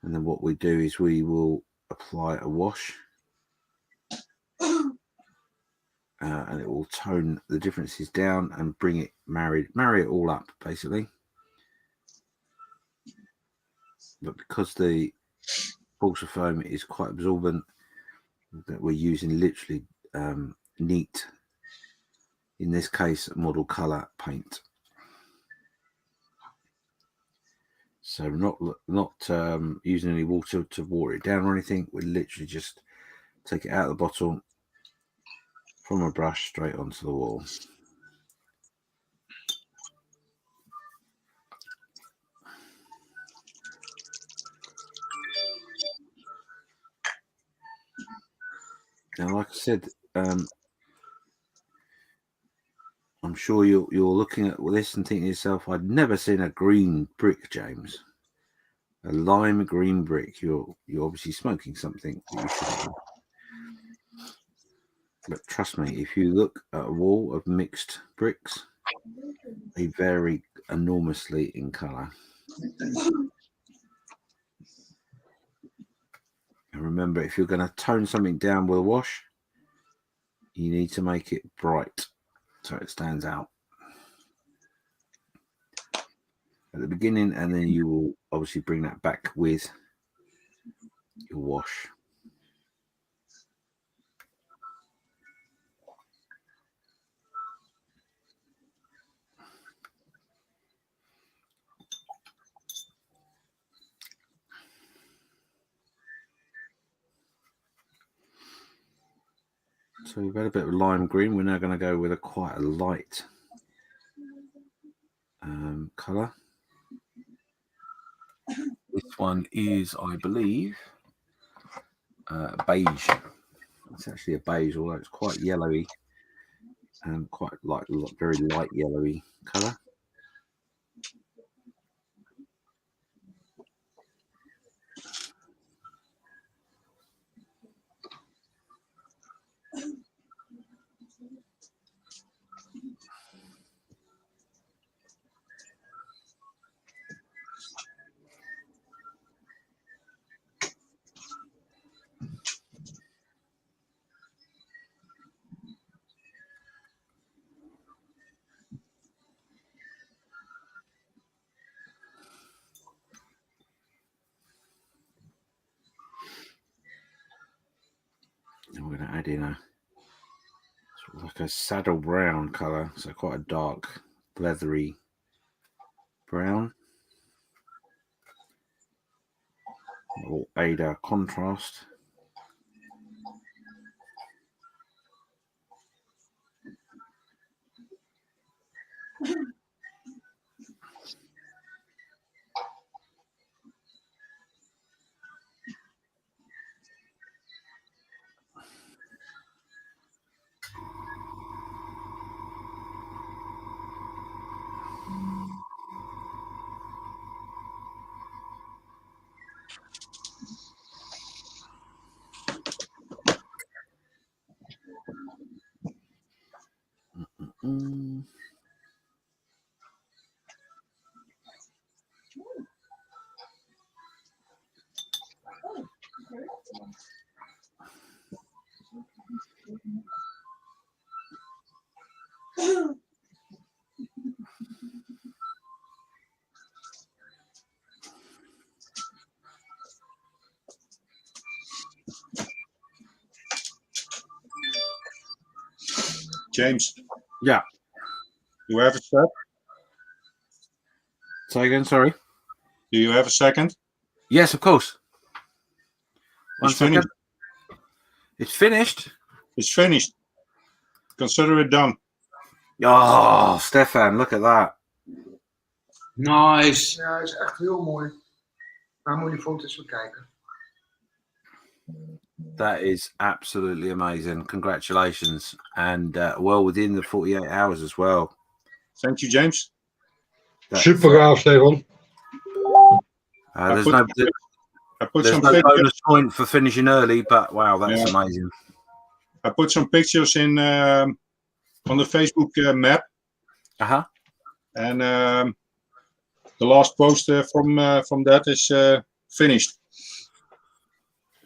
Speaker 11: And then what we do is we will apply a wash, and it will tone the differences down and marry it all up, basically. But because the balsa foam is quite absorbent, that we're using literally neat, in this case, model color paint. So not using any water to water it down or anything. We literally just take it out of the bottle from a brush straight onto the wall. Now, like I said, I'm sure you're looking at this and thinking to yourself, I'd never seen a green brick, James. A lime green brick. You're obviously smoking something that you shouldn't have. But trust me, if you look at a wall of mixed bricks, they vary enormously in colour. And remember, if you're going to tone something down with a wash, you need to make it bright so it stands out at the beginning, and then you will obviously bring that back with your wash. So we've had a bit of lime green. We're now going to go with quite a light colour. This one is, I believe, beige. It's actually a beige, although it's quite yellowy and quite very light yellowy colour. And we're going to add in a sort of like a saddle brown colour, so quite a dark, leathery brown. It will aid our contrast.
Speaker 8: James.
Speaker 4: Yeah.
Speaker 8: You have a sec?
Speaker 4: Say again, sorry.
Speaker 8: Do you have a second?
Speaker 4: Yes, of course.
Speaker 8: It's finished.
Speaker 4: It's finished?
Speaker 8: It's finished. Consider it done.
Speaker 4: Oh, Stefan, look at that.
Speaker 2: Nice.
Speaker 13: Ja, is echt heel mooi. Waar moet je foto's bekijken?
Speaker 4: That is absolutely amazing. Congratulations. And well within the 48 hours as well.
Speaker 8: Thank you, James.
Speaker 6: Super gaaf, Stefan.
Speaker 4: There's no bonus point for finishing early, but wow, that's amazing.
Speaker 8: I put some pictures in on the Facebook map. And the last post from that is finished.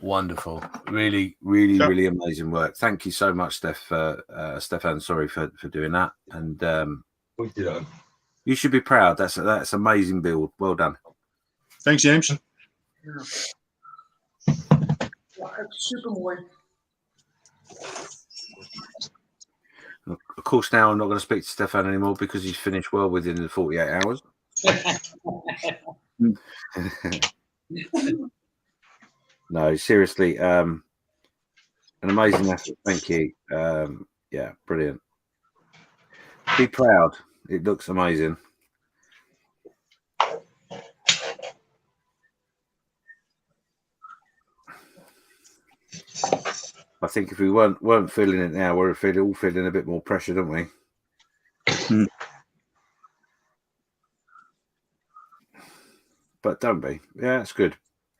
Speaker 4: Wonderful. Really, really, really amazing work. Thank you so much, Stefan. Sorry for doing that. And you should be proud. That's amazing build. Well done.
Speaker 8: Thanks, James.
Speaker 13: Ja, echt super mooi.
Speaker 4: Of course, now I'm not going to speak to Stefan anymore because he's finished well within the 48 hours. No, seriously, an amazing effort. Thank you. Yeah, brilliant. Be proud. It looks amazing. I think if we weren't feeling it now, we're all feeling a bit more pressure, don't we? But don't be. Yeah, it's good.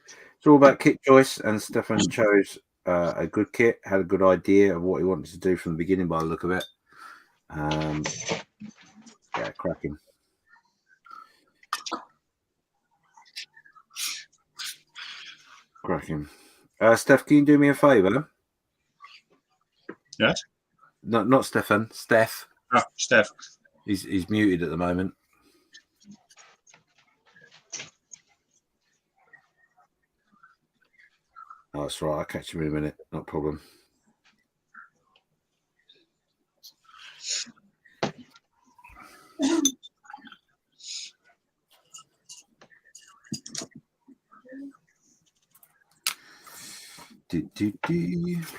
Speaker 4: It's all about kit choice, and Stefan chose a good kit, had a good idea of what he wanted to do from the beginning by the look of it. Yeah, cracking. Cracking. Steph, can you do me a favour?
Speaker 8: Yes.
Speaker 4: No, not Stefan. Steph.
Speaker 8: Ah, Steph.
Speaker 4: He's muted at the moment. Oh, that's right. I'll catch him in a minute. No problem.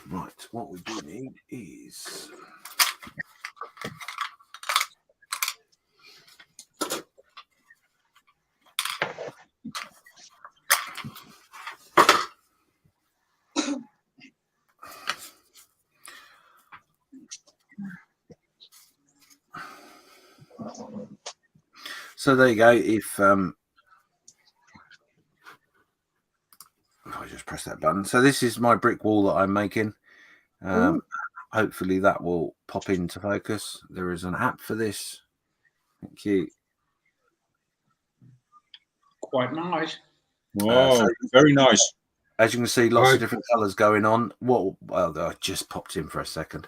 Speaker 4: Right, what we do need is so there you go. If I just press that button. So this is my brick wall that I'm making. Hopefully that will pop into focus. There is an app for this. Thank you.
Speaker 2: Quite nice.
Speaker 8: Wow, very nice.
Speaker 4: As you can see, lots of different colours going on. Well, I just popped in for a second.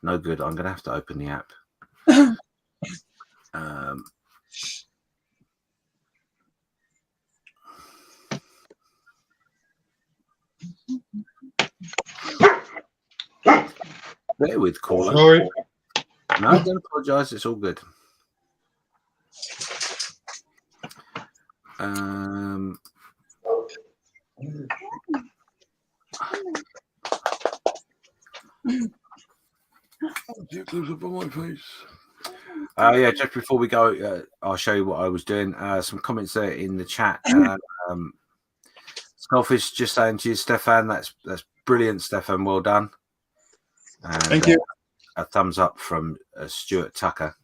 Speaker 4: No good. I'm going to have to open the app. Bear with caller.
Speaker 6: Sorry.
Speaker 4: No, don't apologise. It's all good. Yeah, just before we go, I'll show you what I was doing. Some comments there in the chat. Selfish just saying to you, Stefan, that's brilliant, Stefan. Well done. And,
Speaker 8: thank you.
Speaker 4: A thumbs up from Stuart Tucker.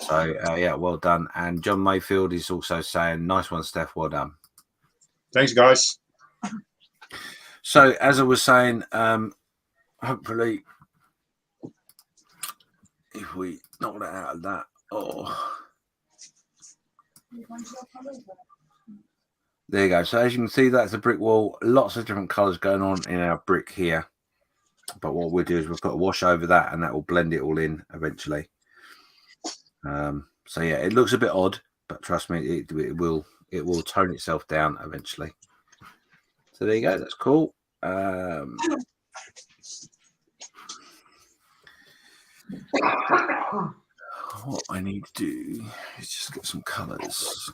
Speaker 4: So yeah, well done. And John Mayfield is also saying, nice one, Steph. Well done.
Speaker 8: Thanks, guys.
Speaker 11: So, as I was saying, hopefully, if we knock that out of that, there you go. So, as you can see, that's a brick wall. Lots of different colours going on in our brick here. But what we'll do is we'll put a wash over that, and that will blend it all in eventually. So yeah, it looks a bit odd, but trust me, it will tone itself down eventually. So there you go. That's cool. What I need to do is just get some colours.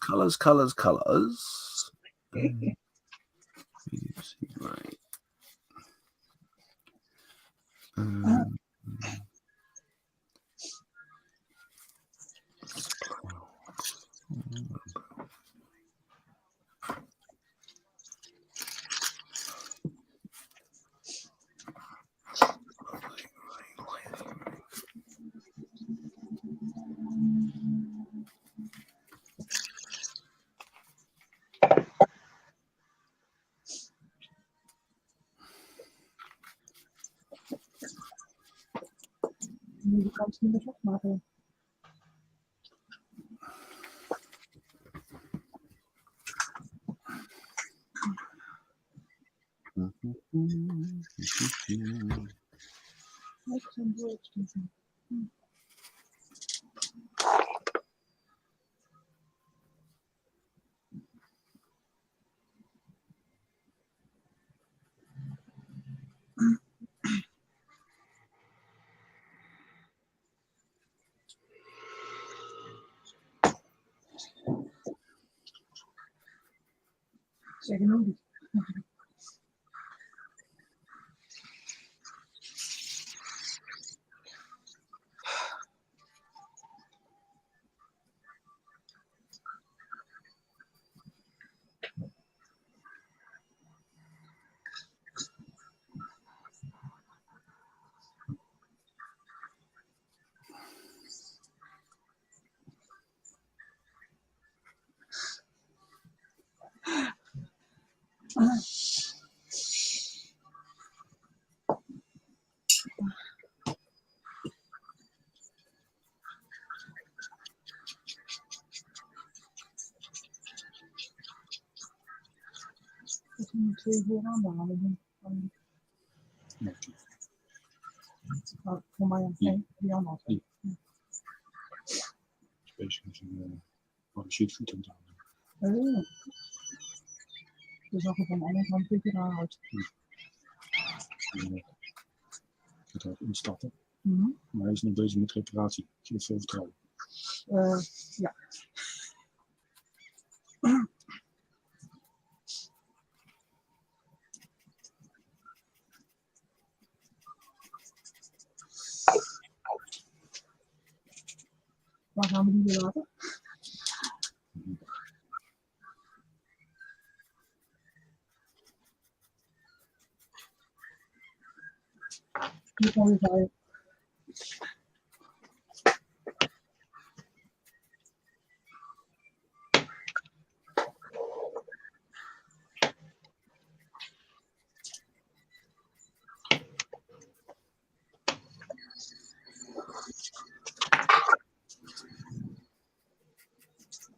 Speaker 11: Right.
Speaker 13: Nu kan het niet meer opmaken. Zeg nog niet. Ik moet 2 uur aanhalen. Voor mij een die allemaal.
Speaker 8: Special is een parachute aan het
Speaker 13: Oh. Dus als ik van de andere kant een keer aanhoud.
Speaker 8: Ik ga even instappen. Maar hij is nog bezig met reparatie. Ik heb veel vertrouwen.
Speaker 13: Ja. Waar gaan we die weer laten? Die kan weer zijn.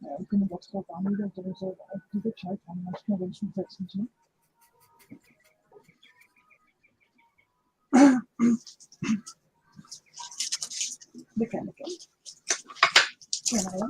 Speaker 13: We kunnen wat schap aanbieden, dat is ook die website van Small Investments. Bekend. Ja, nou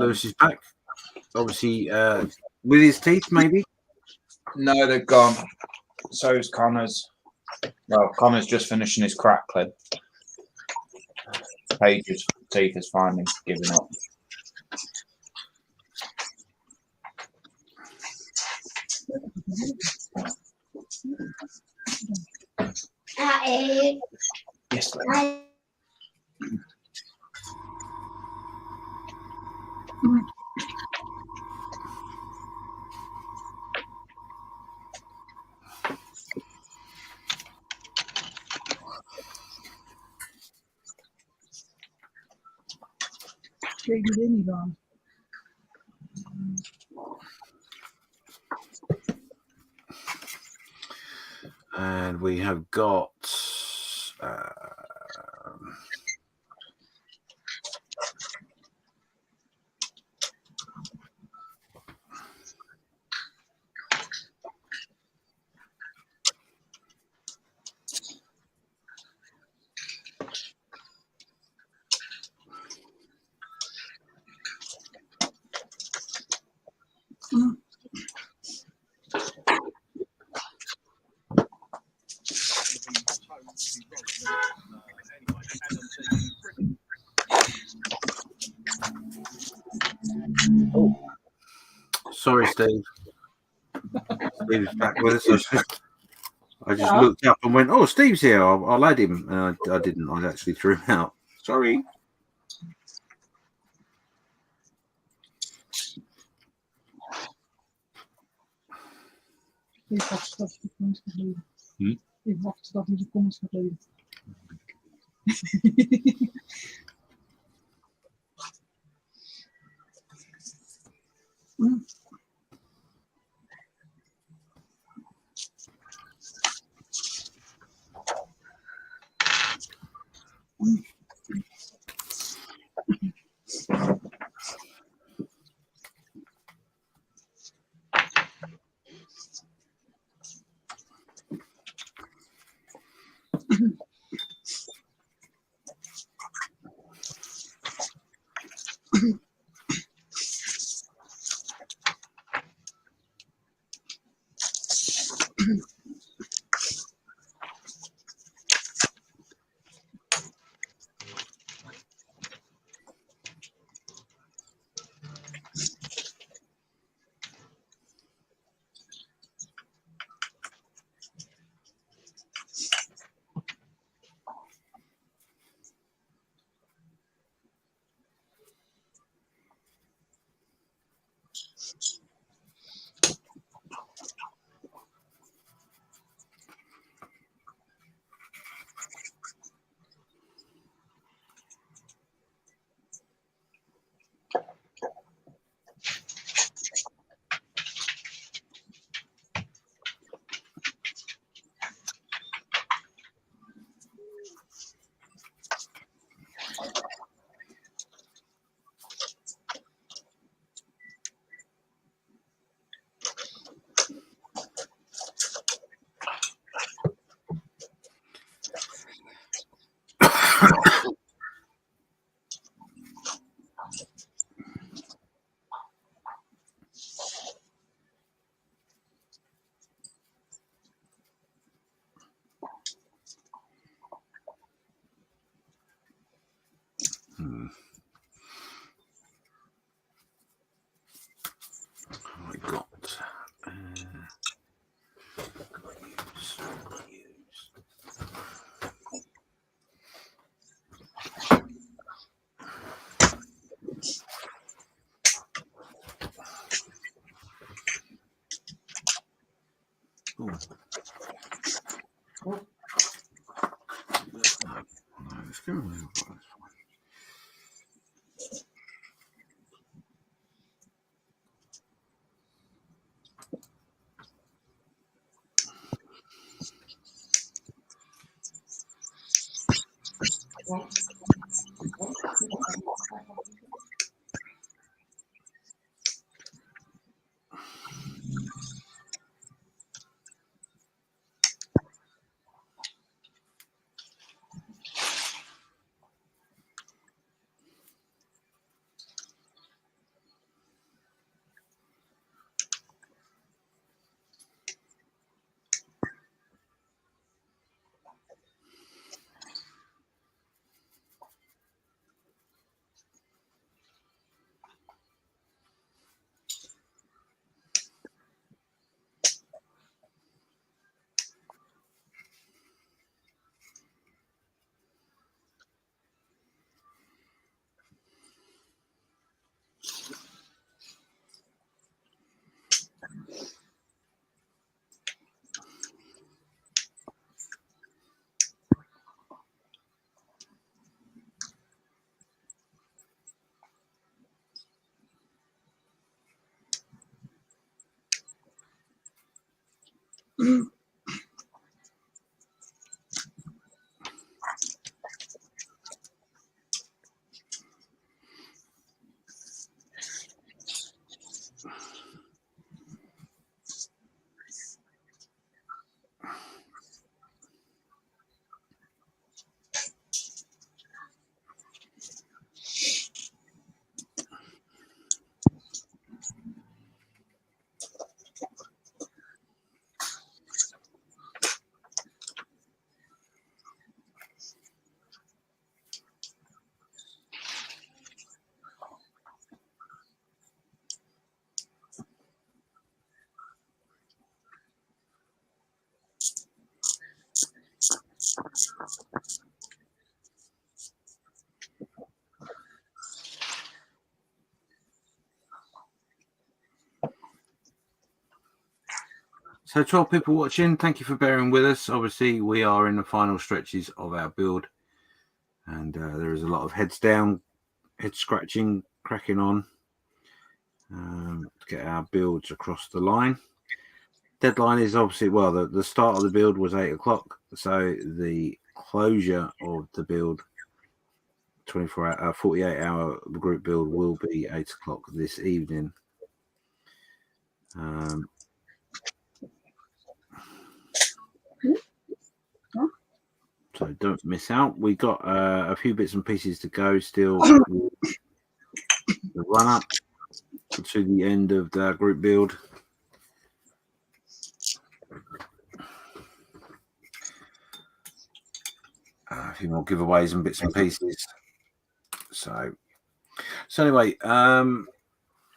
Speaker 11: Lewis is back. Obviously, with his teeth, maybe.
Speaker 3: No, they're gone. So is Connor's. Well, Connor's just finishing his crackling. Paige's teeth is finally giving up. Yes, please.
Speaker 13: Kijk die niet dan.
Speaker 11: And we have got sorry, Steve. Steve's back with us. I just looked up and went, "Oh, Steve's here. I'll add him." And I didn't. I actually threw him out. Sorry.
Speaker 13: Ik wacht tot de comments gaat lezen. Ik wacht tot hij de comments gaat lezen. I got
Speaker 11: So 12 people watching, thank you for bearing with us. Obviously, we are in the final stretches of our build, and there is a lot of heads down, head scratching, cracking on to get our builds across the line. Deadline is obviously, well, the start of the build was 8 o'clock, so the closure of the build, 48-hour group build, will be 8 o'clock this evening. So don't miss out. We got a few bits and pieces to go still. The run up to the end of the group build. A few more giveaways and bits and pieces. So anyway, there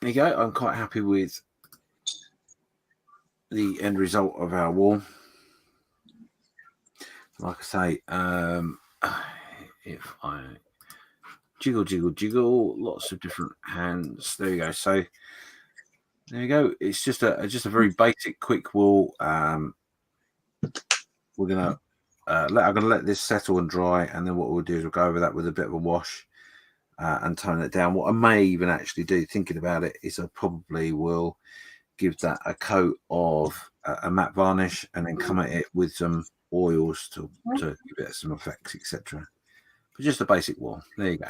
Speaker 11: you go. I'm quite happy with the end result of our wall. Like I say, if I jiggle, lots of different hands. There you go. So there you go. It's just a very basic, quick wall. We're gonna I'm gonna let this settle and dry, and then what we'll do is we'll go over that with a bit of a wash and tone it down. What I may even actually do, thinking about it, is I probably will give that a coat of a matte varnish and then come at it with some oils to give it some effects, etc. But just a basic wall. There you go.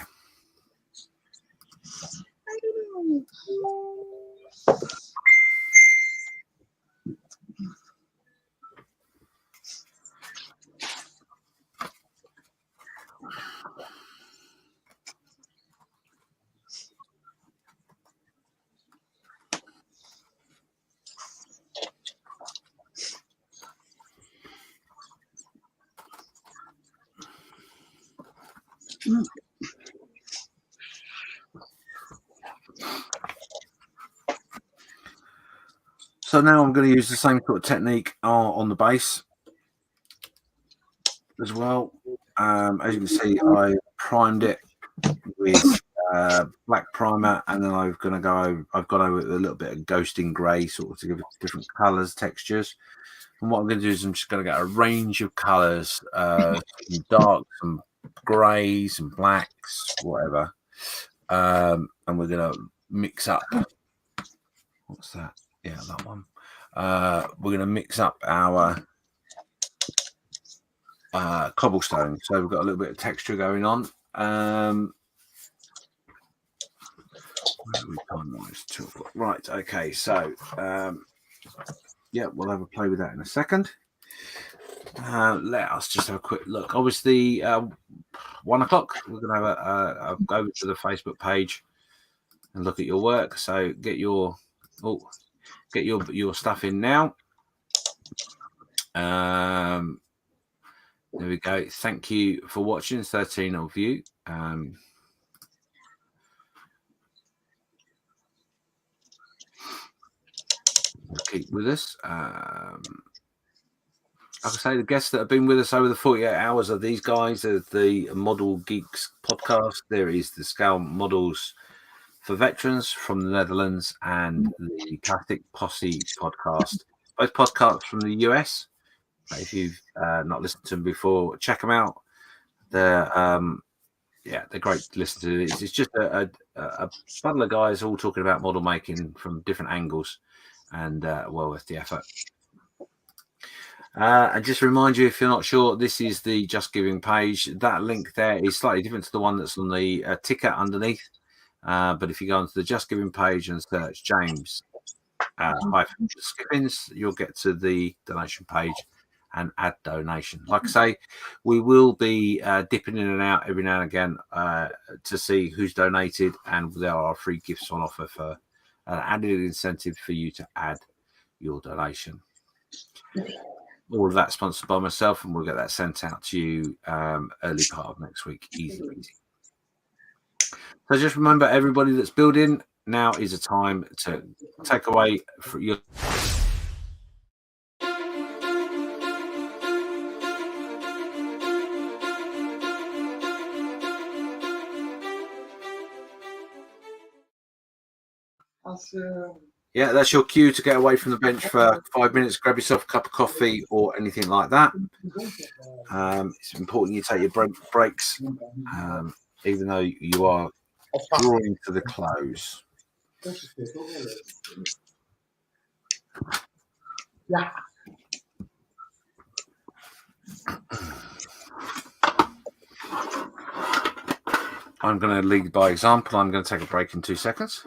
Speaker 11: So now I'm going to use the same sort of technique on the base as well. As you can see, I primed it with black primer, and then I've gone over with a little bit of ghosting grey, sort of to give it different colours, textures. And what I'm going to do is I'm just going to get a range of colours, some darks, some greys, some blacks, whatever. And we're going to mix up. What's that? Yeah, that one. We're going to mix up our cobblestone. So we've got a little bit of texture going on. Right, okay. So, yeah, we'll have a play with that in a second. Let us just have a quick look. Obviously, 1 o'clock, we're going to have go over to the Facebook page and look at your work. So get your stuff in now. There we go. Thank you for watching. 13 of you. Keep with us. Like I say, the guests that have been with us over the 48 hours are these guys of the Model Geeks Podcast. There is the Scale Models for Veterans from the Netherlands and the Plastic Posse Podcast. Both podcasts from the US. If you've not listened to them before, check them out. They're great to listen to. It's just a bundle of guys all talking about model making from different angles, and well worth the effort. And just remind you, if you're not sure, this is the Just Giving page. That link there is slightly different to the one that's on the ticker underneath. But if you go onto the Just Giving page and search James Skippins, you'll get to the donation page and add donation. Like I say, we will be dipping in and out every now and again to see who's donated, and there are free gifts on offer for an added incentive for you to add your donation. All of that sponsored by myself, and we'll get that sent out to you early part of next week. Easy peasy. So just remember, everybody that's building, now is a time to take away for your. Yeah, that's your cue to get away from the bench for 5 minutes, grab yourself a cup of coffee or anything like that. It's important you take your breaks, even though you are drawing to the close.
Speaker 2: Yeah.
Speaker 11: I'm going to lead by example. I'm going to take a break in 2 seconds.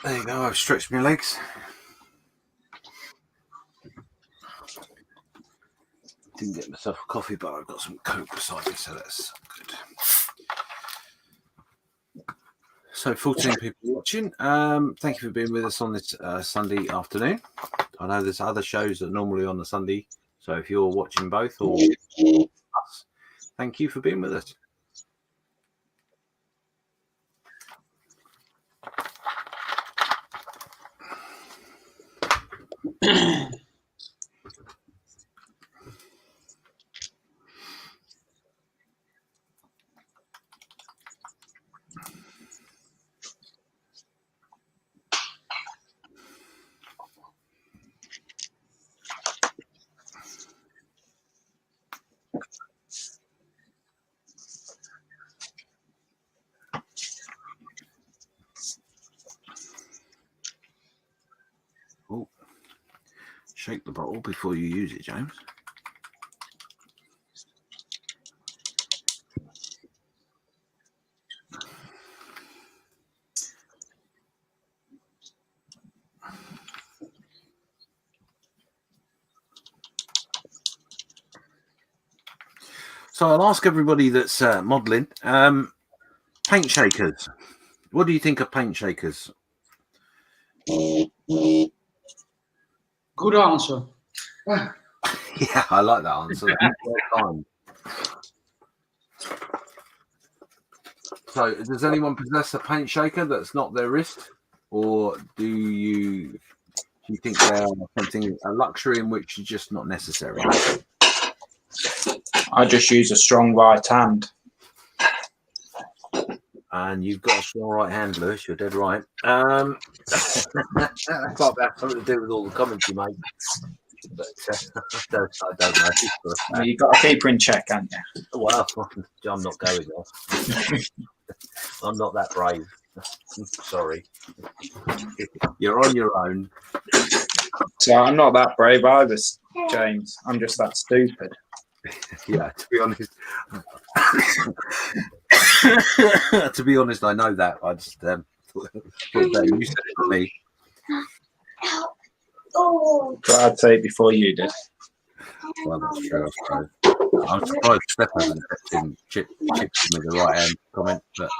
Speaker 11: There you go. I've stretched my legs. Didn't get myself a coffee, but I've got some Coke beside me, so that's good. So 14 people watching. Thank you for being with us on this Sunday afternoon. I know there's other shows that are normally on the Sunday, so if you're watching both or us, thank you for being with us. Shake the bottle before you use it, James. So I'll ask everybody that's modelling, paint shakers. What do you think of paint shakers?
Speaker 2: Good answer.
Speaker 11: Yeah, I like that answer. So, does anyone possess a paint shaker that's not their wrist, or do you think they're something a luxury in which is just not necessary?
Speaker 3: I just use a strong right hand.
Speaker 11: And you've got a strong right hand, Lewis. You're dead right. That's got something to do with all the comments you make. But I don't know.
Speaker 3: You've got to keep her in check, haven't you?
Speaker 11: Well, I'm not going there. I'm not that brave. Sorry. You're on your own.
Speaker 3: So I'm not that brave either, James. I'm just that stupid.
Speaker 11: Yeah, to be honest. To be honest, I know that. I just thought that you said it to me.
Speaker 3: But I'd say it before you did.
Speaker 11: Well, that's true, I suppose. I'm surprised Steph hasn't chipped me the right hand comment, but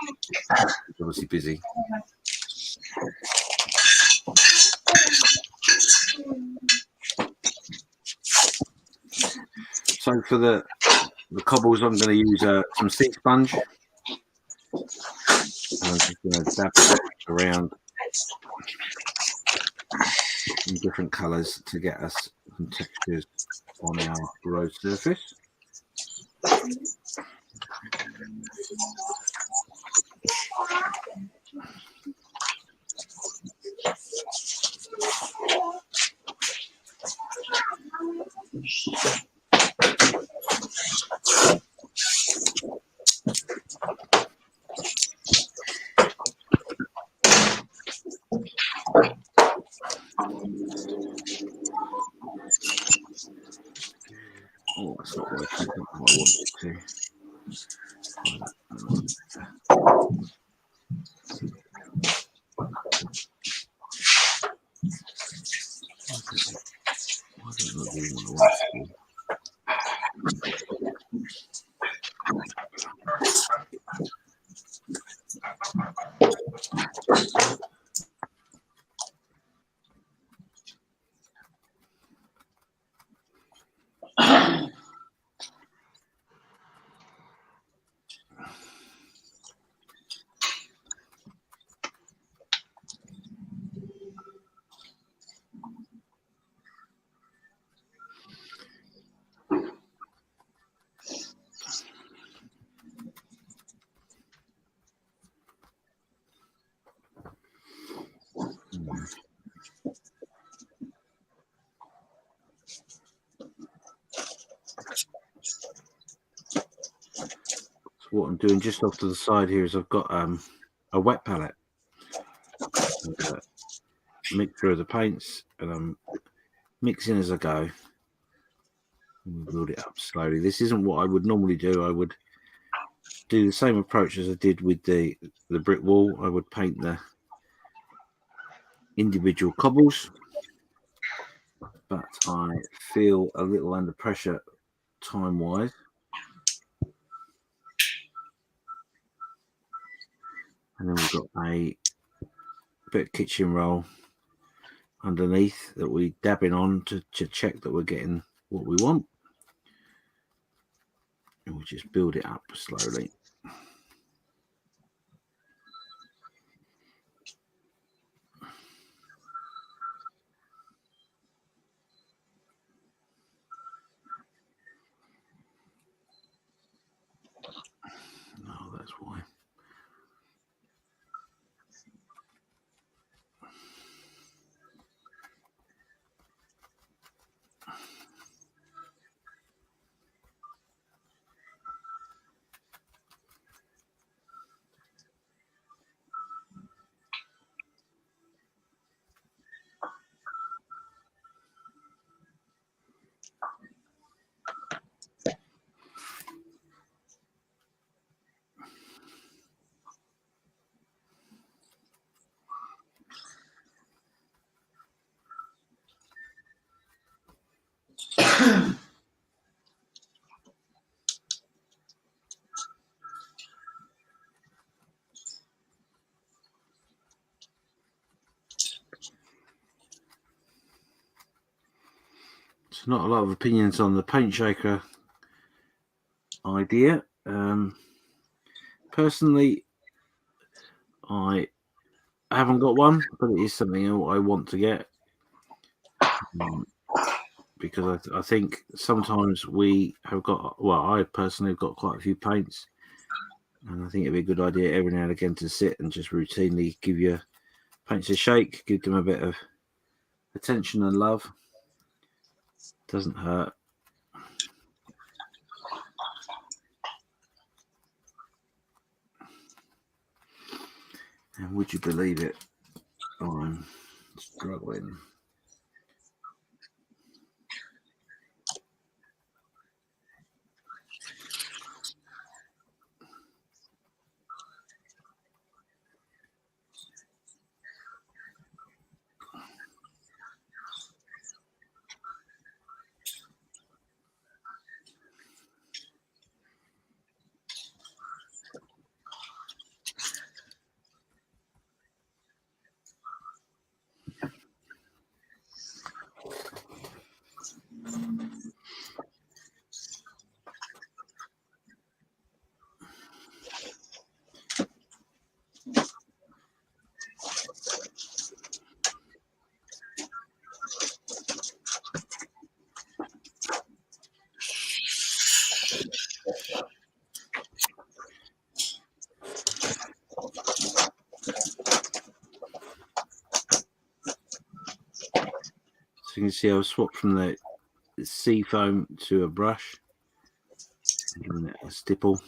Speaker 11: he's obviously busy. So for the cobbles, I'm going to use some sea sponge. I'm just going to dab it around in different colours to get us some textures on our road surface. Oh, that's not working. Not how I want it to. Why is it not doing what I want it to? What I'm doing just off to the side here is I've got a wet palette, mixture of the paints, and I'm mixing as I go. And build it up slowly. This isn't what I would normally do. I would do the same approach as I did with the brick wall. I would paint the individual cobbles, but I feel a little under pressure time-wise. And then we've got a bit of kitchen roll underneath that we dab in on to check that we're getting what we want. And we just build it up slowly. Oh, that's why. There's not a lot of opinions on the paint shaker idea. Personally, I haven't got one, but it is something I want to get. Because I think sometimes we have got, well, I personally have got quite a few paints, and I think it'd be a good idea every now and again to sit and just routinely give your paints a shake, give them a bit of attention and love. Doesn't hurt. And would you believe it? I'm struggling. So you can see I've swapped from the sea foam to a brush, giving it a stipple.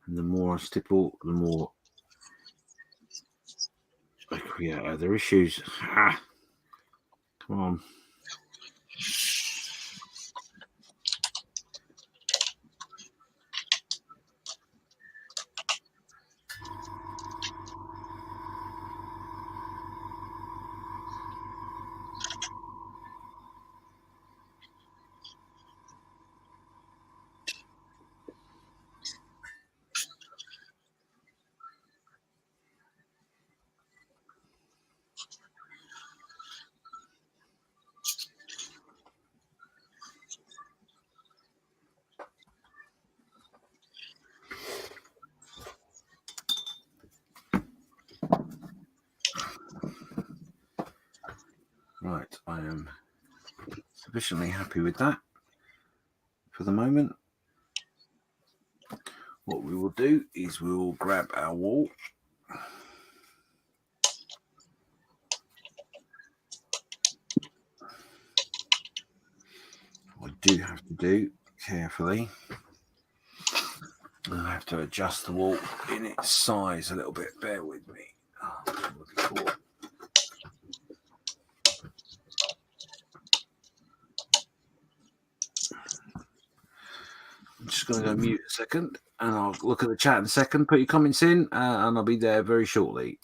Speaker 11: And the more I stipple, the more I create other issues. Ah, come on. Right, I am sufficiently happy with that for the moment. What we will do is we will grab our wall. What I do have to do carefully, I have to adjust the wall in its size a little bit. Bear with me. I'm just going to go mute a second, and I'll look at the chat in a second. Put your comments in, and I'll be there very shortly.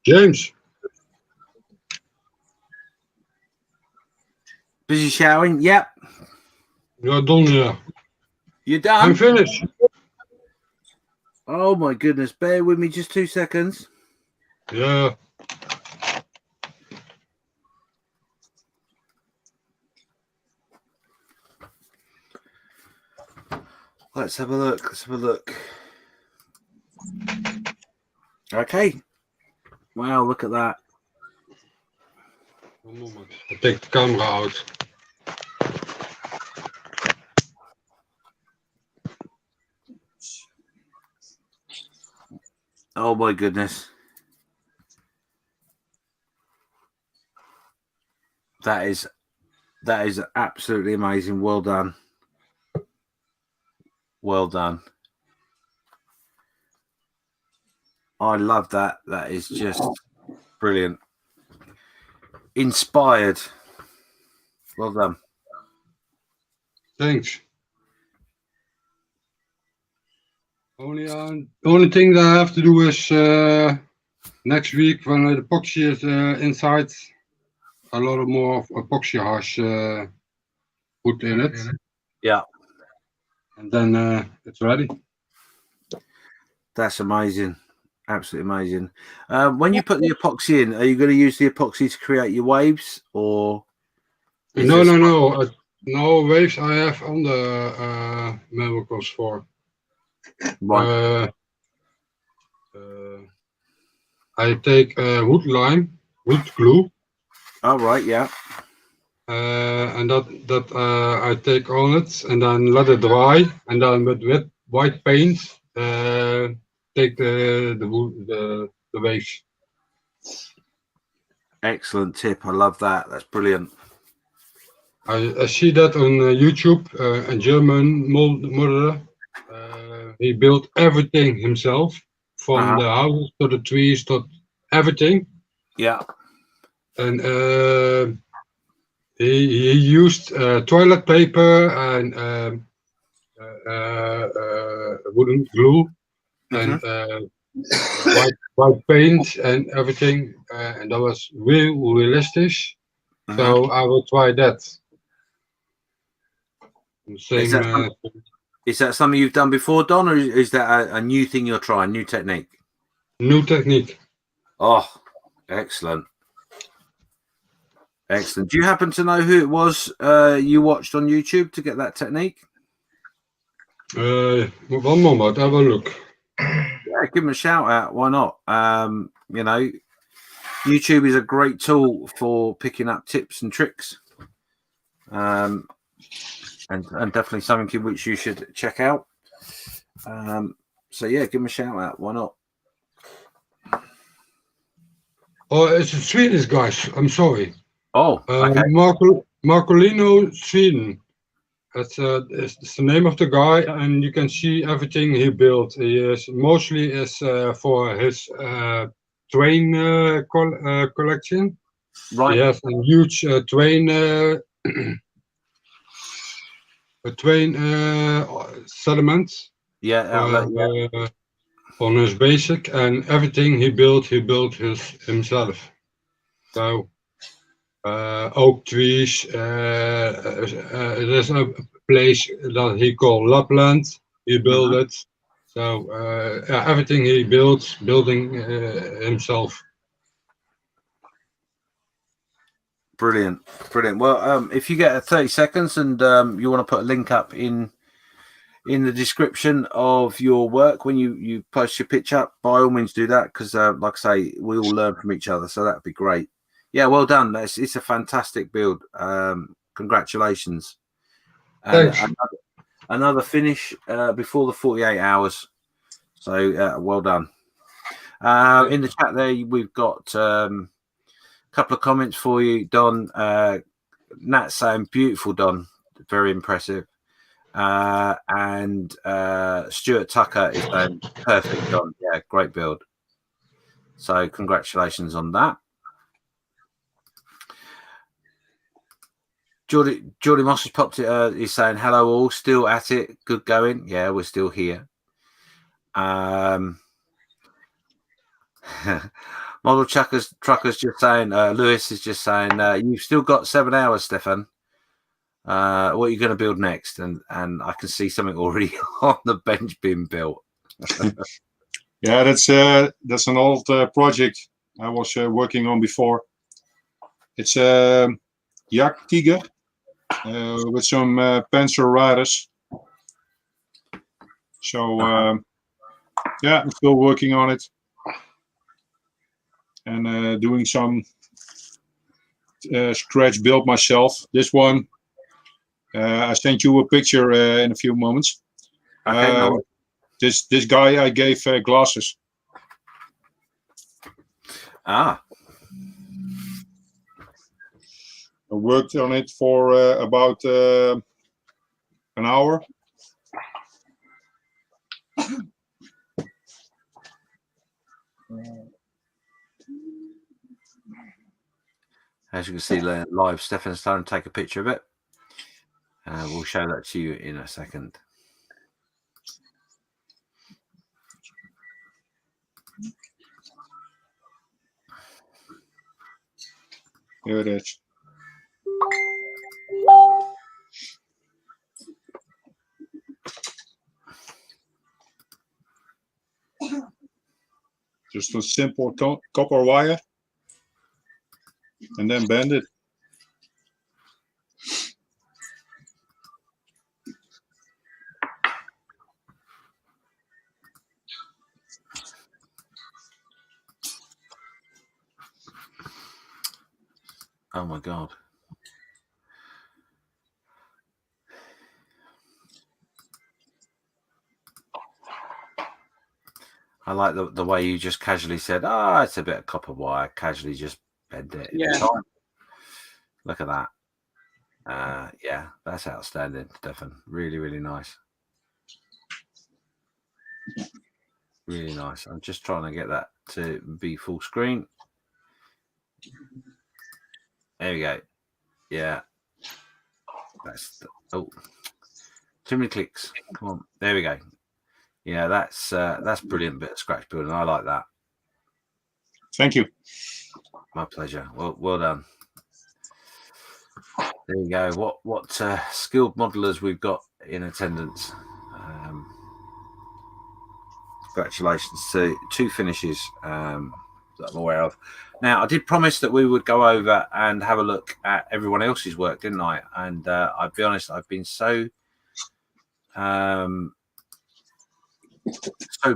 Speaker 6: James.
Speaker 11: Busy showering? Yep.
Speaker 6: You're done, yeah.
Speaker 11: You done?
Speaker 6: I'm finished.
Speaker 11: Oh my goodness. Bear with me just 2 seconds.
Speaker 6: Yeah.
Speaker 11: Let's have a look. Let's have a look. Okay. Wow, look at that.
Speaker 6: One moment. I take the camera out.
Speaker 11: Oh my goodness. That is absolutely amazing. Well done. Well done. I love that. That is just brilliant. Inspired. Well done.
Speaker 6: Thanks. Only thing that I have to do is next week when the epoxy is inside, a lot of more epoxy hash put in it.
Speaker 11: Yeah.
Speaker 6: And then it's ready.
Speaker 11: That's amazing. Absolutely amazing. When you put the epoxy in, are you going to use the epoxy to create your waves, or?
Speaker 6: No. No waves I have on the Melbourne 4.
Speaker 11: Right.
Speaker 6: I take wood glue.
Speaker 11: Oh, right, yeah.
Speaker 6: And that I take on it and then let it dry, and then with white paint take the waves.
Speaker 11: Excellent tip. I love that. That's brilliant.
Speaker 6: I see that on YouTube. A German modeler. He built everything himself, from the houses to the trees to everything.
Speaker 11: Yeah.
Speaker 6: And he used toilet paper and wooden glue and white paint and everything, and that was real realistic. So I will try that. Same.
Speaker 11: Is that something you've done before, Don, or is that a new thing you're trying, new technique?
Speaker 6: New technique.
Speaker 11: Oh, excellent. Excellent. Do you happen to know who it was you watched on YouTube to get that technique?
Speaker 6: 1 moment, have a look.
Speaker 11: Yeah, give him a shout out. Why not? You know, YouTube is a great tool for picking up tips and tricks. And definitely something which you should check out. So yeah, give him a shout out. Why not?
Speaker 6: Oh, it's a Swedish guy. I'm sorry.
Speaker 11: Oh, okay.
Speaker 6: Marcolino Sweden. That's it's the name of the guy, and you can see everything he built. He is mostly for his train collection.
Speaker 11: Right.
Speaker 6: He has a huge train. A train sediment.
Speaker 11: Yeah,
Speaker 6: on his basic, and everything he built himself. So oak trees. There's a place that he called Lapland. He built it. So everything he building himself.
Speaker 11: Brilliant. Well, if you get 30 seconds and you want to put a link up in the description of your work when you post your pitch up, by all means do that, because like I say, we all learn from each other, so that'd be great. Yeah, well done. It's a fantastic build. Congratulations.
Speaker 6: Thanks.
Speaker 11: Another finish before the 48 hours. So well done. In the chat there, we've got couple of comments for you, Don. Nat saying beautiful, Don, very impressive. And Stuart Tucker is saying perfect, Don. Yeah, great build. So congratulations on that. Geordie Moss has popped it. He's saying hello all, still at it, good going. Yeah, we're still here. Model Truckers just saying. Lewis is just saying you've still got 7 hours, Stefan. What are you going to build next? And I can see something already on the bench being built.
Speaker 8: Yeah, that's an old project I was working on before. It's a Yak Tiger with some Panzer riders. So yeah, I'm still working on it and doing some scratch build myself. This one, I sent you a picture in a few moments.
Speaker 11: Okay,
Speaker 8: this guy I gave glasses.
Speaker 11: Ah.
Speaker 8: I worked on it for about an hour.
Speaker 11: As you can see live, Stefan's starting to take a picture of it. We'll show that to you in a second.
Speaker 8: Here it is. Just a simple copper wire and then bend it.
Speaker 11: Oh my God. I like the way you just casually said, it's a bit of copper wire. Casually just bend it.
Speaker 2: Yeah.
Speaker 11: Look at that. Yeah, that's outstanding, Stefan. Really, really nice. Really nice. I'm just trying to get that to be full screen. There we go. Yeah. That's too many clicks. Come on. There we go. Yeah, that's brilliant bit of scratch building. I like that.
Speaker 8: Thank you.
Speaker 11: My pleasure. Well done. There you go. What skilled modelers we've got in attendance. Congratulations to 2 finishes that I'm aware of. Now, I did promise that we would go over and have a look at everyone else's work, didn't I? And I'll be honest, I've been so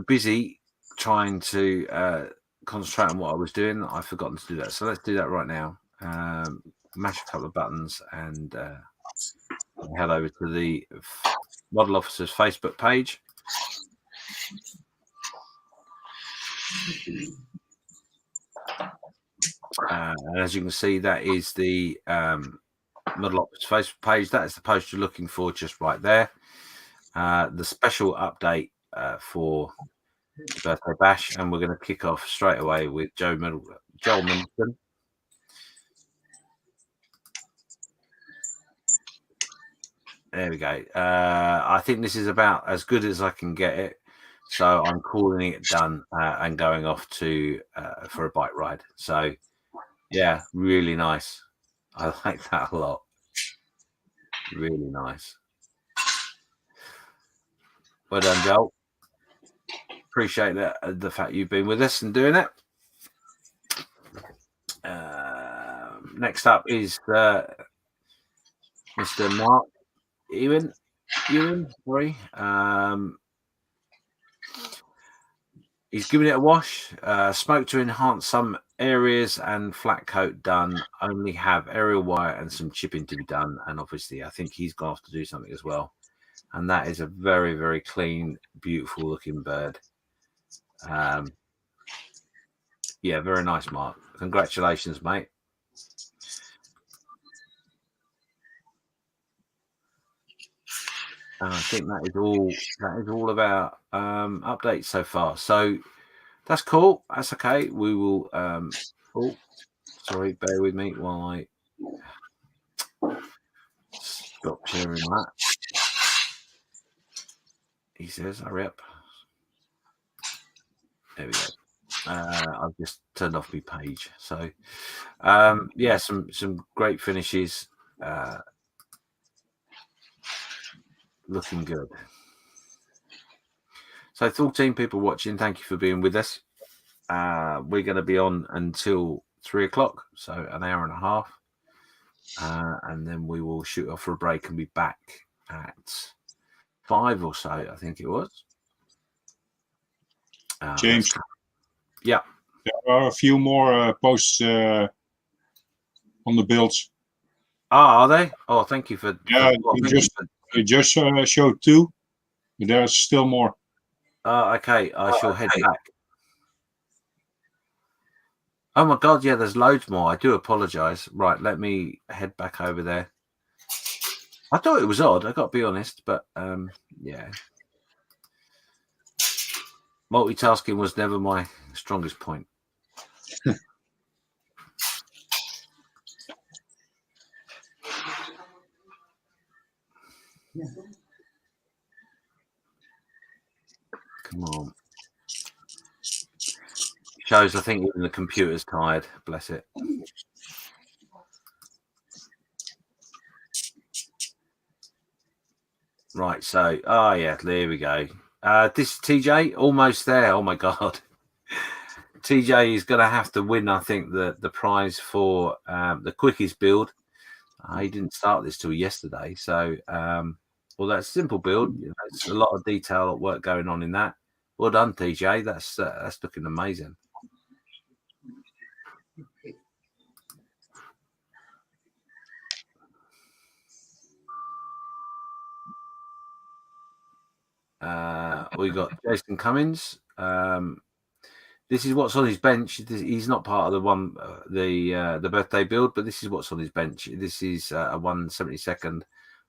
Speaker 11: busy trying to concentrate on what I was doing that I've forgotten to do that. So let's do that right now. Mash a couple of buttons and head over to the Model Officers Facebook page. And as you can see, that is the Model Officers Facebook page. That is the post you're looking for, just right there. The special update for the birthday bash, and we're going to kick off straight away with Joel Middleton. There we go. I think this is about as good as I can get it, so I'm calling it done and going off to for a bike ride. So yeah, really nice. I like that a lot. Really nice. Well done, Joel. Appreciate the fact you've been with us and doing it. Next up is Mr. Mark Ewan, sorry. He's giving it a wash. Smoke to enhance some areas and flat coat done. Only have aerial wire and some chipping to be done. And obviously, I think he's gone off to do something as well. And that is a very, very clean, beautiful looking bird. Yeah, very nice, Mark. Congratulations, mate. And I think that is all about updates so far. So that's cool. That's okay. We will sorry, bear with me while Stop sharing that. He says, hurry up. There we go. I've just turned off my page. So, yeah, some great finishes. Looking good. So 14 people watching. Thank you for being with us. We're going to be on until 3 o'clock, so an hour and a half. And then we will shoot off for a break and be back at 5 or so, I think it was.
Speaker 8: James.
Speaker 11: Yeah.
Speaker 8: There are a few more posts on the builds.
Speaker 11: Are they? Oh, thank you for.
Speaker 8: Yeah, you just showed 2, but there's still more.
Speaker 11: Okay, I shall head back. Oh my God, yeah, there's loads more. I do apologise. Right, let me head back over there. I thought it was odd, I got to be honest, but yeah. Multitasking was never my strongest point. Come on. Shows, I think even the computer's tired. Bless it. Right, so, oh yeah, there we go. This is TJ, almost there. Oh my God. TJ is going to have to win, I think, the prize for the quickest build. He didn't start this till yesterday, so well, that's a simple build. You know, it's a lot of detail work going on in that. Well done, TJ. That's looking amazing. We got Jason Cummins. This is what's on his bench. He's not part of the one, the birthday build, but this is what's on his bench. This is a 172nd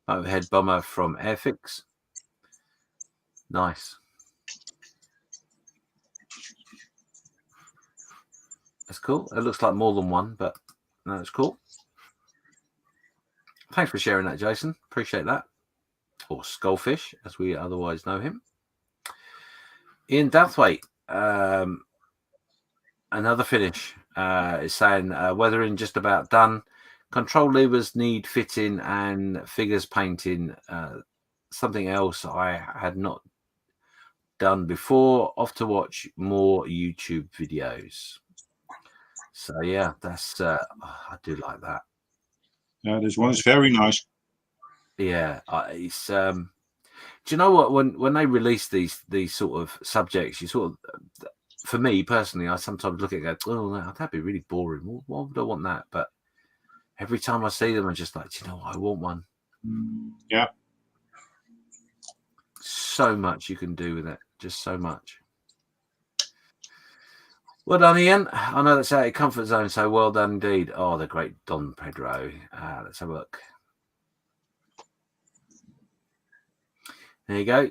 Speaker 11: overhead bomber from Airfix. Nice. That's cool. It looks like more than one, but no, it's cool. Thanks for sharing that, Jason. Appreciate that. Or Skullfish, as we otherwise know him. Ian Dathwaite. Another finish is saying weathering just about done. Control levers need fitting and figures painting. Something else I had not done before. Off to watch more YouTube videos. So yeah, that's I do like that.
Speaker 8: Yeah, this one is very nice.
Speaker 11: Yeah, it's. Do you know what? When they release these sort of subjects, you sort of. For me personally, I sometimes look at it and go, oh, that'd be really boring. Why would I want that? But every time I see them, I'm just like, do you know what? I want one.
Speaker 8: Yeah.
Speaker 11: So much you can do with it. Just so much. Well done, Ian. I know that's out of your comfort zone, so well done indeed. Oh, the great Don Pedro. Let's have a look. There you go.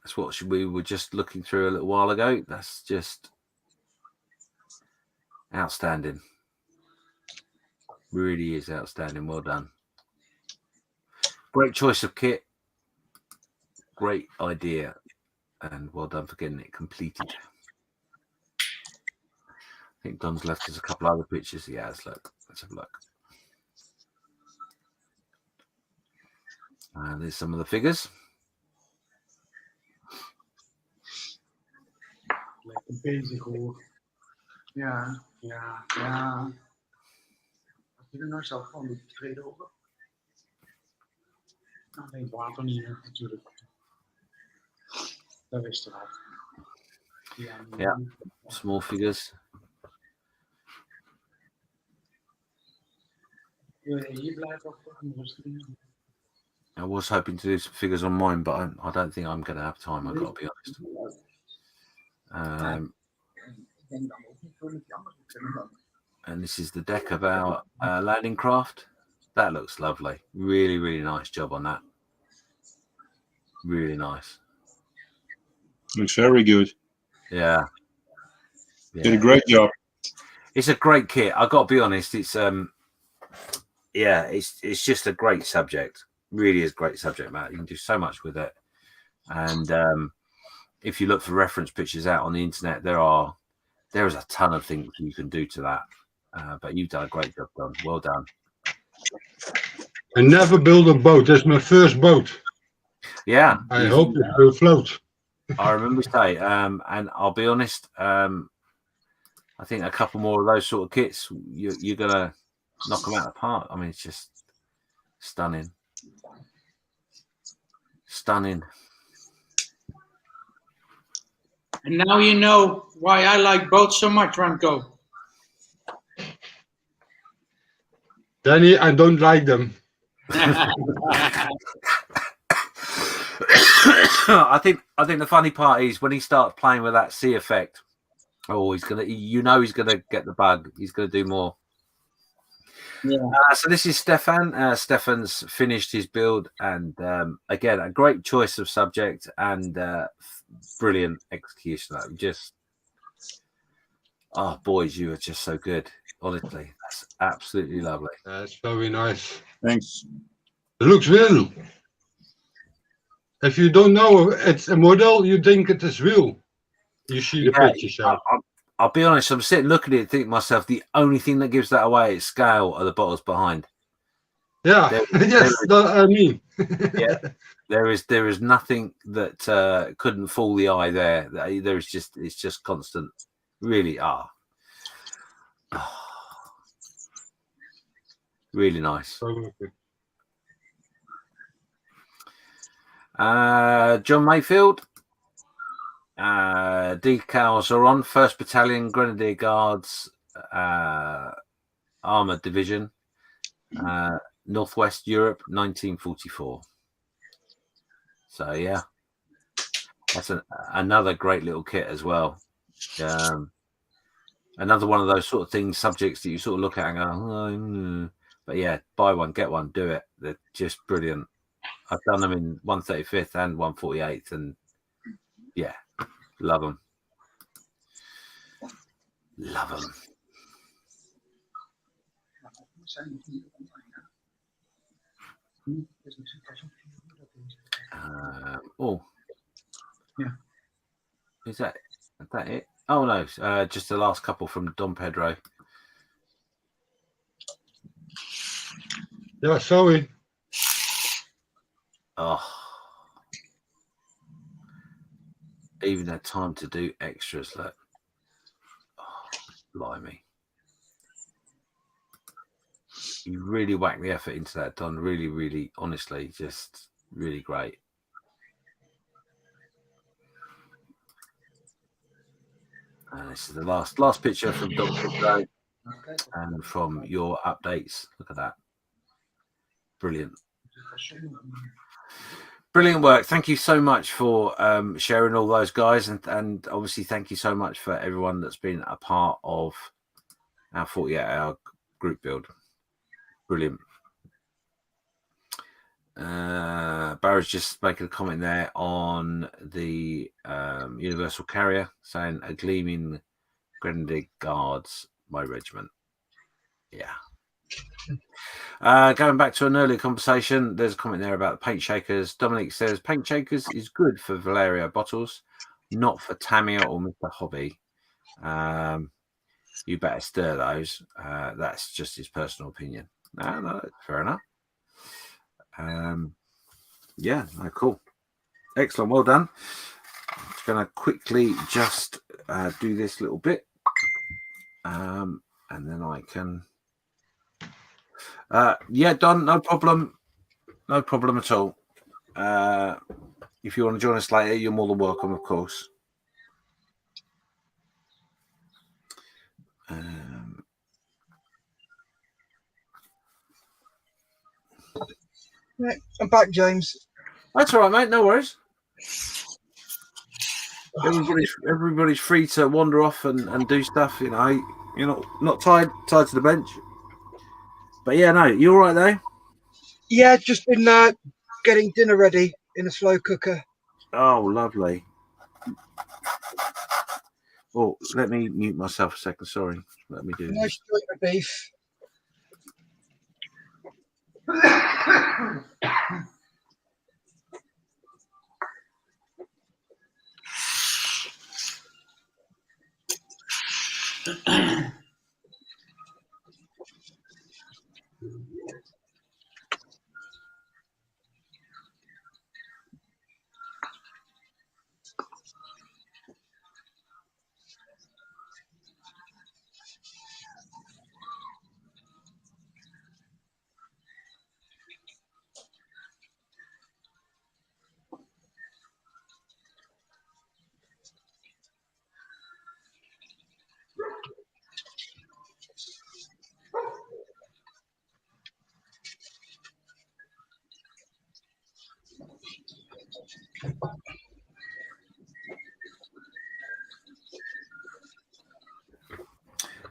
Speaker 11: That's what we were just looking through a little while ago. That's just outstanding. Really is outstanding. Well done. Great choice of kit. Great idea. And well done for getting it completed. I think Don's left us a couple other pictures. Yeah, let's look. Let's have a look. There's some of the figures.
Speaker 2: Lekker bezig hoor. Ja. Als je er nou zelf gewoon een beetje tevreden over. Alleen het water niet meer natuurlijk. Dat is eruit.
Speaker 11: Yeah, small figures.
Speaker 2: Hier blijft ook rustig.
Speaker 11: I was hoping to do some figures on mine, but I don't think I'm going to have time. I've got to be honest. And this is the deck of our landing craft. That looks lovely. Really, really nice job on that. Really nice.
Speaker 8: Looks very good.
Speaker 11: Yeah.
Speaker 8: Did a great job.
Speaker 11: It's a great kit. I've got to be honest. It's yeah, it's just a great subject. Really is a great subject matter. You can do so much with it. And if you look for reference pictures out on the internet, there is a ton of things you can do to that. But you've done a great job, Don. Well done.
Speaker 6: I never built a boat. That's my first boat.
Speaker 11: Yeah.
Speaker 6: I hope it will float.
Speaker 11: I remember you say, and I'll be honest, I think a couple more of those sort of kits, you're gonna knock them out of the park. I mean, it's just stunning. Stunning.
Speaker 2: And now you know why I like boats so much, Remco.
Speaker 6: Danny, I don't like them.
Speaker 11: I think the funny part is when he starts playing with that sea effect. Oh, he's gonna get the bug. He's gonna do more.
Speaker 2: Yeah.
Speaker 11: So this is Stefan. Stefan's finished his build, and again, a great choice of subject and brilliant execution. Just, oh, boys, you are just so good. Honestly, that's absolutely lovely.
Speaker 6: That's very nice.
Speaker 8: Thanks.
Speaker 6: It looks real. If you don't know it's a model, you think it is real. You see the pictures.
Speaker 11: I'll be honest, I'm sitting looking at it thinking to myself, the only thing that gives that away is scale are the bottles behind.
Speaker 6: Yeah, yes, I mean.
Speaker 11: Yeah, there is nothing that couldn't fool the eye there. It's just constant. Really really nice. John Mayfield. Decals are on 1st Battalion Grenadier Guards Armoured Division, Northwest Europe, 1944. So yeah, that's another great little kit as well. Another one of those sort of things, subjects that you sort of look at and go, but yeah, buy one, get one, do it. They're just brilliant. I've done them in 135th and 148th, and yeah, love them. Love them.
Speaker 2: Yeah.
Speaker 11: Is that it? Oh no, just the last couple from Don Pedro.
Speaker 6: Yeah, sorry.
Speaker 11: Oh, even had time to do extras. Look, oh, blimey! You really whacked the effort into that, Don. Really, really, honestly, just really great. This is the last picture from Don Pedro and from your updates. Look at that. Brilliant. Brilliant work. Thank you so much for sharing all those, guys. And obviously, thank you so much for everyone that's been a part of our 48-hour group build. Brilliant. Barry's just making a comment there on the Universal Carrier, saying a gleaming Grenadier Guards, my regiment. Yeah. Going back to an earlier conversation, there's a comment there about the paint shakers. Dominic says paint shakers is good for Valerio bottles, not for Tamiya or Mr. Hobby. You better stir those. That's just his personal opinion. No, fair enough. Yeah, no, cool. Excellent. Well done. I'm just going to quickly just do this little bit. And then I can... yeah, Don, no problem. No problem at all. If you want to join us later, you're more than welcome, of course.
Speaker 5: Right, I'm back, James.
Speaker 11: That's all right, mate. No worries. Everybody's free to wander off and do stuff. You know, you're not tied to the bench. But yeah, no, you all right there?
Speaker 5: Yeah, just been getting dinner ready in a slow cooker.
Speaker 11: Oh, lovely. Oh, let me mute myself a second. Sorry. Let me do
Speaker 5: nice
Speaker 11: this.
Speaker 5: joint of beef.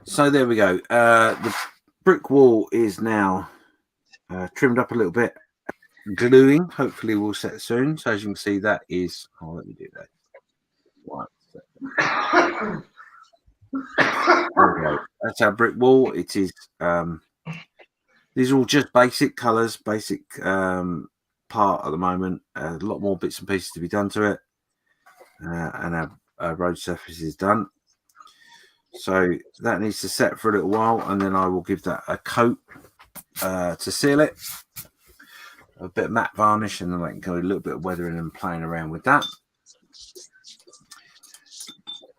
Speaker 11: So there we go. The brick wall is now trimmed up a little bit. Gluing, hopefully will set soon. So as you can see, that is. Oh, let me do that. Right. Okay. That's our brick wall. It is. These are all just basic colours, basic part at the moment. A lot more bits and pieces to be done to it, and our road surface is done. So that needs to set for a little while, and then I will give that a coat to seal it. A bit of matte varnish, and then I can go a little bit of weathering and playing around with that.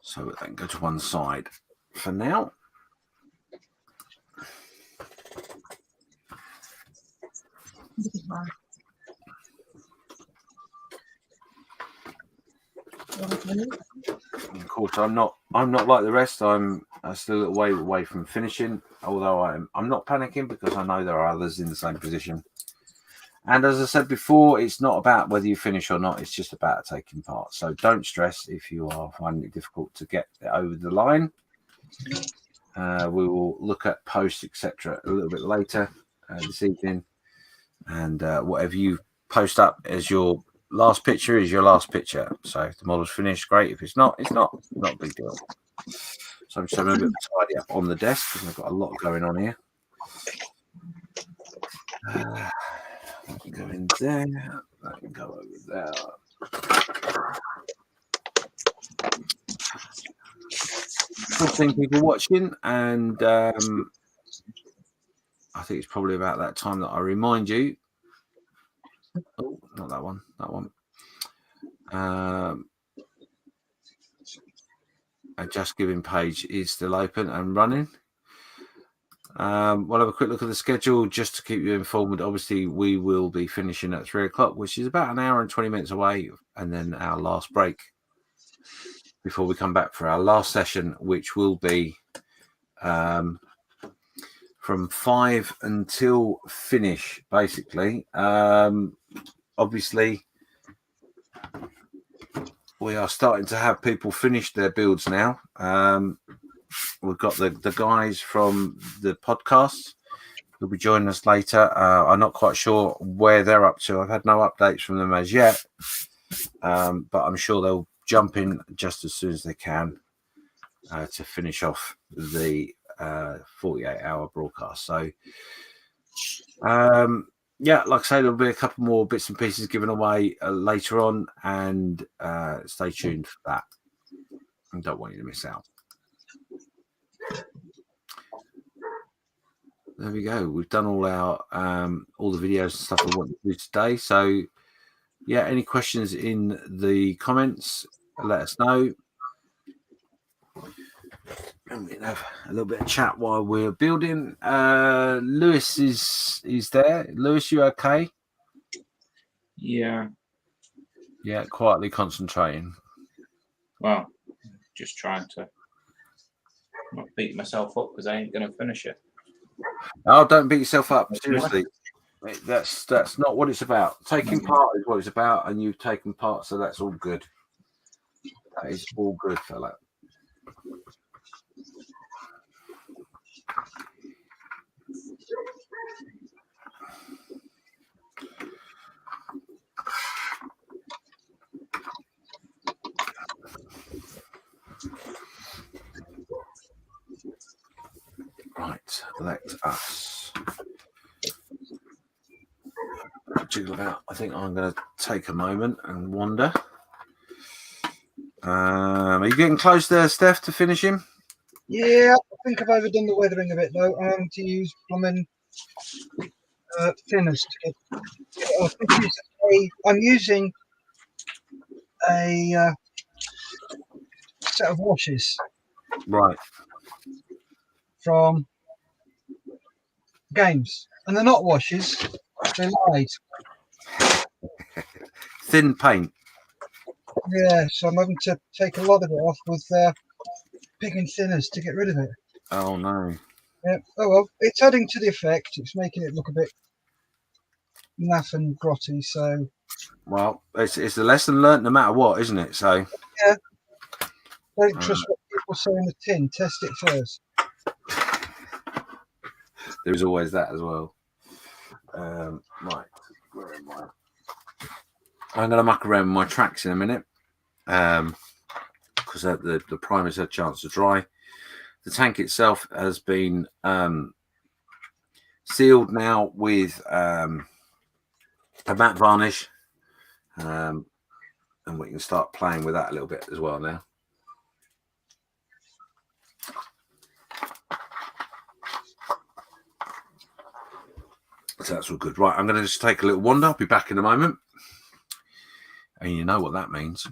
Speaker 11: So that can go to one side for now. Of course, I'm not like the rest. I'm still a little way away from finishing. Although I'm not panicking because I know there are others in the same position. And as I said before, it's not about whether you finish or not. It's just about taking part. So don't stress if you are finding it difficult to get it over the line. We will look at post, etc., a little bit later this evening. And whatever you post up as your last picture is your last picture. So if the model's finished, great. If it's not, it's not a big deal. So I'm just having a bit of a tidy up on the desk because I've got a lot going on here. That can go in there. That can go over there. 14 people watching, and I think it's probably about that time that I remind you. Oh, not that one. That one. A Just Giving page is still open and running. We'll have a quick look at the schedule just to keep you informed. Obviously, we will be finishing at 3 o'clock, which is about an hour and 20 minutes away, and then our last break before we come back for our last session, which will be from 5 until finish, basically. Obviously, we are starting to have people finish their builds now. We've got the guys from the podcast who'll be joining us later. I'm not quite sure where they're up to. I've had no updates from them as yet, but I'm sure they'll jump in just as soon as they can to finish off the 48-hour broadcast. So, yeah, like I say, there'll be a couple more bits and pieces given away later on, and stay tuned for that. I don't want you to miss out. There we go. We've done all our all the videos and stuff I want to do today. So, yeah, any questions in the comments, let us know. And we can have a little bit of chat while we're building. Lewis is there. Lewis, you okay?
Speaker 3: Yeah.
Speaker 11: Yeah, quietly concentrating.
Speaker 3: Well, just trying to not beat myself up because I ain't going to finish it.
Speaker 11: Oh, don't beat yourself up. Seriously. That's not what it's about. Taking part is what it's about, and you've taken part, so that's all good. That is all good, fella. Right, let us jiggle about. I think I'm going to take a moment and wander. Are you getting close there, Steph, to finish him?
Speaker 5: Yeah, I think I've overdone the weathering a bit though. I'm having to use plumbing thinners to get it off. I'm using a set of washes.
Speaker 11: Right.
Speaker 5: From games, and they're not washes, they're light.
Speaker 11: Thin paint.
Speaker 5: Yeah, so I'm having to take a lot of it off with picking thinners to get rid of it.
Speaker 11: Oh no.
Speaker 5: Yeah. Oh well, it's adding to the effect. It's making it look a bit naff and grotty. So.
Speaker 11: Well, it's a lesson learnt no matter what, isn't it? So.
Speaker 5: Yeah. Don't trust what people say in the tin. Test it first.
Speaker 11: There's always that as well. Right, where am I? I'm going to muck around with my tracks in a minute because the primer's had a chance to dry. The tank itself has been sealed now with a matte varnish, and we can start playing with that a little bit as well now. So that's all good. Right, I'm going to just take a little wander. I'll be back in a moment. And you know what that means.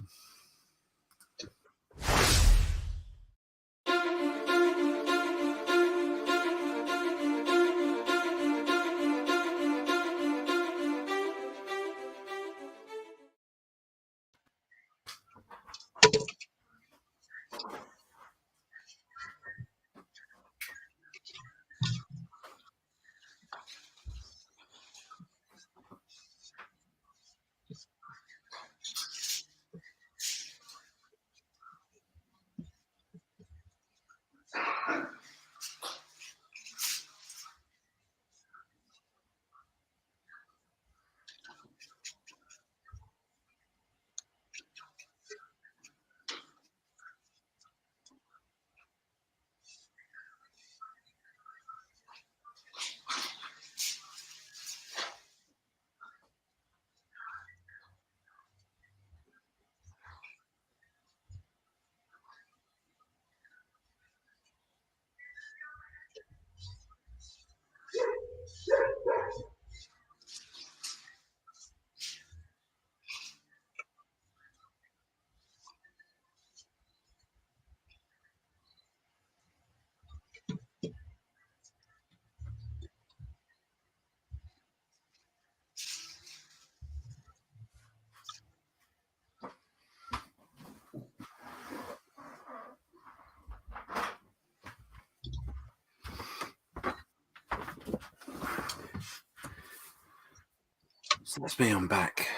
Speaker 11: So that's me, I'm back.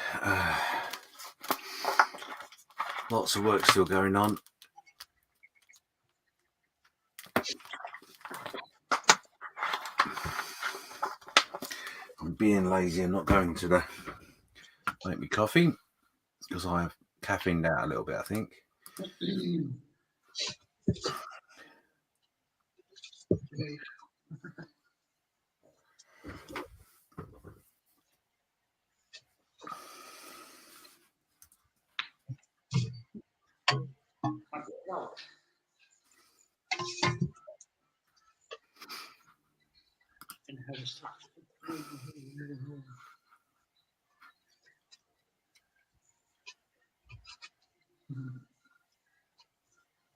Speaker 11: Lots of work still going on. I'm being lazy and not going to make me coffee because I have caffeined out a little bit, I think.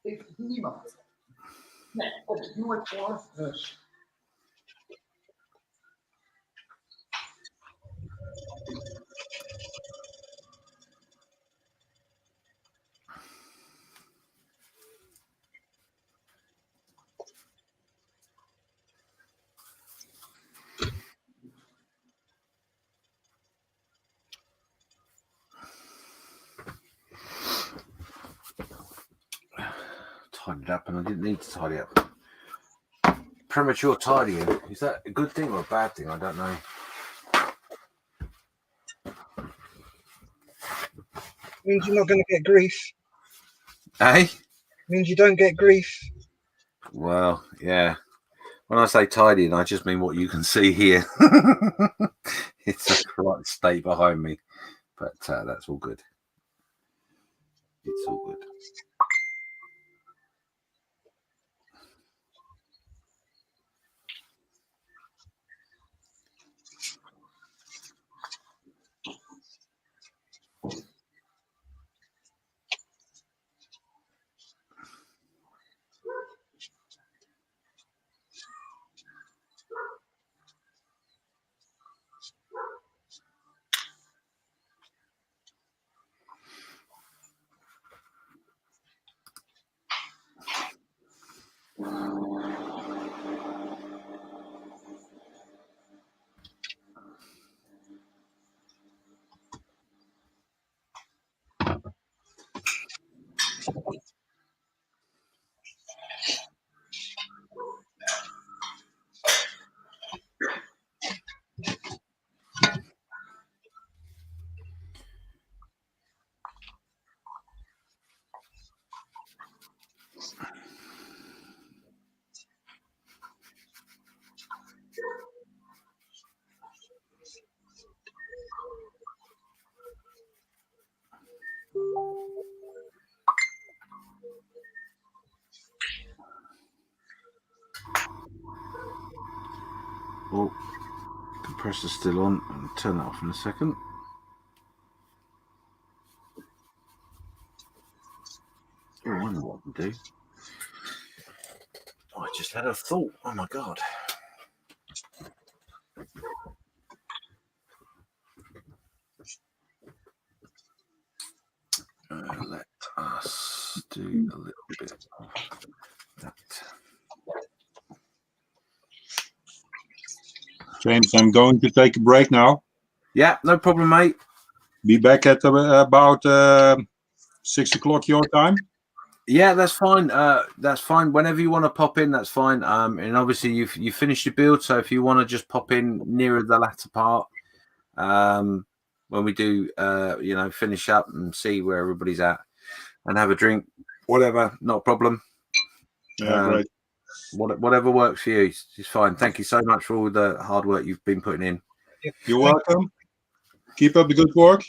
Speaker 2: Heeft niemand. Nee, komt nooit voor. Dus.
Speaker 11: Tidied up, and I didn't need to tidy up. Premature tidying, is that a good thing or a bad thing? I don't know.
Speaker 5: Means you're not going to get grief.
Speaker 11: Hey?
Speaker 5: Means you don't get grief.
Speaker 11: Well, yeah. When I say tidying, I just mean what you can see here. It's a slight stay behind me, but that's all good. It's all good. Oh, compressor's still on. I'll turn that off in a second. Oh, I know what I can do. Oh, I just had a thought. Oh my god. Let us do a little bit of that.
Speaker 8: James, I'm going to take a break now.
Speaker 11: Yeah, no problem, mate.
Speaker 8: Be back at about 6 o'clock your time.
Speaker 11: Yeah, that's fine. That's fine. Whenever you want to pop in, that's fine. And obviously you finished your build, so if you want to just pop in nearer the latter part, when we do, finish up and see where everybody's at, and have a drink, whatever, not a problem.
Speaker 8: Yeah, great.
Speaker 11: Whatever works for you is fine. Thank you so much for all the hard work you've been putting in.
Speaker 8: You're welcome. Keep up the good work,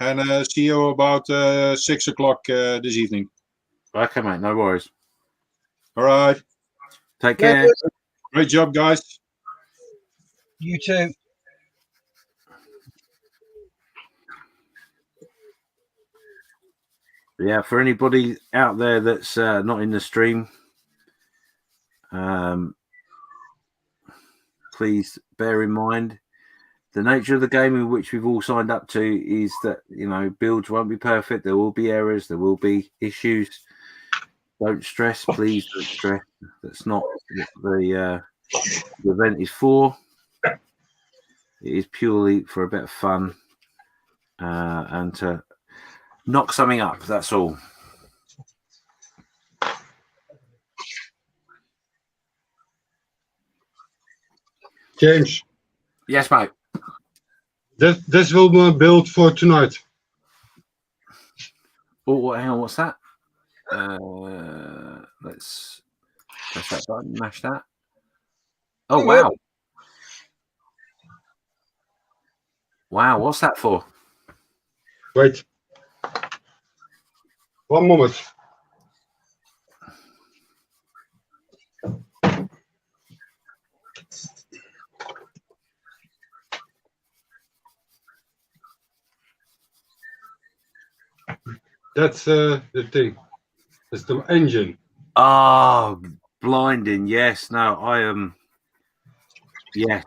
Speaker 8: and see you about 6 o'clock this evening.
Speaker 11: Okay, mate. No worries.
Speaker 8: All right.
Speaker 11: Take care.
Speaker 8: Great job, guys.
Speaker 5: You too.
Speaker 11: Yeah, for anybody out there that's not in the stream, please bear in mind the nature of the game in which we've all signed up to is that, builds won't be perfect. There will be errors. There will be issues. Don't stress. Please don't stress. That's not what the event is for. It is purely for a bit of fun and to knock something up. That's all.
Speaker 6: James.
Speaker 11: Yes, mate.
Speaker 6: This will be built for tonight.
Speaker 11: Oh, hang on. What's that? Let's press that button. Mash that. Oh, wow. Wow. What's that for?
Speaker 6: Wait. 1 moment. That's the thing. That's the engine.
Speaker 11: Oh, blinding. Yes. No, I am. Yes.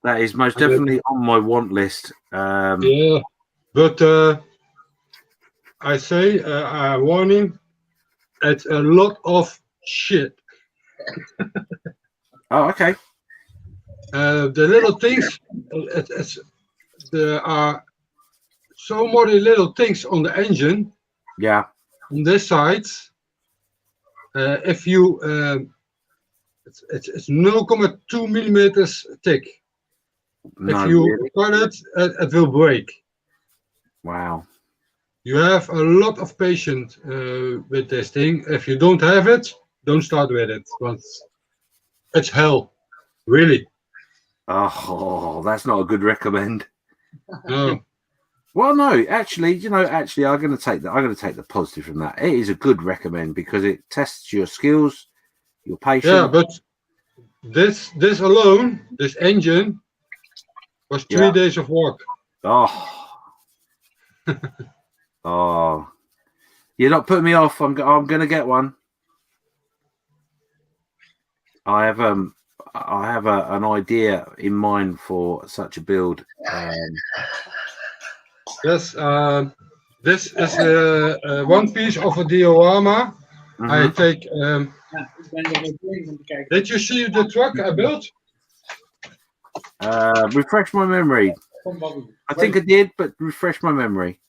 Speaker 11: That is most definitely on my want list.
Speaker 6: Yeah. But I say, warning, it's a lot of shit.
Speaker 11: Oh, okay.
Speaker 6: The little things, there are so many little things on the engine.
Speaker 11: Yeah.
Speaker 6: On this side, if you, it's 0.2 millimeters thick.
Speaker 11: No,
Speaker 6: if you
Speaker 11: really?
Speaker 6: cut it, it will break.
Speaker 11: Wow.
Speaker 6: You have a lot of patience with this thing. If you don't have it, don't start with it. But it's hell, really.
Speaker 11: Oh, that's not a good recommend.
Speaker 6: No.
Speaker 11: Well, no, actually, I'm going to take that. I'm going to take the positive from that. It is a good recommend because it tests your skills, your patience.
Speaker 6: Yeah, but this alone, this engine, was 3 days of work.
Speaker 11: Oh, oh, you're not putting me off. I'm going to get one. I have an idea in mind for such a build.
Speaker 6: Yes, this is one piece of a diorama.
Speaker 11: Mm-hmm.
Speaker 6: I take. Did you see the truck I built?
Speaker 11: Refresh my memory. I think I did, but refresh my memory.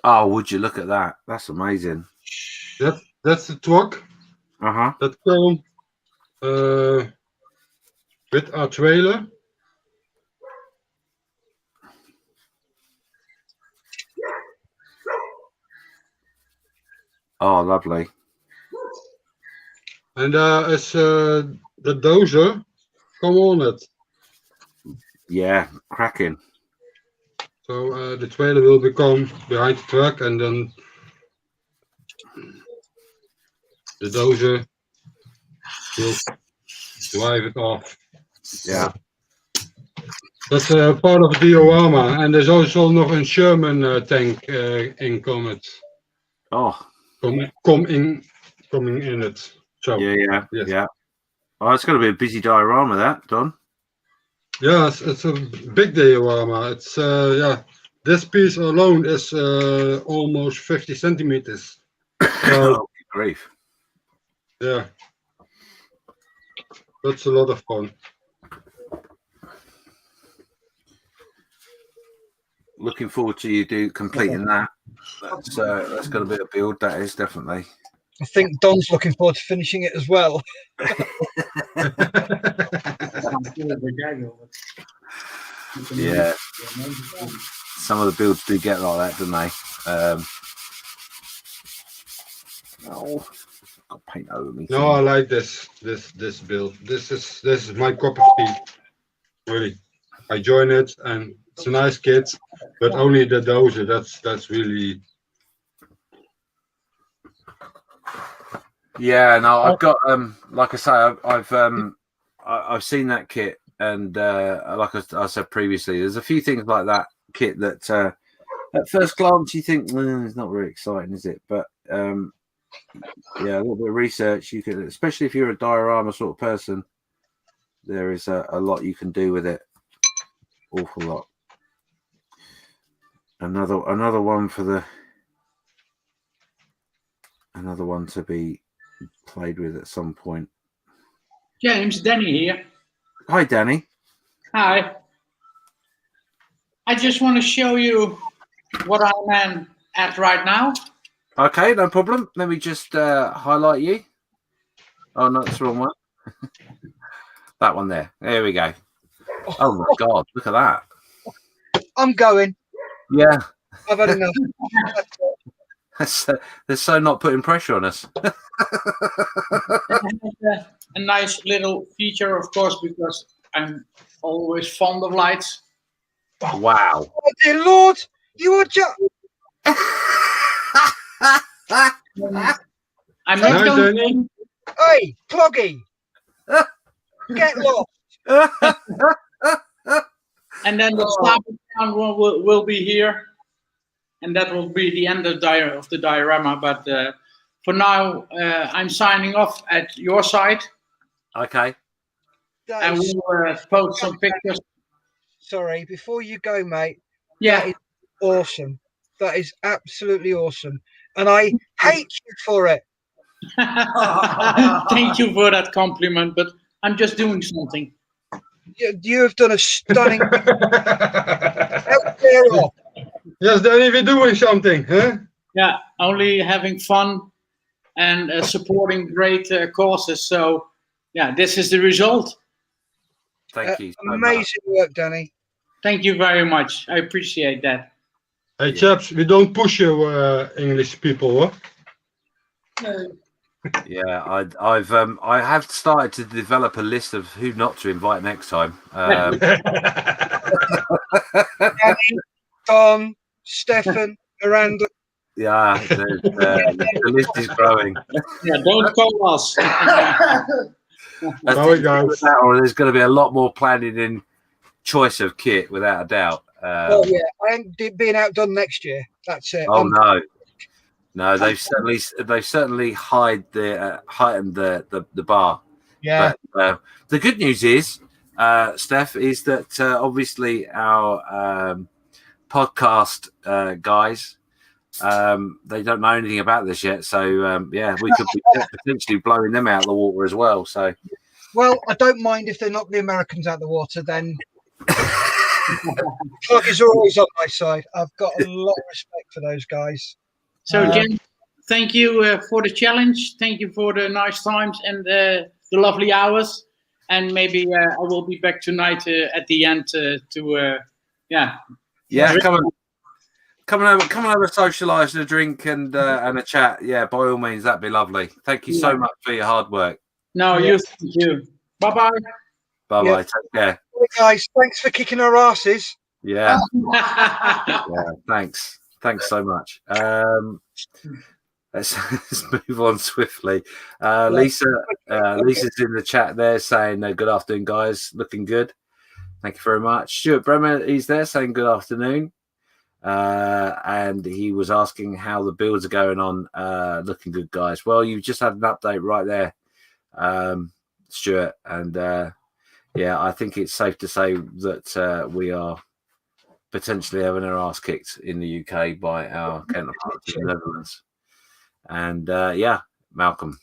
Speaker 11: Oh, would you look at that? That's amazing.
Speaker 6: That's the truck. That came with our trailer.
Speaker 11: Oh, lovely.
Speaker 6: And is the dozer come on it.
Speaker 11: Yeah, cracking.
Speaker 6: So the trailer will become behind the truck, and then the dozer will drive it off.
Speaker 11: Yeah.
Speaker 6: That's part of the diorama, and there's also nog een Sherman tank in Comet.
Speaker 11: Oh.
Speaker 6: Coming in it. So
Speaker 11: yeah. Oh, it's going to be a busy diorama, that, Don.
Speaker 6: Yeah, it's a big diorama. It's this piece alone is almost 50 centimeters.
Speaker 11: Oh, grief.
Speaker 6: Yeah, that's a lot of fun.
Speaker 11: Looking forward to you completing that. That's going to be a build. That is definitely.
Speaker 5: I think Don's looking forward to finishing it as well.
Speaker 11: Yeah. Some of the builds do get like that, don't they? Oh, got paint over me.
Speaker 6: No, I like this build. This is my cup of tea. Really, I join it, and it's a nice kit, but only the dozer. That's really.
Speaker 11: Yeah, no, I've got like I say, I've seen that kit, and like I said previously, there's a few things like that kit that at first glance you think it's not very exciting, is it? But yeah, a little bit of research you can, especially if you're a diorama sort of person, there is a lot you can do with it. Awful lot. Another one to be played with at some point.
Speaker 2: James, Danny here.
Speaker 11: Hi, Danny.
Speaker 2: Hi. I just want to show you what I'm at right now.
Speaker 11: Okay, no problem. Let me just highlight you. Oh, no, that's the wrong one. That one there. There we go. Oh, my God. Look at that.
Speaker 5: I'm going.
Speaker 11: Yeah.
Speaker 5: I've had enough.
Speaker 11: They're so not putting pressure on us.
Speaker 2: A nice little feature, of course, because I'm always fond of lights.
Speaker 11: Wow.
Speaker 5: Oh, dear Lord, you are just.
Speaker 2: I'm not going.
Speaker 5: Hey, Cloggy, get lost.
Speaker 2: And then the starting town will be here, and that will be the end of the diorama. But for now, I'm signing off at your side.
Speaker 11: Okay.
Speaker 2: And we'll post some pictures.
Speaker 5: Sorry, before you go, mate.
Speaker 2: Yeah.
Speaker 5: That is awesome. That is absolutely awesome. And I hate you for it.
Speaker 2: Thank you for that compliment, but I'm just doing something.
Speaker 5: You have done a stunning.
Speaker 6: Yes, Danny, we're doing something, huh?
Speaker 2: Yeah, only having fun and supporting great causes. So, yeah, this is the result.
Speaker 11: Thank you.
Speaker 5: Amazing work, Danny.
Speaker 2: Thank you very much. I appreciate that.
Speaker 6: Hey chaps, we don't push you English people, huh?
Speaker 10: No.
Speaker 11: Yeah, I have started to develop a list of who not to invite next time.
Speaker 5: Danny, Tom, Stefan, Miranda.
Speaker 11: Yeah, the list is growing.
Speaker 2: Yeah, don't call us.
Speaker 6: Sorry, guys.
Speaker 11: Or there's going to be a lot more planning in choice of kit, without a doubt.
Speaker 5: Oh yeah, I ain't being outdone next year. That's it.
Speaker 11: Oh no, they've certainly heightened the bar.
Speaker 5: Yeah.
Speaker 11: But the good news is, Steph, is that obviously our podcast guys, they don't know anything about this yet. So yeah, we could be potentially blowing them out of the water as well. So,
Speaker 5: well, I don't mind if they knock the Americans out of the water. Then Pluggies are always on my side. I've got a lot of respect for those guys.
Speaker 2: So, Jen, thank you for the challenge. Thank you for the nice times and the lovely hours. And maybe I will be back tonight at the end
Speaker 11: come on over, socialise and a drink and a chat. Yeah, by all means, that'd be lovely. Thank you so much for your hard work.
Speaker 2: No, thank you. Bye bye.
Speaker 11: Bye bye. Take care.
Speaker 5: Hey guys, thanks for kicking our asses.
Speaker 11: Yeah. Yeah. Thanks so much. Let's move on swiftly. Lisa's in the chat there saying good afternoon, guys. Looking good. Thank you very much. Stuart Bremer, he's there saying good afternoon. And he was asking how the builds are going on. Looking good, guys. Well, you've just had an update right there, Stuart. And yeah, I think it's safe to say that we are potentially having our ass kicked in the UK by our counterparts in the Netherlands. And yeah, Malcolm,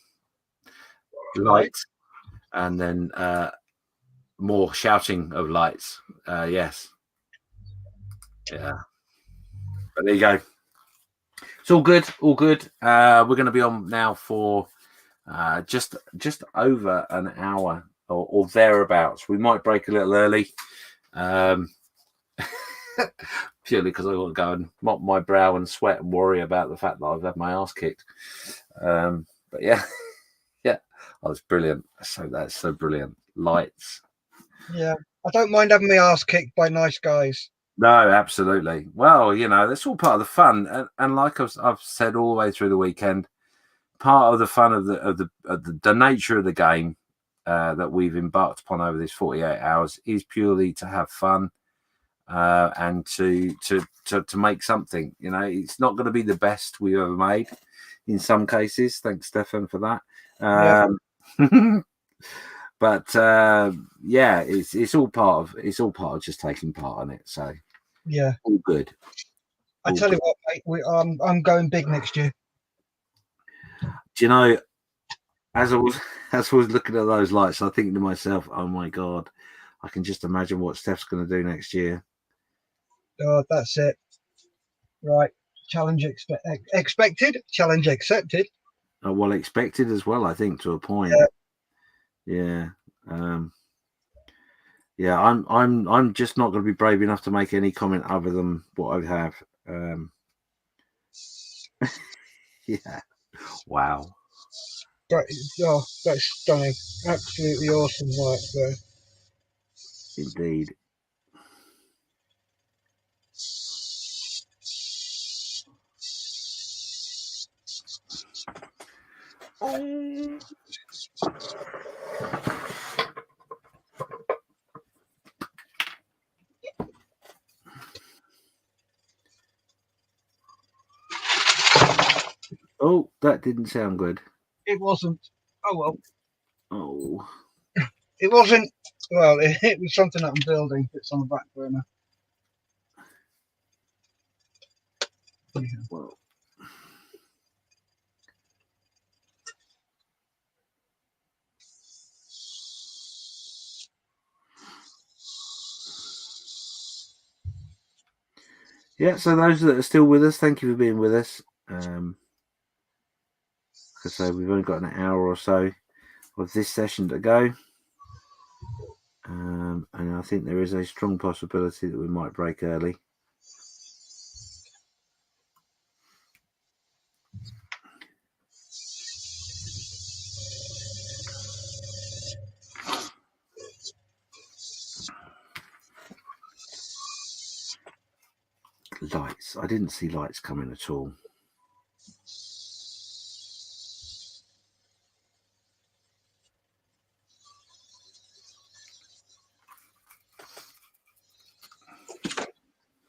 Speaker 11: lights, and then more shouting of lights. Yes, yeah. But there you go. It's all good, all good. We're going to be on now for just over an hour or thereabouts. We might break a little early. Purely because I've got to go and mop my brow and sweat and worry about the fact that I've had my ass kicked. But yeah, yeah, that was brilliant. That's so brilliant. Lights.
Speaker 5: Yeah, I don't mind having my ass kicked by nice guys.
Speaker 11: No, absolutely. Well, you know, that's all part of the fun, and like I've said all the way through the weekend, part of the fun of the nature of the game that we've embarked upon over this 48 hours is purely to have fun. And to make something, you know, it's not going to be the best we've ever made in some cases. Thanks, Stefan, for that. But yeah, it's all part of just taking part in it. So
Speaker 5: yeah,
Speaker 11: all good.
Speaker 5: I tell you what, mate, I'm going big next year.
Speaker 11: Do you know, as I was looking at those lights, I think to myself, oh my god, I can just imagine what Steph's going to do next year.
Speaker 5: God, that's it. Right. Challenge expected. Challenge accepted.
Speaker 11: Well, expected as well, I think, to a point. Yeah. Yeah. I'm just not going to be brave enough to make any comment other than what I have. Yeah. Wow.
Speaker 5: That's stunning. Absolutely awesome work there.
Speaker 11: Indeed. Oh, that didn't sound good.
Speaker 5: It wasn't. Oh well.
Speaker 11: Oh.
Speaker 5: It wasn't. Well, it was something that I'm building. It's on the back burner. Yeah.
Speaker 11: Well. Yeah, so those that are still with us, thank you for being with us. Like I say, we've only got an hour or so of this session to go. And I think there is a strong possibility that we might break early. Lights. I didn't see lights coming at all.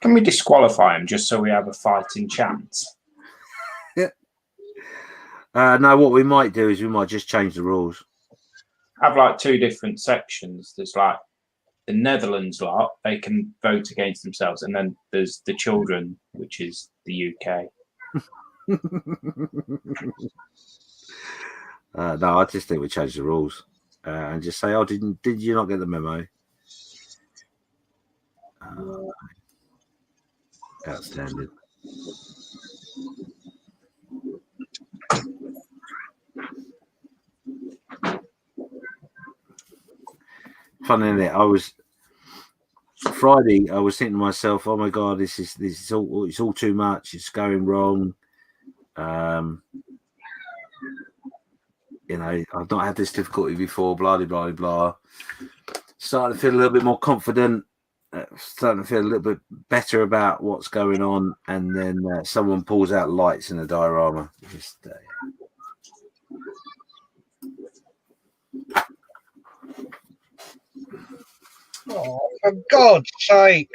Speaker 3: Can we disqualify him just so we have a fighting chance?
Speaker 11: Yeah. No, what we might do is we might just change the rules.
Speaker 3: Have like two different sections. There's like the Netherlands lot, they can vote against themselves, and then there's the children, which is the UK.
Speaker 11: No, I just think we change the rules and just say, "Oh, did you not get the memo?" Outstanding. Funny, isn't it? I was Friday. I was thinking to myself, "Oh my god, this is all. It's all too much. It's going wrong." You know, I've not had this difficulty before. Blah blah blah blah. Starting to feel a little bit more confident. Starting to feel a little bit better about what's going on, and then someone pulls out lights in the diorama. Just,
Speaker 5: Oh, for God's sake!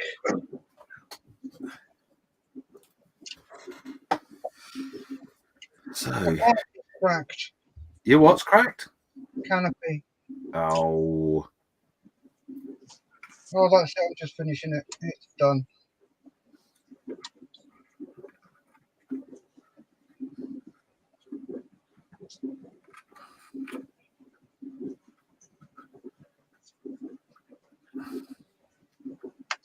Speaker 11: So,
Speaker 5: Cracked.
Speaker 11: Your what's cracked?
Speaker 5: Canopy.
Speaker 11: Oh.
Speaker 5: Oh, that's it. I'm just finishing it. It's done.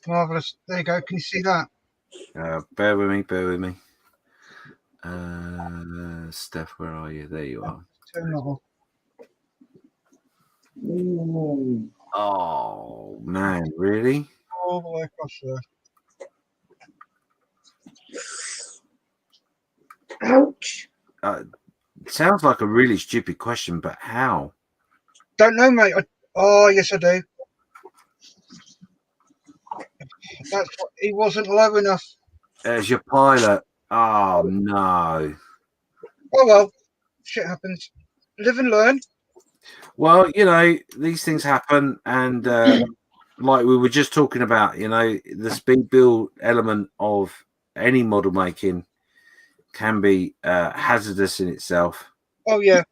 Speaker 5: Marvellous. There you go. Can you see that?
Speaker 11: Bear with me. Steph, where are you? There you are.
Speaker 5: Turn that off.
Speaker 11: Oh, man, really?
Speaker 5: All the way across there.
Speaker 10: Ouch.
Speaker 5: Sounds like a really stupid question, but how?
Speaker 15: Don't know, mate. Oh, yes, I do. That's what, he wasn't low enough.
Speaker 11: There's your pilot. Oh, no.
Speaker 15: Oh, well, shit happens. Live and learn.
Speaker 11: Well, you know, these things happen. And like we were just talking about, you know, the speed build element of any model making can be hazardous in itself.
Speaker 15: Oh, yeah.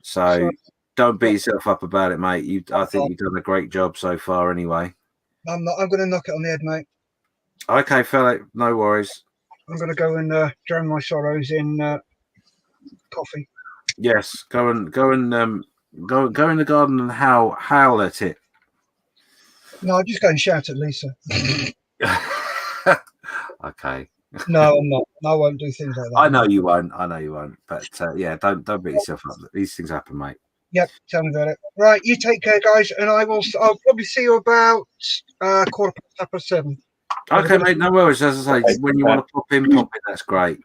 Speaker 11: So don't beat yourself up about it, mate. I think you've done a great job so far anyway.
Speaker 15: I'm not. I'm going to knock it on the head, mate.
Speaker 11: Okay, fella, no worries.
Speaker 15: I'm going to go and drown my sorrows in coffee.
Speaker 11: Yes, go in the garden and howl at it.
Speaker 15: No, I'll just go and shout at Lisa.
Speaker 11: Okay.
Speaker 15: No, I'm not. I won't do things like that.
Speaker 11: I know you won't. But yeah, don't beat yourself up. These things happen, mate.
Speaker 15: Yep, tell me about it. Right, you take care, guys, and I'll probably see you about 7:15.
Speaker 11: Okay, mate, no worries. As I say, when you want to pop in, that's great.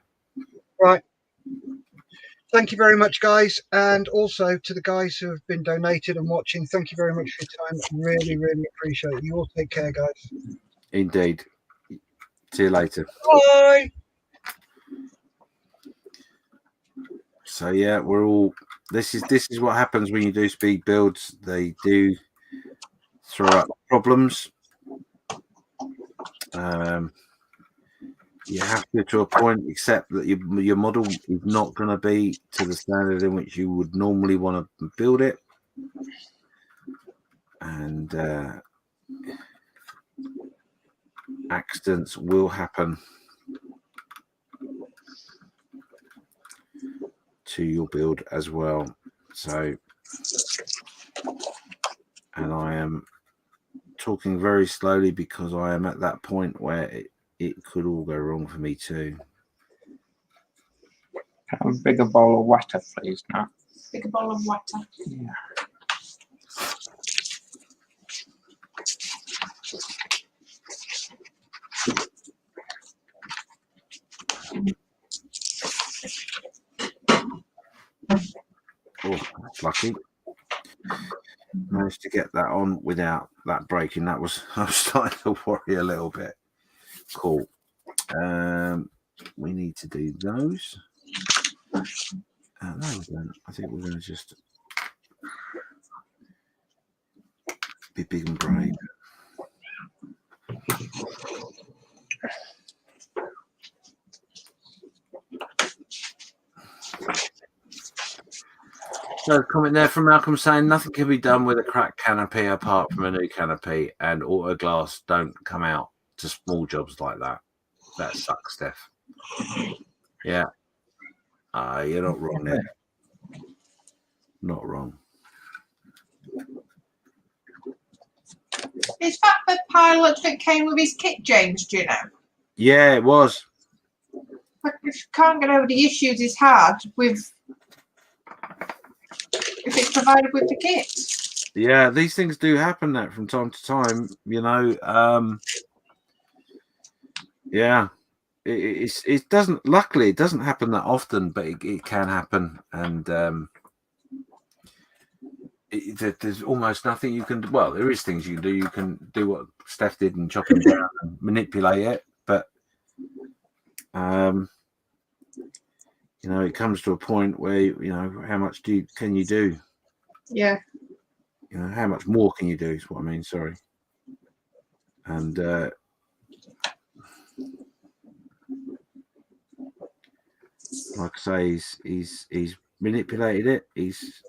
Speaker 15: Right. Thank you very much, guys, and also to the guys who have been donated and watching. Thank you very much for your time. Really, really appreciate it. You all take care, guys.
Speaker 11: Indeed. See you later.
Speaker 15: Bye.
Speaker 11: So yeah, we're all. This is what happens when you do speed builds. They do throw up problems. You have to a point, except that your model is not going to be to the standard in which you would normally want to build it, and accidents will happen to your build as well. So, and I am talking very slowly because I am at that point where it could all go wrong for me too.
Speaker 3: Have a bigger bowl of water, please, now.
Speaker 10: Bigger bowl of water.
Speaker 3: Yeah.
Speaker 11: Oh, that's lucky. Managed to get that on without that breaking. I was starting to worry a little bit. Cool. We need to do those. No, we don't. I think we're going to just be big and brave. So, a comment there from Malcolm saying nothing can be done with a cracked canopy apart from a new canopy, and auto glass don't come out to small jobs like that. That sucks, Steph. Yeah. You're not wrong there. Not wrong.
Speaker 10: Is that the pilot that came with his kit, James? Do you know?
Speaker 11: Yeah, it was.
Speaker 10: But if you can't get over the issues it's had with if it's provided with the kit.
Speaker 11: Yeah, these things do happen that from time to time, you know. Yeah. It doesn't, luckily it doesn't happen that often, but it can happen, and there's almost nothing you can do. Well, there is things you can do. You can do what Steph did and chop them down and manipulate it, but you know, it comes to a point where, you know, how much can you do?
Speaker 10: Yeah.
Speaker 11: You know, how much more can you do is what I mean, sorry. And like I say, he's manipulated it. He's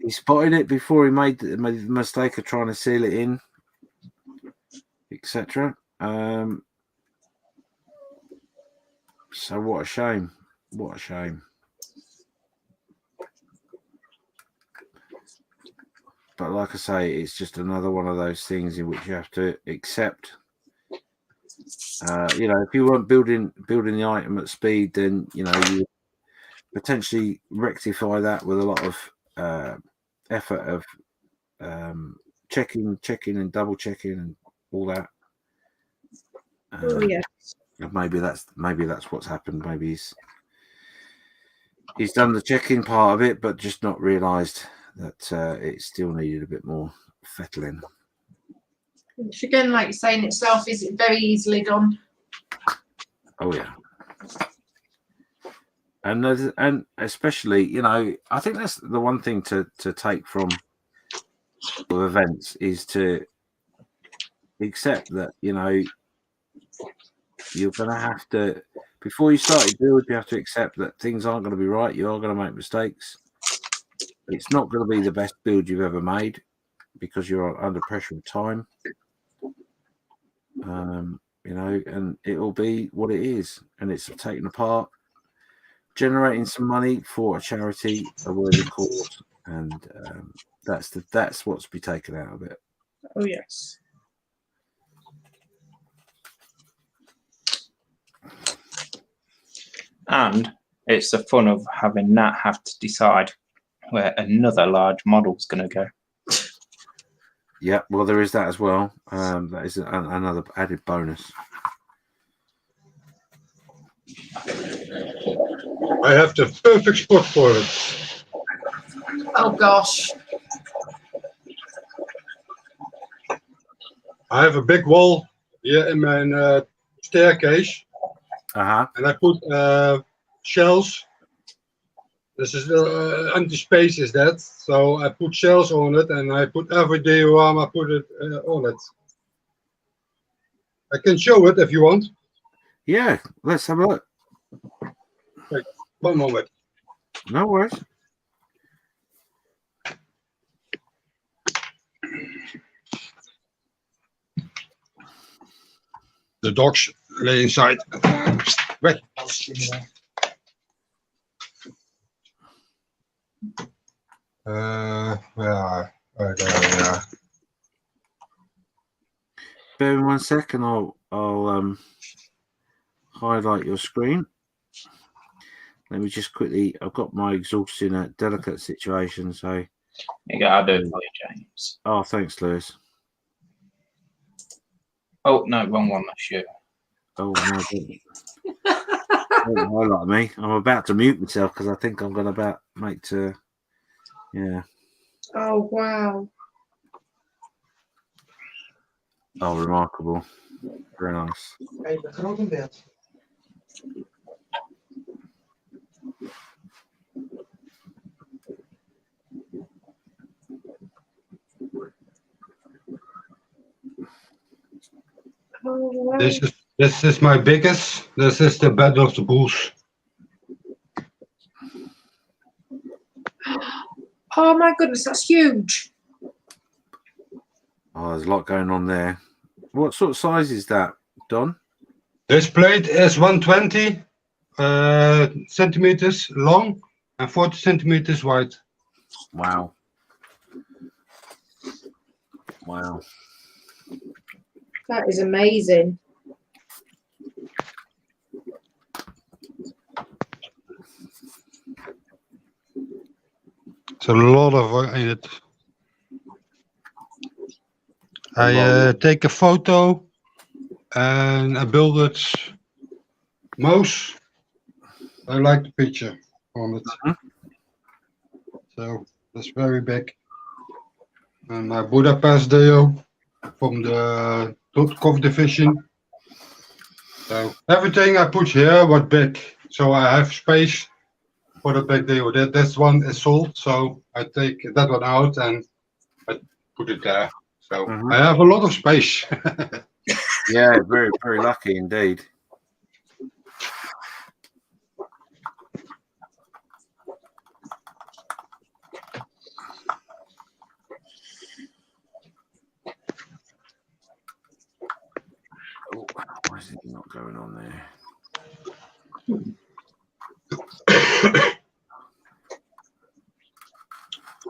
Speaker 11: spotted it before he made the mistake of trying to seal it in, etc. So what a shame. What a shame. But like I say, it's just another one of those things in which you have to accept. You know, if you weren't building the item at speed, then, you know, you potentially rectify that with a lot of effort of checking and double checking and all that.
Speaker 10: Oh yes.
Speaker 11: Maybe that's what's happened. Maybe he's done the checking part of it, but just not realised that it still needed a bit more fettling.
Speaker 10: Which again, like you're saying itself, is very easily done.
Speaker 11: Oh yeah. And especially, you know, I think that's the one thing to take from events is to accept that, you know, you're going to have to, before you start your build, you have to accept that things aren't going to be right. You are going to make mistakes. It's not going to be the best build you've ever made because you're under pressure of time. You know, and it will be what it is, and it's taken apart, generating some money for a charity, a worthy cause, and that's what's to be taken out of it.
Speaker 10: Oh yes.
Speaker 3: And it's the fun of having Nat have to decide where another large model's going to go.
Speaker 11: Yeah, well, there is that as well. That is another added bonus.
Speaker 6: I have the perfect spot for it.
Speaker 10: Oh gosh.
Speaker 6: I have a big wall here in my staircase. And I put shells. This is empty space, is that? So I put shells on it, and I put every diorama, put it on it. I can show it if you want.
Speaker 11: Yeah, let's have a look.
Speaker 6: Wait, one moment.
Speaker 11: No worries.
Speaker 6: The dogs lay inside. Wait. Where are they?
Speaker 11: Bear in 1 second. I'll highlight your screen. Let me just quickly. I've got my exhaust in a delicate situation, so.
Speaker 3: You got to do it for you, James.
Speaker 11: Oh, thanks, Lewis.
Speaker 3: Oh no, wrong one. That's you.
Speaker 11: Oh no! Don't highlight me. I'm about to mute myself because I think I'm going to make to. Yeah.
Speaker 10: Oh wow.
Speaker 11: Oh, remarkable. Very nice.
Speaker 6: This is my biggest. This is the bed of the bulls.
Speaker 10: Oh my goodness, that's huge.
Speaker 11: Oh, there's a lot going on there. What sort of size is that, Don?
Speaker 6: This plate is 120 centimeters long and 40 centimeters wide.
Speaker 11: Wow. Wow.
Speaker 10: That is amazing.
Speaker 6: It's a lot of work in it. I take a photo and I build it. Most I like the picture on it. So that's very big. And my Budapest Deo from the coffee division. So everything I put here was big. So I have space for the big Deo. This one is sold, so I take that one out and I put it there. So I have a lot of space.
Speaker 11: Yeah, very, very lucky indeed. Oh, why is it not going on there?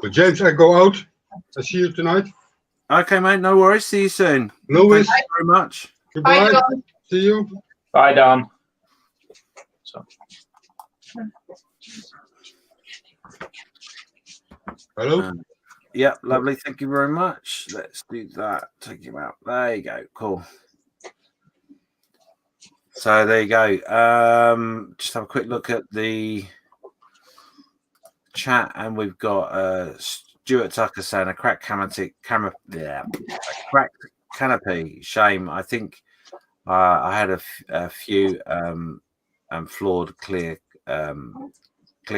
Speaker 6: But James, I go out. I see you tonight.
Speaker 11: Okay, mate. No worries. See you soon.
Speaker 6: Louis.
Speaker 11: Thank you very much.
Speaker 6: Goodbye.
Speaker 10: Bye,
Speaker 6: See you.
Speaker 3: Bye, Don. So.
Speaker 6: Hello.
Speaker 11: Yeah, lovely. Thank you very much. Let's do that. Take him out. There you go. Cool. So there you go. Just have a quick look at the chat, and we've got Stuart Tucker saying a cracked canopy. Shame. I think I had a few flawed clear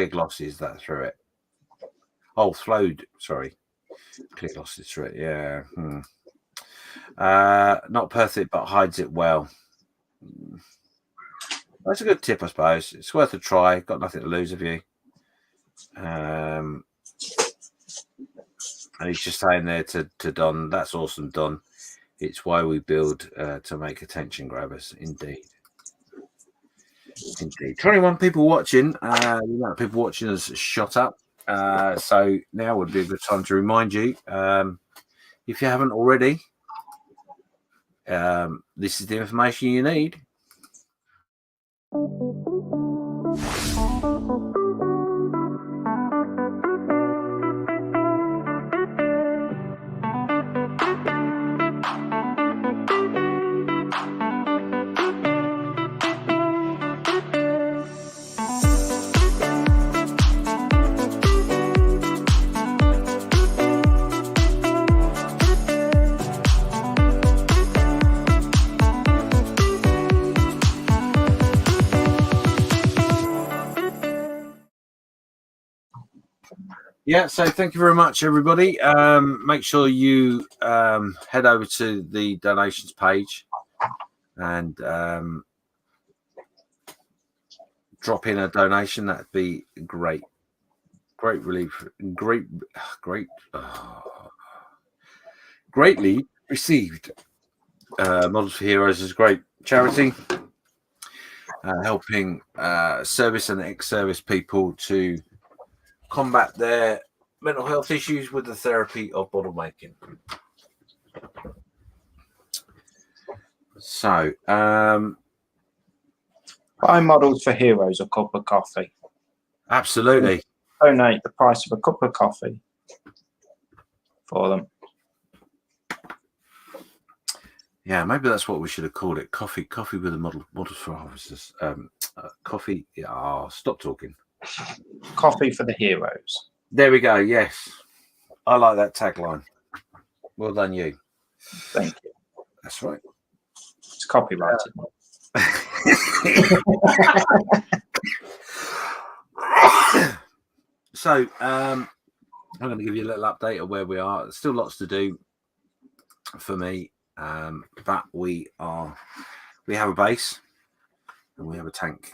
Speaker 11: glosses that through it. Oh, flowed. Sorry, clear glosses through it. Yeah. Not perfect, but hides it well. That's a good tip, I suppose. It's worth a try. Got nothing to lose, have you? And he's just saying there to Don, that's awesome, Don. It's why we build to make attention grabbers. Indeed. 21 people watching. The amount of people watching has shot up. So now would be a good time to remind you, if you haven't already, this is the information you need. Yeah, so thank you very much, everybody. Make sure you head over to the donations page and drop in a donation. That'd be great. Great relief. Greatly received. Models for Heroes is a great charity, helping service and ex-service people to combat their mental health issues with the therapy of model making. So,
Speaker 3: buy Models for Heroes a cup of coffee.
Speaker 11: Absolutely.
Speaker 3: Donate the price of a cup of coffee for them.
Speaker 11: Yeah, maybe that's what we should have called it. Coffee with the Models for Officers. Coffee. Yeah, stop talking.
Speaker 3: Coffee for the Heroes.
Speaker 11: There we go. Yes, I like that tagline. Well done, you.
Speaker 3: Thank you.
Speaker 11: That's right.
Speaker 3: It's copyrighted.
Speaker 11: So, I'm going to give you a little update of where we are. There's still lots to do for me, but we have a base and we have a tank.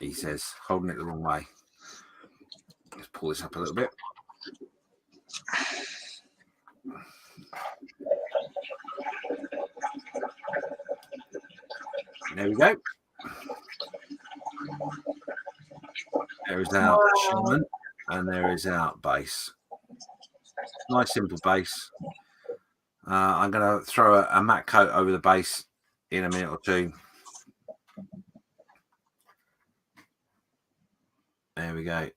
Speaker 11: He says, holding it the wrong way. Let's pull this up a little bit. There we go. There is our achievement, and there is our base. Nice, simple base. I'm going to throw a matte coat over the base in a minute or two. There we go.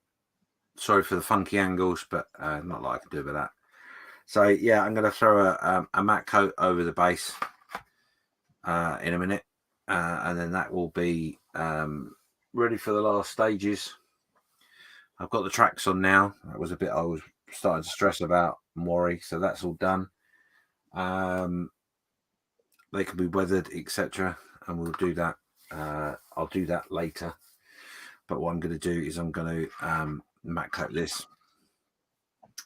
Speaker 11: Sorry for the funky angles, but not a lot I can do about that. So, yeah, I'm going to throw a matte coat over the base in a minute, and then that will be ready for the last stages. I've got the tracks on now. That was a bit I was starting to stress about and worry, so that's all done. They can be weathered, etc., and we'll do that. I'll do that later. But what I'm going to do is I'm going to matte coat this,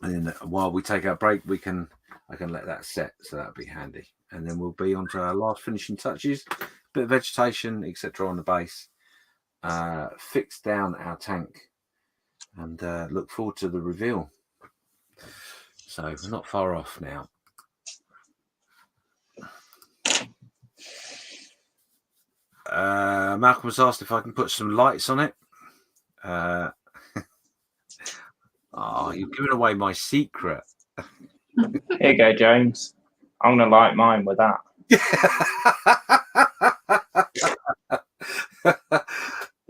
Speaker 11: and then while we take our break, I can let that set, so that'll be handy. And then we'll be on to our last finishing touches, bit of vegetation, etc., on the base, fix down our tank, and look forward to the reveal. So we're not far off now. Malcolm was asked if I can put some lights on it. Oh, you're giving away my secret.
Speaker 3: Here you go, James. I'm going to light mine with that.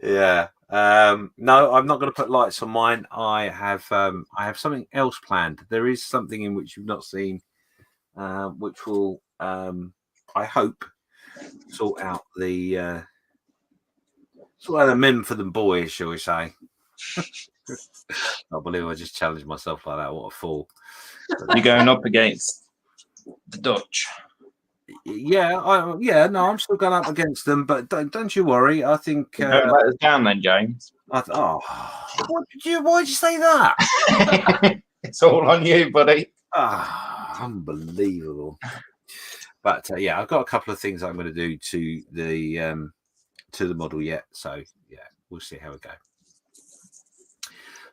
Speaker 11: Yeah. No, I'm not going to put lights on mine. I have something else planned. There is something in which you've not seen, which will, I hope, sort out the men for them boys, shall we say? I believe I just challenged myself like that. What a fool!
Speaker 3: You're going up against the Dutch.
Speaker 11: Yeah, I'm still going up against them, but don't you worry. I think
Speaker 3: Don't let us down, then, James.
Speaker 11: Why'd you say that?
Speaker 3: It's all on you, buddy.
Speaker 11: Unbelievable. But yeah, I've got a couple of things I'm going to do to the model yet. So yeah, we'll see how we go.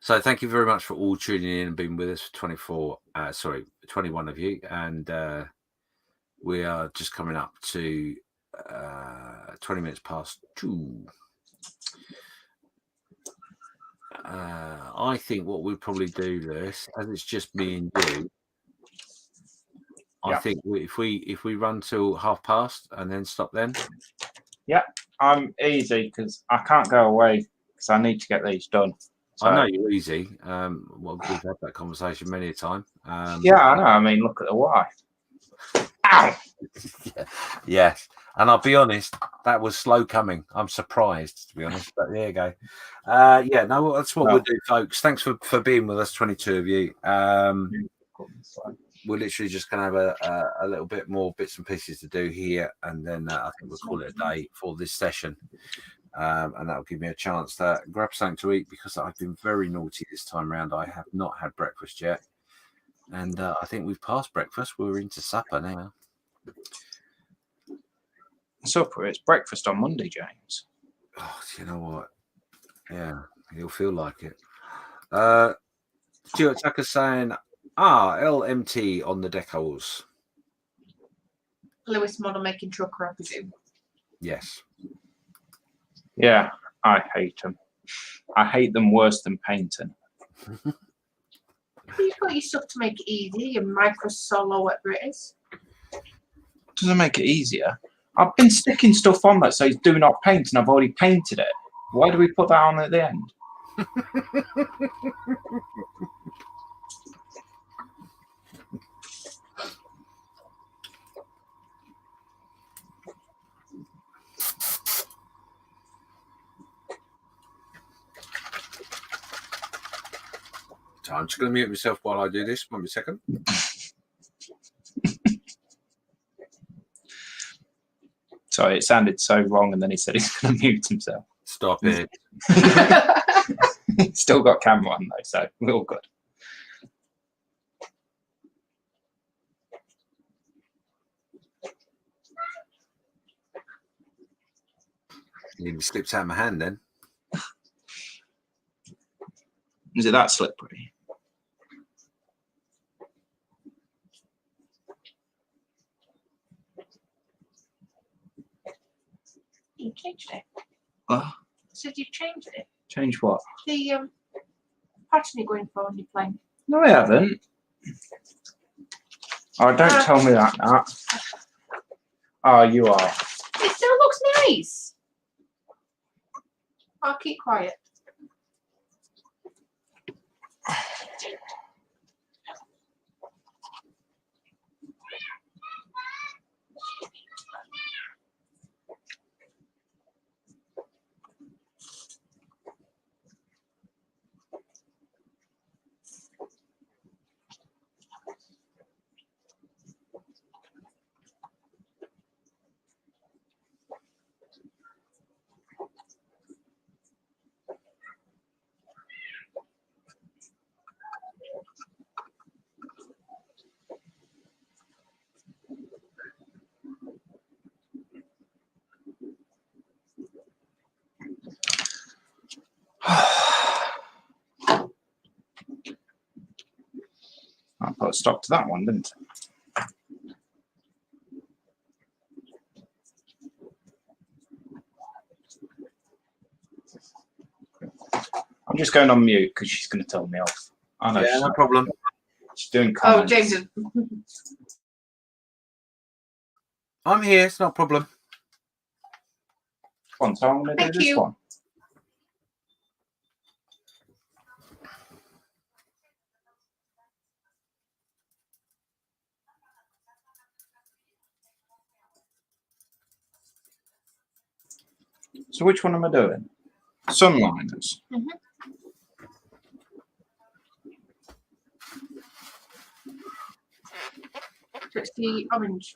Speaker 11: So thank you very much for all tuning in and being with us for 21 of you. And we are just coming up to 20 minutes past 2. I think what we'll probably do this, as it's just me and you, I think if we run till 1:30 and then stop then.
Speaker 3: Yeah, I'm easy because I can't go away because I need to get these done. So,
Speaker 11: I know you're easy. Well, we've had that conversation many a time.
Speaker 3: Yeah, I know. I mean, look at the wife. Ow!
Speaker 11: Yes. And I'll be honest, that was slow coming. I'm surprised, to be honest. But there you go. Yeah, no, that's what we'll do, folks. Thanks for being with us, 22 of you. We're literally just going to have a little bit more bits and pieces to do here. And then I think we'll call it a day for this session. And that'll give me a chance to grab something to eat because I've been very naughty this time around. I have not had breakfast yet. And I think we've passed breakfast. We're into supper now.
Speaker 3: Supper, it's breakfast on Monday, James.
Speaker 11: Oh, you know what? Yeah, you'll feel like it. Stuart Tucker saying, LMT on the decals.
Speaker 10: Lewis model making trucker, I presume.
Speaker 11: Yes.
Speaker 3: Yeah, I hate them. I hate them worse than painting.
Speaker 10: You've got your stuff to make it easy, your microsol or whatever it is.
Speaker 3: Doesn't make it easier. I've been sticking stuff on that says do not paint and I've already painted it. Why do we put that on at the end?
Speaker 11: So I'm just going to mute myself while I do this. 1 second.
Speaker 3: Sorry, it sounded so wrong, and then he said he's going to mute himself.
Speaker 11: Stop it.
Speaker 3: Still got camera on though, so we're all good.
Speaker 11: It slips out of my hand then.
Speaker 3: Is it that slippery?
Speaker 10: You changed it.
Speaker 3: What?
Speaker 10: I said you've changed it.
Speaker 3: Change what?
Speaker 10: The pattern you're going for when you're playing.
Speaker 3: No, I haven't. Oh, don't tell me that, Nat. Oh, you are.
Speaker 10: It still looks nice. I'll keep quiet.
Speaker 3: I put a stop to that one, didn't I? I'm just going on mute because she's going to tell me off. I know.
Speaker 11: Yeah, no problem.
Speaker 3: She's doing
Speaker 10: Oh,
Speaker 3: comments.
Speaker 10: James.
Speaker 11: I'm here. It's not a problem.
Speaker 3: One, so I'm going to do this one. So which one am I doing? Sunliners.
Speaker 10: Mm-hmm. So it's the orange.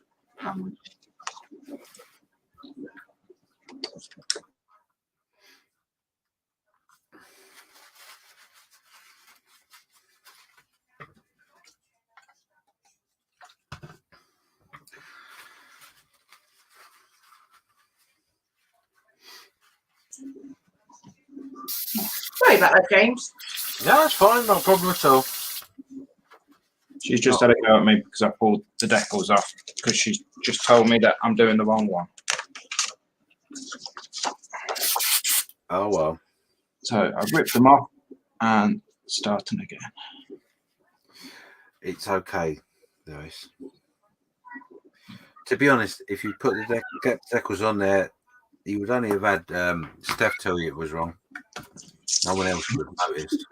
Speaker 10: Sorry about that, James.
Speaker 11: No, it's fine. Not a problem at all.
Speaker 3: She's just had a go at me because I pulled the decals off because she just told me that I'm doing the wrong one.
Speaker 11: Oh, well.
Speaker 3: So I ripped them off and starting again.
Speaker 11: It's okay, Lewis. To be honest, if you put the decals on there, you would only have had Steph tell you it was wrong. No one else would have noticed.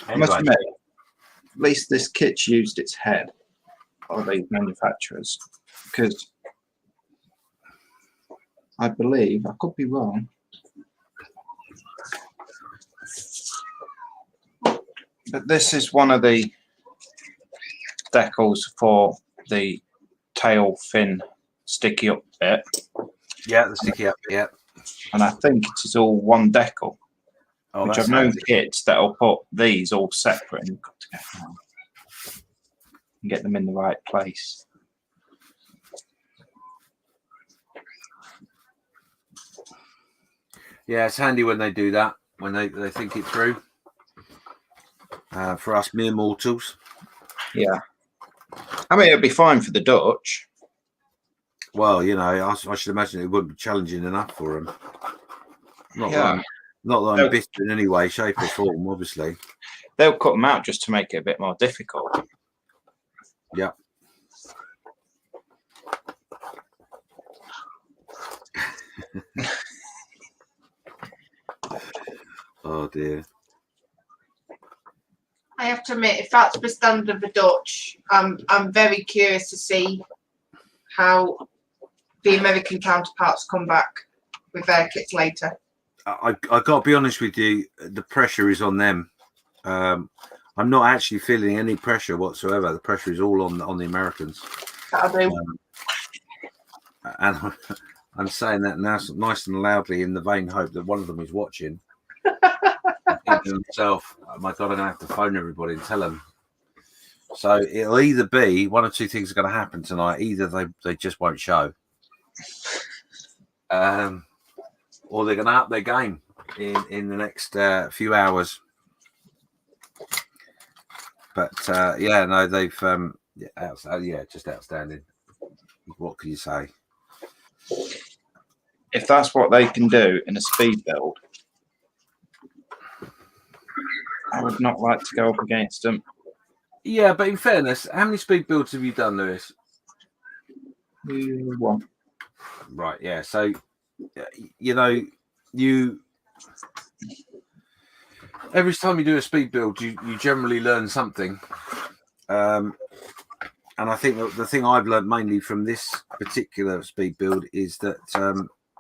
Speaker 3: I must admit, at least this kit's used its head, or these manufacturers, because I believe, I could be wrong, but this is one of the decals for the tail fin sticky up bit.
Speaker 11: Yeah, the sticky up bit, yeah.
Speaker 3: And I think it is all one decal.
Speaker 11: Oh,
Speaker 3: which I've known kits that'll put these all separate and cut together and get them in the right place.
Speaker 11: Yeah, it's handy when they do that, when they think it through. For us mere mortals.
Speaker 3: Yeah. I mean, it'd be fine for the Dutch.
Speaker 11: Well, you know, I should imagine it wouldn't be challenging enough for them. Not that I'm bitter in any way, shape or form, obviously.
Speaker 3: They'll cut them out just to make it a bit more difficult.
Speaker 11: Yeah. Oh dear.
Speaker 10: I have to admit, if that's the standard of the Dutch, I'm very curious to see how the American counterparts come back with their kits later.
Speaker 11: I got to be honest with you. The pressure is on them. I'm not actually feeling any pressure whatsoever. The pressure is all on the Americans. And I'm saying that now nice and loudly in the vain hope that one of them is watching. Thinking to himself, oh my God, I'm going to have to phone everybody and tell them. So it'll either be one or two things are going to happen tonight. Either they just won't show. Or they're going to up their game in the next few hours. But they've just outstanding. What can you say?
Speaker 3: If that's what they can do in a speed build, I would not like to go up against them.
Speaker 11: Yeah, but in fairness, how many speed builds have you done, Lewis?
Speaker 3: One.
Speaker 11: Right, yeah. So, every time you do a speed build, you generally learn something. And I think the thing I've learned mainly from this particular speed build is that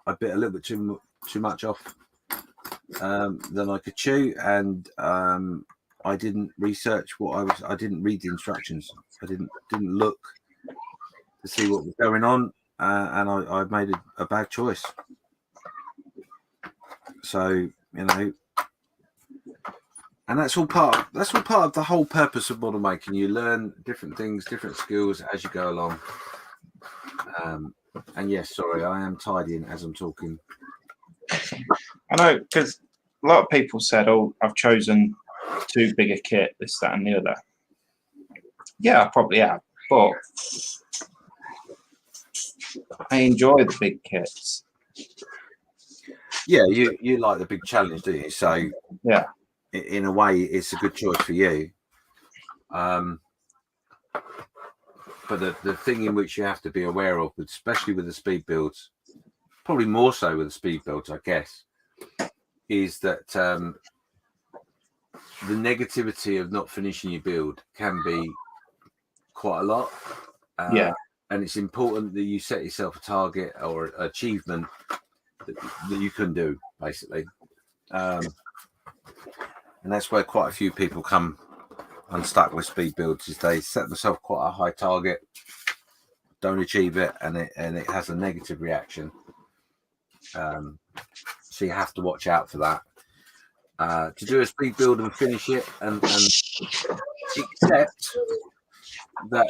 Speaker 11: I bit a little bit too much off than I could chew, and I didn't research I didn't read the instructions. I didn't look to see what was going on, and I made a bad choice. So and that's all part of the whole purpose of model making. You learn different things, different skills as you go along. And yes, sorry, I am tidying as I'm talking.
Speaker 3: I know, because a lot of people said, "Oh, I've chosen too big a kit, this, that, and the other." Yeah, I probably have, but I enjoy the big kits.
Speaker 11: Yeah, you like the big challenge, do you? So
Speaker 3: yeah,
Speaker 11: in a way, it's a good choice for you. But the thing in which you have to be aware of, especially with the speed builds, probably more so with the speed builds, I guess, is that the negativity of not finishing your build can be quite a lot. And it's important that you set yourself a target or an achievement that you can do, basically. And that's where quite a few people come unstuck with speed builds, is they set themselves quite a high target, don't achieve it, and it has a negative reaction. So you have to watch out for that. To do a speed build and finish it and accept that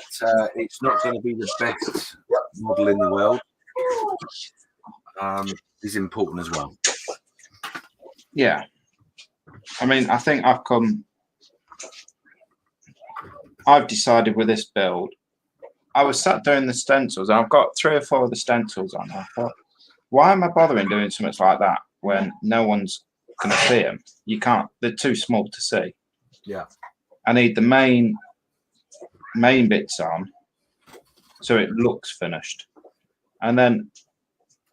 Speaker 11: it's not going to be the best model in the world is important as well.
Speaker 3: Yeah. I mean, I think I've decided with this build, I was sat doing the stencils, and I've got 3 or 4 of the stencils on. I thought, why am I bothering doing something like that when no one's going to see them? You can't, they're too small to see.
Speaker 11: Yeah.
Speaker 3: I need the main bits on so it looks finished. And then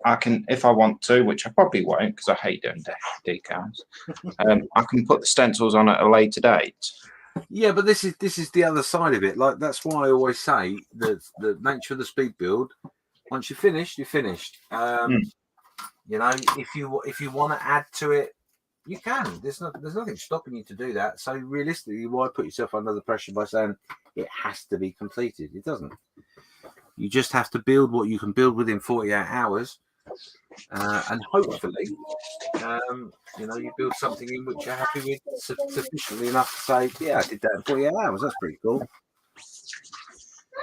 Speaker 3: I can, if I want to, which I probably won't because I hate doing decals, I can put the stencils on at a later date.
Speaker 11: Yeah, but this is the other side of it. Like, that's why I always say that the nature of the speed build, once you're finished, you're finished. If you want to add to it, you can. There's nothing stopping you to do that. So realistically, why put yourself under the pressure by saying it has to be completed? It doesn't. You just have to build what you can build within 48 hours. And hopefully, you build something in which you're happy with sufficiently enough to say, yeah, I did that in 48 hours. That's pretty cool.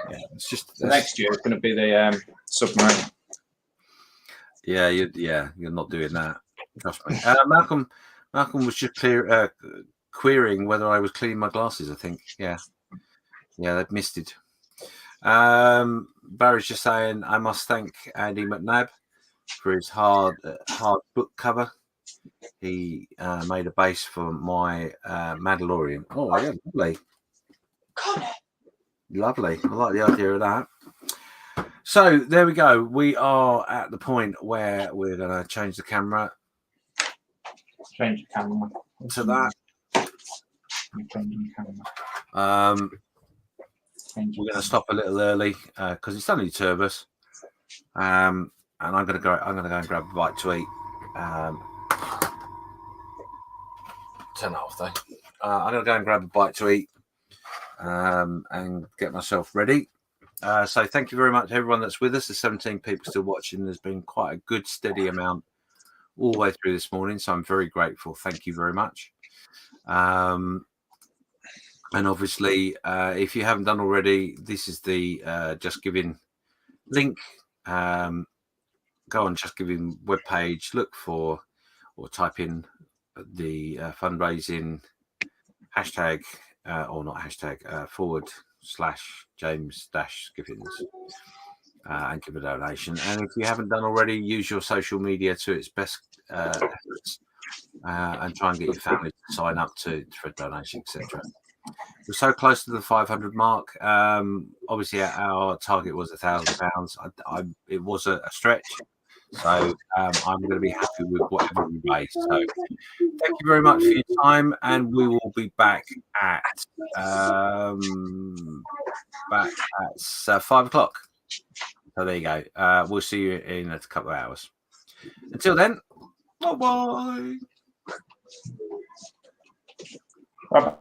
Speaker 11: Yeah, it's just
Speaker 3: next year it's going to be the submarine.
Speaker 11: Yeah, you're not doing that. Trust me. Malcolm was just querying whether I was cleaning my glasses. I think, yeah, they've missed it. Barry's just saying I must thank Andy McNabb for his hard book cover. He made a base for my Mandalorian. Oh, yeah, lovely. I like the idea of that. So there we go. We are at the point where we're going to change the camera.
Speaker 3: Change the camera
Speaker 11: to that. We're going to stop a little early because it's only 2 of us. And I'm going to go and grab a bite to eat. 10.5 though. I'm going to go and grab a bite to eat and get myself ready. So thank you very much, everyone that's with us. There's 17 people still watching. There's been quite a good, steady amount all the way through this morning. So I'm very grateful. Thank you very much. And obviously, if you haven't done already, this is the Just Giving link. Go on Just Giving webpage, look for or type in the fundraising hashtag or not hashtag /James-Givings and give a donation. And if you haven't done already, use your social media to its best efforts and try and get your family to sign up for a donation, etc. We're so close to the 500 mark. Obviously, our target was £1,000. It was a stretch. So I'm going to be happy with whatever we raise. So thank you very much for your time, and we will be back at 5 o'clock. So there you go. We'll see you in a couple of hours. Until then, bye-bye.
Speaker 3: Bye-bye.